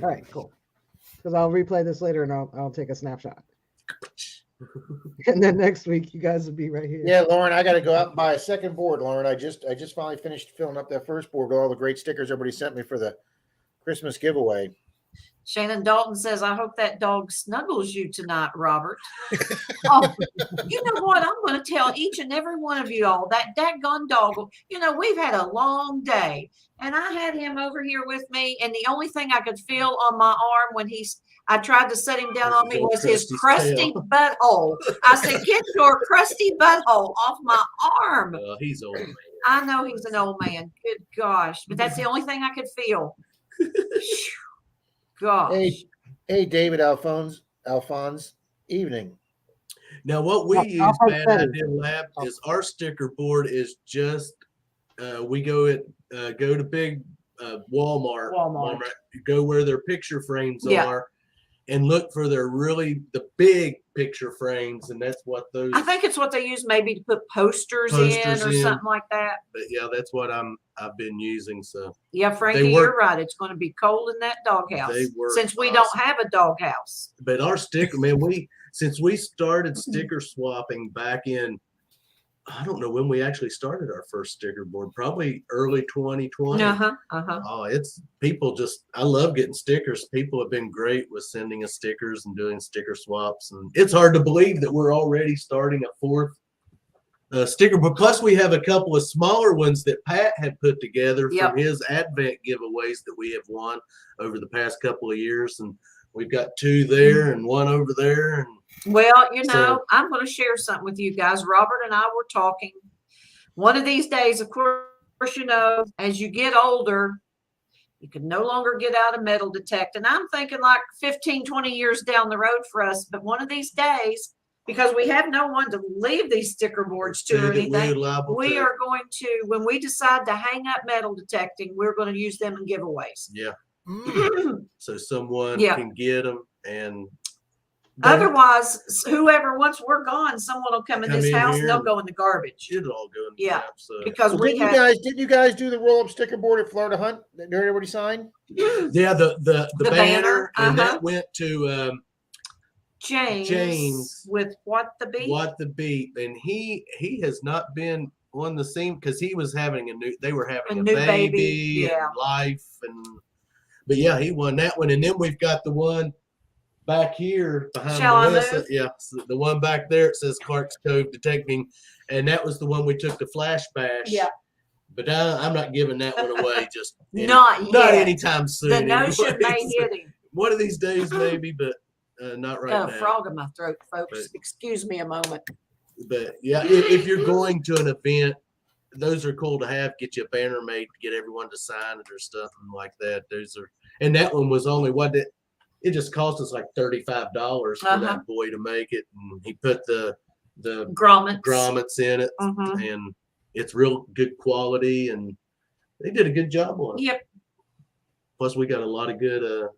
All right, cool. Because I'll replay this later and I'll take a snapshot. And then next week you guys will be right here. Yeah, Lauren, I got to go out and buy a 2nd board, Lauren. I just finally finished filling up that 1st board with all the great stickers everybody sent me for the Christmas giveaway. Shannon Dalton says, I hope that dog snuggles you tonight, Robert. Oh, you know what? I'm going to tell each and every one of you all that daggone dog. You know, we've had a long day, and I had him over here with me, and the only thing I could feel on my arm when I tried to set him down on me was his crusty butthole. I said, get your crusty butthole off my arm. He's old man. I know he's an old man. Good gosh. But that's the only thing I could feel. Gosh. Hey, David Alphonse, evening. Now, what we use, I'll Bad post that. Idea Lab, is our sticker board is just we go to big Walmart, go where their picture frames Yeah. are, and look for the big picture frames, and that's what those. I think it's what they use maybe to put posters in Posters or in. something like that. But yeah, that's what I've been using. So Yeah, Frankie, They you're work- right. It's going to be cold in that doghouse They work since we awesome. don't have a doghouse. but our sticker, man, since we started sticker swapping back in, I don't know when we actually started our first sticker board, probably early 2020. Oh, it's people I love getting stickers. People have been great with sending us stickers and doing sticker swaps. And it's hard to believe that we're already starting a 4th sticker board. Plus, we have a couple of smaller ones that Pat had put together Yep. from his Advent giveaways that we have won over the past couple of years. And we've got 2 there and 1 over there. And Well, you know, So- I'm going to share something with you guys. Robert and I were talking. One of these days, of course, you know, as you get older, you can no longer get out of metal detect. And I'm thinking like 15, 20 years down the road for us. But one of these days, because we have no one to leave these sticker boards to or that anything, we're liable we to- are going to, when we decide to hang up metal detecting, we're going to use them in giveaways. Yeah. Mm. So someone Yeah. can get them and Otherwise, whoever, once we're gone, someone will come in Come this in house here and they'll and- go in the garbage. it'll all go in the Yeah. map, so Because So we didn't have you guys do the roll up sticker board at Florida Hunt that everybody signed? yeah, the The banner, banner, and uh-huh. that went to James with What the Beat. What the Beat, and he has not been on the scene because he was having they were having A a new baby, baby, yeah. and life, but yeah, he won that one. And then we've got the one back here behind Shall I Melissa. move? Yeah, so the one back there, it says Clark's Cove Detecting, and that was the one we took the flash bash. Yeah. But I'm not giving that one away just Not not yet. anytime soon. The notion may anyways. hit him. One of these days, maybe, but not right now. Frog in my throat, folks. But- Excuse me a moment. But yeah, if you're going to an event, those are cool to have. Get you a banner made to get everyone to sign it or stuff like that. Those are, and that one was only what did it just cost us like $35 for that boy to make it, and he put the grommets in it, and it's real good quality, and they did a good job on it. Yep. Plus, we got a lot of good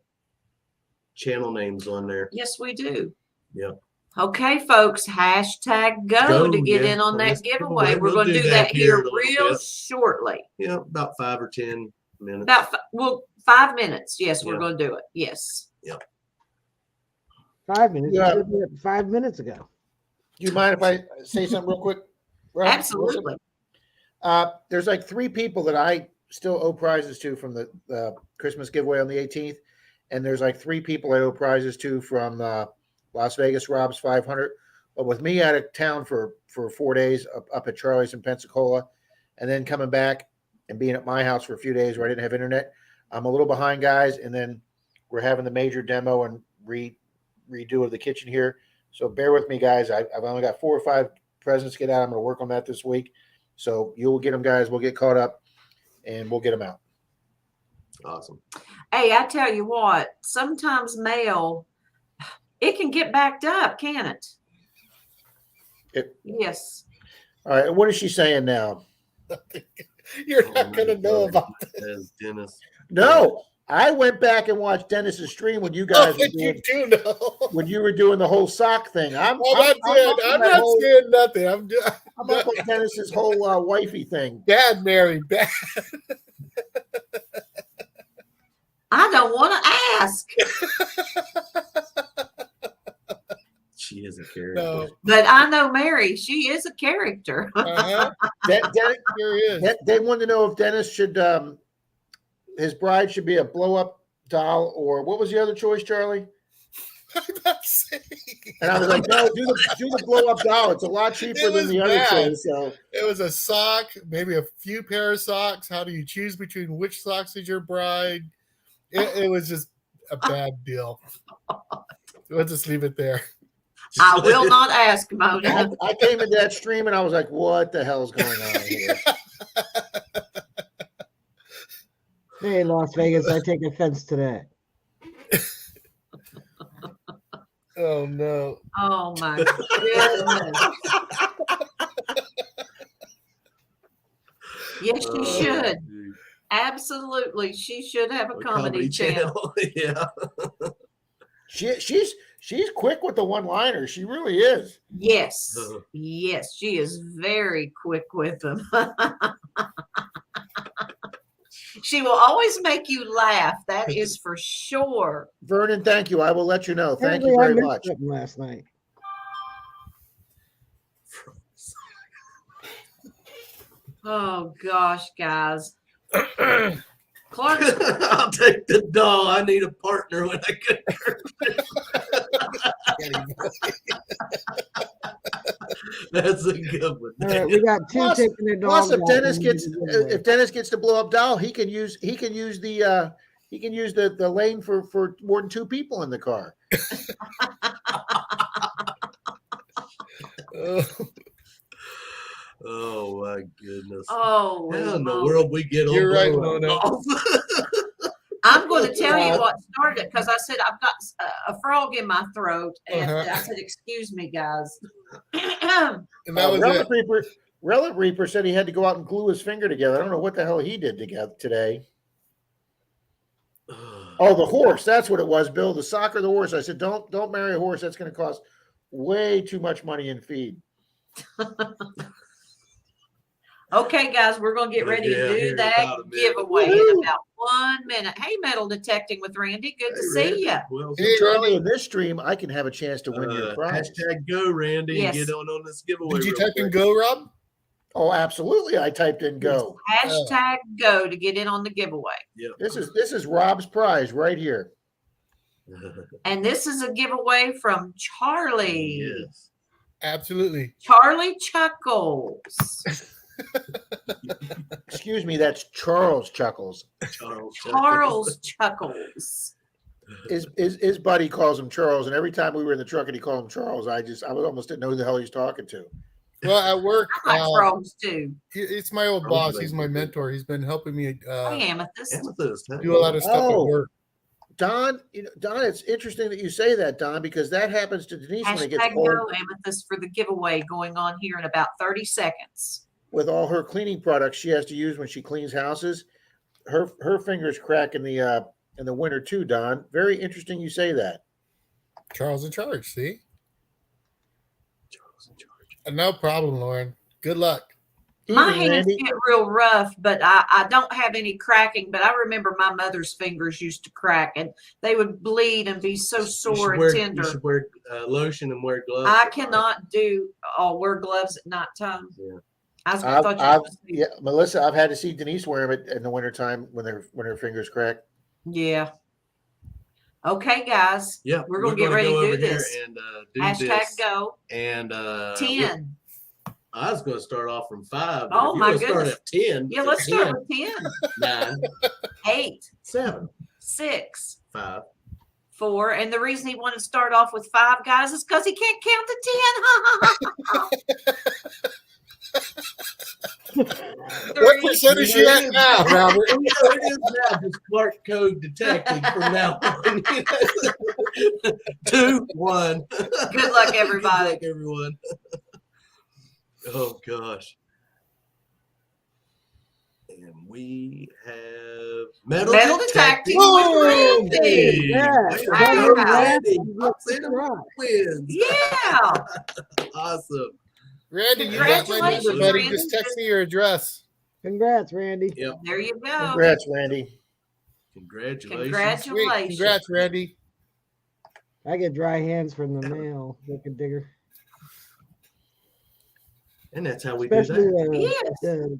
channel names on there. Yes, we do. Yep. Okay, folks. #go to get in on that giveaway. We're going to do that here real shortly. Yeah, about 5 or 10 minutes. About 5 minutes. Yes, we're going to do it. Yes. Yep. 5 minutes. Yeah. You did it 5 minutes ago. Do you mind if I say something real quick? Rob? Absolutely. There's like 3 people that I still owe prizes to from the Christmas giveaway on the 18th. And there's like 3 people I owe prizes to from Las Vegas Rob's 500. But with me out of town for 4 days up at Charlie's in Pensacola, and then coming back and being at my house for a few days where I didn't have internet, I'm a little behind, guys. And then we're having the major demo and redo of the kitchen here. So bear with me, guys. I've only got 4 or 5 presents to get out. I'm going to work on that this week. So you'll get them, guys. We'll get caught up, and we'll get them out. Awesome. Hey, I tell you what, sometimes mail, it can get backed up, can it? Yes. All right. What is she saying now? You're not going to know about this. Dennis. No, I went back and watched Dennis's stream when you guys were doing, you do know. when you were doing the whole sock thing. I'm not saying nothing. I'm up on Dennis's whole wifey thing. Bad Mary, bad. I don't want to ask. She is a character. No. But I know Mary. She is a character. They wanted to know if Dennis should, his bride should be a blow-up doll, or what was the other choice, Charlie? I'm not saying. And I was like, no, do the blow-up doll. It's a lot cheaper than the other choice. So it was a sock, maybe a few pair of socks. How do you choose between which socks is your bride? It was just a bad deal. We'll just leave it there. I will not ask, Mona. I came into that stream and I was like, what the hell's going on here? Hey, Las Vegas, I take offense to that. Oh, no. Oh, my goodness. Yes, she should. Absolutely. She should have a comedy channel. Yeah. She's quick with the one-liners. She really is. Yes. Yes, she is very quick with them. She will always make you laugh. That is for sure. Vernon, thank you. I will let you know. Thank you very much. Last night. Oh gosh, guys. Clark, I'll take the doll. I need a partner when I get That's a good one. All right, we got 2 taking their dogs. Plus, if Dennis gets the blow up doll, he can use the lane for more than 2 people in the car. Oh my goodness. oh, How in the world we get on? You're right, Mona. I'm going to tell you what started it because I said I've got a frog in my throat, and I said, "Excuse me, guys." And that was Relic Reaper said he had to go out and glue his finger together. I don't know what the hell he did today. Oh, the horse. That's what it was, Bill. The sock or the horse. I said, don't marry a horse. That's going to cost way too much money in feed. Okay, guys, we're going to get ready to do that giveaway in about 1 minute. Hey, Metal Detecting with Randy. Good to see you. Well, Hey, Charlie, in this stream, I can have a chance to win your prize. #go, Randy, Yes. and get on this giveaway. Did you real type in quick. go, Rob? Oh, absolutely. I typed in go. #go to get in on the giveaway. Yep. This is Rob's prize right here. And this is a giveaway from Charlie. Yes. Absolutely. Charlie Chuckles. Excuse me, that's Charles Chuckles. Charles Chuckles. His buddy calls him Charles, and every time we were in the truck and he called him Charles, I almost didn't know who the hell he's talking to. Well, at work, I like frogs too. it's my old boss. He's my mentor. He's been helping me Hey, Amethyst. do a lot of stuff at work. Don, Don, it's interesting that you say that, Don, because that happens to Denise when it gets Hashtag cold. go Amethyst for the giveaway going on here in about 30 seconds. With all her cleaning products she has to use when she cleans houses, her fingers crack in the winter too, Don. Very interesting you say that. Charles in charge, see? Charles in charge. No problem, Lauren. Good luck. My hands get real rough, but I don't have any cracking. But I remember my mother's fingers used to crack, and they would bleed and be so sore and tender. You should wear lotion and wear gloves. I cannot wear gloves at nighttime. Yeah. Melissa, I've had to see Denise wear them in the wintertime when her fingers crack. Yeah. Okay, guys. Yeah, we're gonna get ready to do this. And do Hashtag this. go. And 10. I was going to start off from 5. Oh my goodness! Start at 10. Yeah, let's start with 10. 9, 8, 7, 6, 5, 4. And the reason he wanted to start off with 5, guys, is because he can't count to 10. What percentage is that now, Robert? It is now just Clark Code detecting from now on. 2, 1. Good luck, everybody. Good luck, everyone. Oh gosh. And we have metal detecting. with Randy. Yeah. Wins. Yeah. Awesome. Randy, you got my number, Congratulations, buddy. Randy. Just text me your address. Congrats, Randy. Yep. There you go. Congrats, Randy. Congratulations. Congratulations. Congrats, Randy. I get dry hands from the mail, Dick Digger. And that's how we Especially do that. Yes. the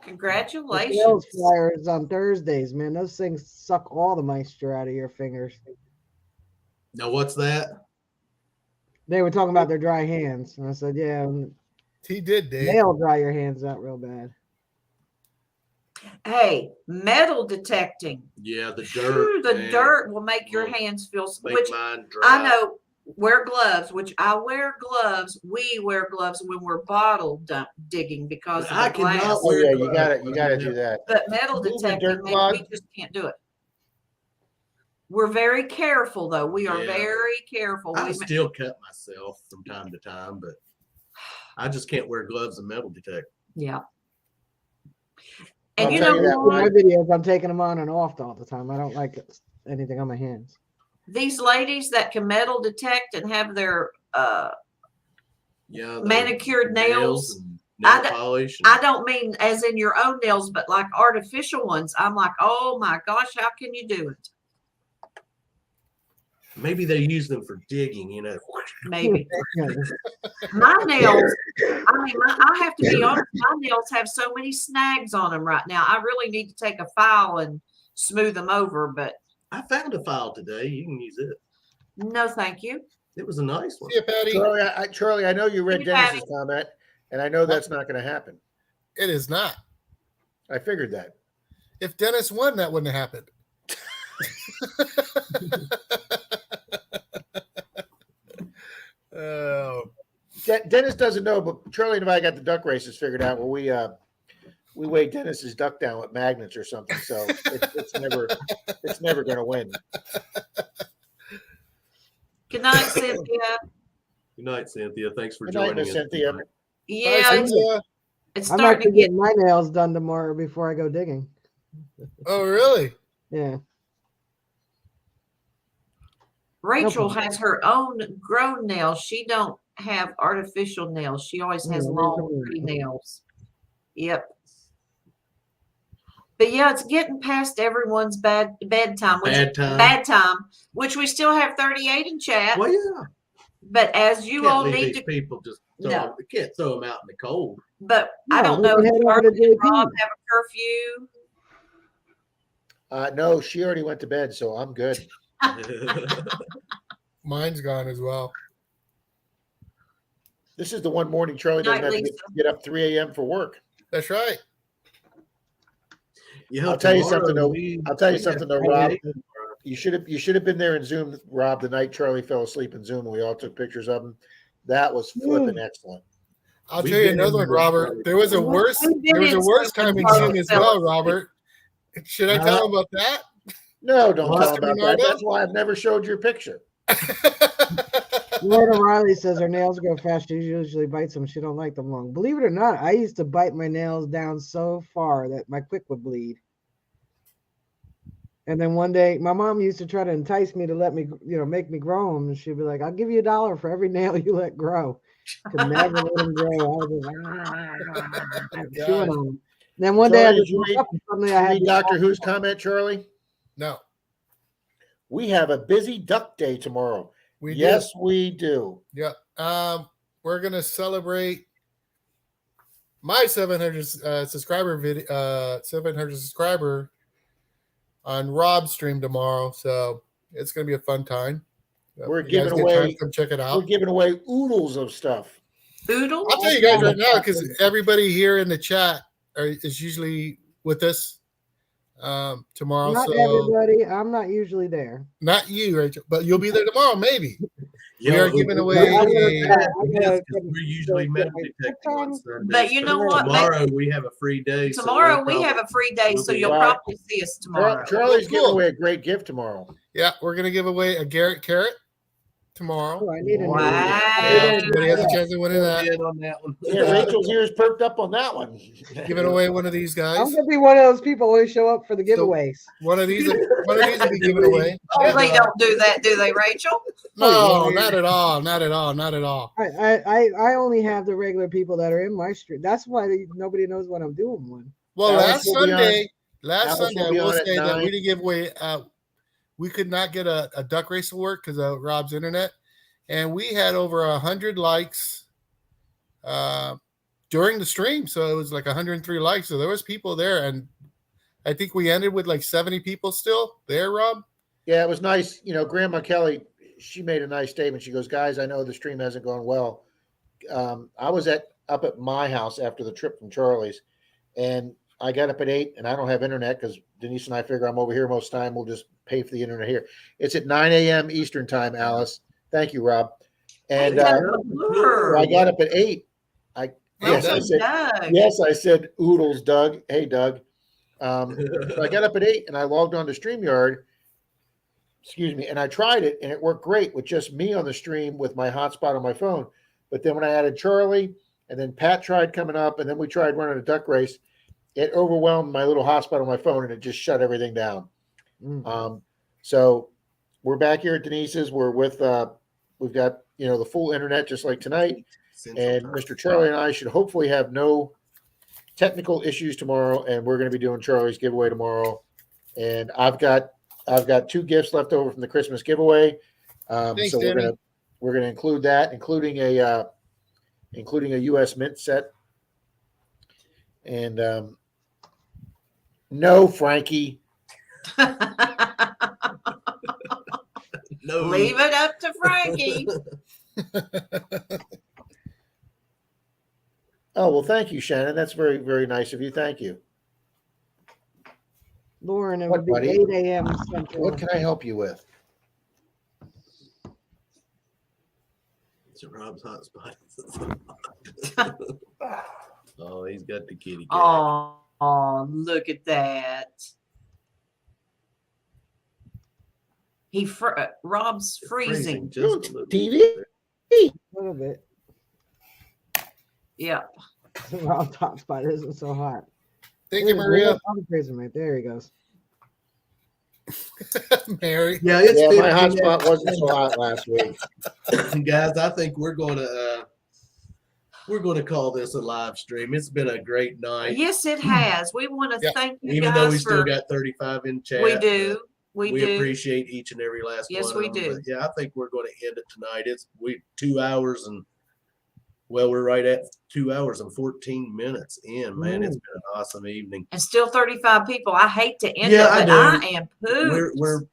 Congratulations. sales flyers on Thursdays, man. Those things suck all the moisture out of your fingers. Now what's that? They were talking about their dry hands, and I said, "Yeah, He did, Dave. they'll dry your hands out real bad." Hey, metal detecting. Yeah, the Phew, dirt. the man. dirt will make your Will hands feel, Make which mine dry. I know. Wear gloves, which I wear gloves. We wear gloves when we're bottle digging because of I the glass. cannot Oh wear yeah, gloves. you gotta do that. But metal Moving detecting, dirt man, clog. we just can't do it. We're very careful, though. We are Yeah. very careful. I still cut myself from time to time, but I just can't wear gloves and metal detect. Yeah. And I'll you tell know you that In what? my videos, I'm taking them on and off all the time. I don't like anything on my hands. These ladies that can metal detect and have their Yeah, the manicured nails. and I nail d- polish. I don't mean as in your own nails, but like artificial ones. I'm like, oh my gosh, how can you do it? Maybe they use them for digging, Maybe. My nails, I have to be honest, my nails have so many snags on them right now. I really need to take a file and smooth them over, but I found a file today. You can use it. no, thank you. It was a nice one. See you, Patty. Charlie, I know you read Hey, Dennis's Patty. comment, and I know that's not going to happen. It is not. I figured that. If Dennis won, that wouldn't have happened. Oh, Dennis doesn't know, but Charlie and I got the duck races figured out where we weigh Dennis's duck down with magnets or something. So it's never going to win. Good night, Cynthia. Good night, Cynthia. Thanks for Good night, joining Miss us. Cynthia. Bye, Yeah, Cynthia. it's I'm starting actually to get getting my nails done tomorrow before I go digging. Oh, really? Yeah. Rachel has her own grown nails. She don't have artificial nails. She always has Yeah, long, Rachel- pretty nails. Yep. But yeah, it's getting past everyone's bedtime, Bad time. which we still have 38 in chat. Well, yeah. But as you Can't all leave need these to, people just throw No. them. We can't throw them out in the cold. but I No, don't we know can if head over to Charlie and JP. Rob have a curfew. No, she already went to bed, so I'm good. Mine's gone as well. This is the one morning Charlie doesn't Night, have to Lisa. get up 3 a.m. for work. That's right. Yeah, I'll tell you tomorrow something, though. we- I'll tell you we something, have though, Rob. 38. You should have been there in Zoom, Rob, the night Charlie fell asleep in Zoom, and we all took pictures of him. That was flipping excellent. I'll We've tell you been another one, in the- Robert. There was a worse. There was a worse time in Zoom as well, Robert. Should I tell him about that? No, don't tell him about that. Bernardo? That's why I've never showed your picture. Lord O'Reilly says her nails grow fast. She usually bites them. She don't like them long. Believe it or not, I used to bite my nails down so far that my quick would bleed. And then one day, my mom used to try to entice me to let me, make me grow them. And she'd be like, "I'll give you $1 for every nail you let grow." Could never let them grow. I was just chewing on them. Then one day, I Charlie, just did you woke read- up and suddenly I had Read Doctor Who's comment, Charlie? No, We have a busy duck day tomorrow. we Yes, we do. do. Yeah. We're gonna celebrate my 700 subscriber video. 700 subscriber on Rob's stream tomorrow. So it's gonna be a fun time. We're If you guys giving get away- time, come check it We're out. giving away oodles of stuff. Oodles? I'll tell you guys right now because everybody here in the chat is usually with us tomorrow. Not so everybody. I'm not usually there. not you, Rachel, but you'll be there tomorrow, maybe. You We know, are giving away I gotta- a- I Yes, gotta- 'cause we're usually metal detecting on Sundays. But you know what? Tomorrow we have a free day. so Tomorrow we'll we have probably- a free day, we'll so be you'll out. probably see us tomorrow. Charlie's Cool. giving away a great gift tomorrow. Yeah, we're gonna give away a Garrett carrot tomorrow. Oh, I need a new Wow. Yeah, everybody has a chance of winning that. In on that one. Yeah, Rachel's ears perked up on that one. Giving away one of these guys. I'm gonna be one of those people who always show up for the So- giveaways. One of these will be given away. Oh, they don't do that, do they, Rachel? No, not at all. Not at all. Not at all. I only have the regular people that are in my street. That's why nobody knows what I'm doing. One. Well, Alice will be on- last Alice Sunday, will I be will on at say that 9. we didn't give away. We could not get a duck race to work because of Rob's internet, and we had over 100 likes during the stream. So it was like 103 likes. So there was people there, and I think we ended with like 70 people still there. Rob. Yeah, it was nice. Grandma Kelly, she made a nice statement. She goes, "Guys, I know the stream hasn't gone well. I was up at my house after the trip from Charlie's, and I got up at 8, and I don't have internet because Denise and I figure I'm over here most of the time. We'll just pay for the internet here. It's at 9 a.m. Eastern time, Alice. Thank you, Rob. And I got up at 8. Yes, I said oodles, Doug. Hey, Doug. So I got up at 8 and I logged on to StreamYard. Excuse me. And I tried it and it worked great with just me on the stream with my hotspot on my phone. But then when I added Charlie and then Pat tried coming up and then we tried running a duck race, it overwhelmed my little hotspot on my phone and it just shut everything down. So we're back here at Denise's. We're with, we've got, the full internet just like tonight. And Mr. Charlie and I should hopefully have no technical issues tomorrow, and we're going to be doing Charlie's giveaway tomorrow. And I've got 2 gifts left over from the Christmas giveaway, Thanks, so Danny. we're gonna include that, including a U.S. Mint set. And no, Frankie, No. Leave it up to Frankie. Oh, well, thank you, Shannon. That's very, very nice of you. Thank you. Lauren, it What, would be buddy? 8 a.m. Central. What can I help you with? It's Rob's hot spot. Oh, he's got the kitty cat. Oh, look at that. Rob's freezing. Just a little TV? A little bit. Yeah. Rob top spot isn't so hot. Thank you, Maria. I'm crazy, mate. There he goes. Mary. Yeah, it's Yeah, my 15 hotspot wasn't so hot last week. guys. I think we're going to call this a live stream. It's been a great night, Yes, it has. We want to Yeah. thank you even though we guys still for. got 35 in chat. We do. We We do. appreciate each and every last Yes, one. we of them, do. but yeah, I think we're going to end it tonight. It's 2 hours and we're right at 2 hours and 14 minutes in. Man, it's been an awesome evening. And still 35 people. I hate to end Yeah, it, I but do. I am pooped.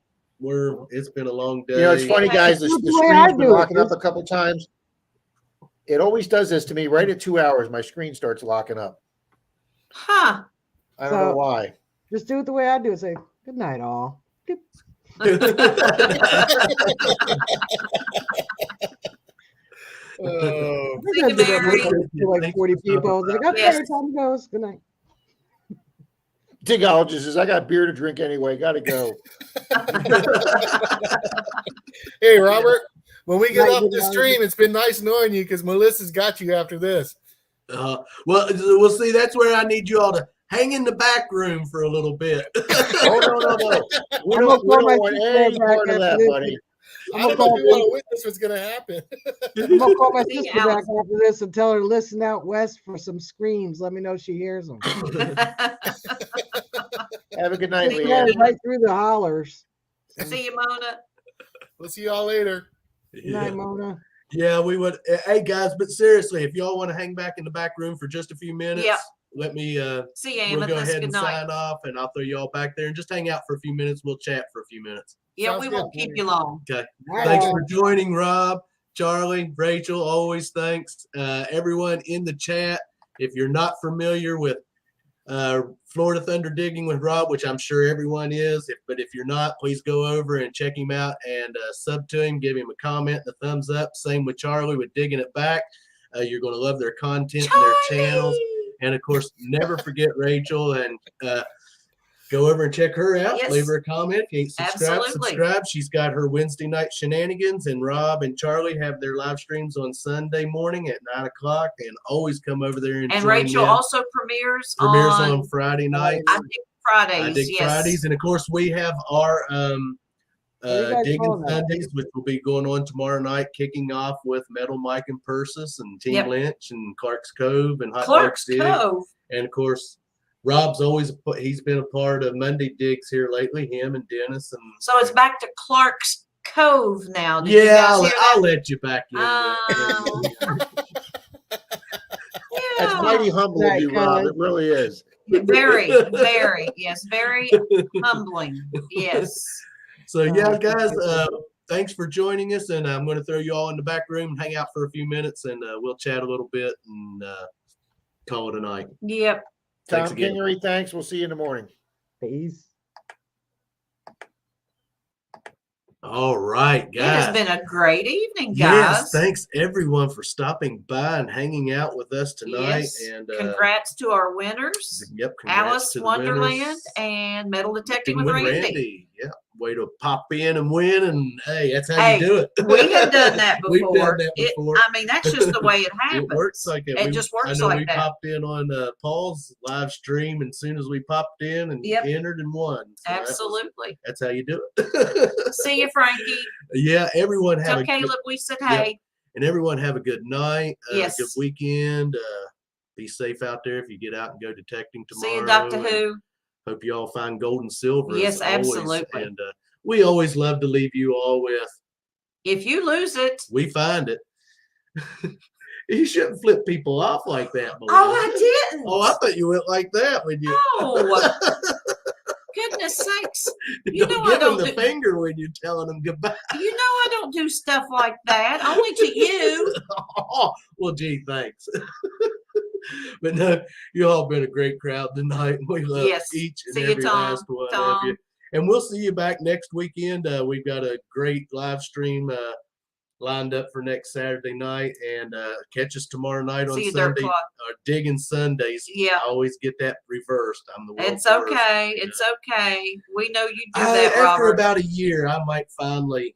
It's been a long day. It's funny, guys. The That's the way I screen's been do it. locking up a couple times. It always does this to me. Right at 2 hours, my screen starts locking up. Huh. I don't know why. Just do it the way I do it. Say, good night, all. Doop. Oh, I think I did that Mary. to like 40 people. I was like, okay, Yes. time goes. Good night. Digologist says, I got beer to drink anyway. Got to go. hey, Robert. When we get Night, off the Digologist. stream, it's been nice knowing you because Melissa's got you after this. Well, we'll see. That's where I need you all to hang in the back room for a little bit. Oh, no. We I'm don't gonna call my want sister any back part of after that, this. buddy. I don't know if you want to witness what's going to happen. I'm gonna call my See, sister back Alex. after this and tell her to listen out west for some screams. Let me know if she hears them. Have a good night, See, Yeah, Leanne. right through the hollers. See you, Mona. We'll see y'all later. Good night, Mona. Yeah, we would. Hey, guys, but seriously, if y'all want to hang back in the back room for just a few minutes, Yep. let me. See you, We'll go Amethyst. ahead Good and night. sign off, and I'll throw you all back there and just hang out for a few minutes. We'll chat for a few minutes. Yeah, Sounds we good. won't keep you long. Thanks for joining, Rob, Charlie, Rachel. Always thanks. Everyone in the chat. If you're not familiar with Florida Thunder Digging with Rob, which I'm sure everyone is, but if you're not, please go over and check him out and sub to him, give him a comment, a thumbs up. Same with Charlie with Digging It Back. You're going to love their content and their channels. And of course, never forget Rachel and go over and check her out. Yes. Leave her a comment. If you ain't subscribed, Absolutely. subscribe. She's got her Wednesday night shenanigans, and Rob and Charlie have their live streams on Sunday morning at 9 o'clock. And always come over there and And join Rachel them. also premieres on Friday night. I think Fridays. I dig yes. Fridays, and of course we have our What are you guys Digging calling that? Sundays, which will be going on tomorrow night, kicking off with Metal Mike and Persis and Team Yep. Lynch and Clark's Cove and Hot Dog Clark's City. Cove. And of course, Rob's he's been a part of Monday Digs here lately. Him and Dennis and So it's back to Clark's Cove now. Did you yeah, guys hear I'll that? let you back in. Oh. That's Yeah. mighty humble of you, Rob. It really is. Very, very, yes, very humbling. Yes. So yeah, guys, thanks for joining us, and I'm going to throw you all in the back room and hang out for a few minutes, and we'll chat a little bit and call it a night. Yep. Thanks Tom again. Kingery, thanks. We'll see you in the morning. Peace. All right, It has guys. been a great evening, guys. Yes, thanks everyone for stopping by and hanging out with us tonight. Yes. And Congrats to our winners, yep, congrats Alice to the Wonderland winners. and Metal Detecting With with Randy. Yeah, way to pop in and win, and hey, that's how Hey, you do it. We have done that before. We've done that before. I mean, that's just the way it happens. It works like it. It just works I know like we that. popped in on Paul's live stream, and as soon as we popped in and Yep. entered and won. So Absolutely. that's how you do it. See you, Frankie. Yeah, everyone have Tell a good, Caleb we said Yep. hey. and everyone have a good night. Yes. Good weekend. Be safe out there if you get out and go detecting tomorrow. See you, Doctor and Who. Hope you all find gold and silver. Yes, as always. absolutely. And we always love to leave you all with, If you lose it, we find it. You shouldn't flip people off like that, Melissa. oh, I didn't. Oh, I thought you went like that when you. No. Goodness sakes. You don't know I give them don't the do- finger when you're telling them goodbye. You know I don't do stuff like that. Only to you. Oh, well, gee, thanks. But no, you all been a great crowd tonight. We love Yes. each and See you, every Tom. last one of Tom. you. And we'll see you back next weekend. We've got a great live stream lined up for next Saturday night. And catch us tomorrow night on See you, Dirt Sunday. Clock. Digging Sundays. Yeah. I always get that reversed. I'm the world's It's worst. okay. It's okay. We know you do I- that, after Robert. about a year, I might finally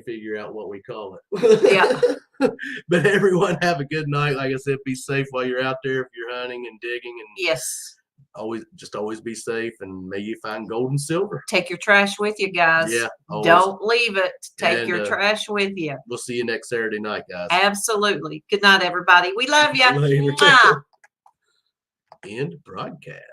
figure out what we call it. Yeah. But everyone have a good night. Like I said, be safe while you're out there if you're hunting and digging, and Yes. always be safe, and may you find gold and silver. Take your trash with you, guys. Yeah. Always. Don't leave it. Take And, your trash with you. We'll see you next Saturday night, guys. Absolutely. Good night, everybody. We love you. Later. Mwah. End broadcast.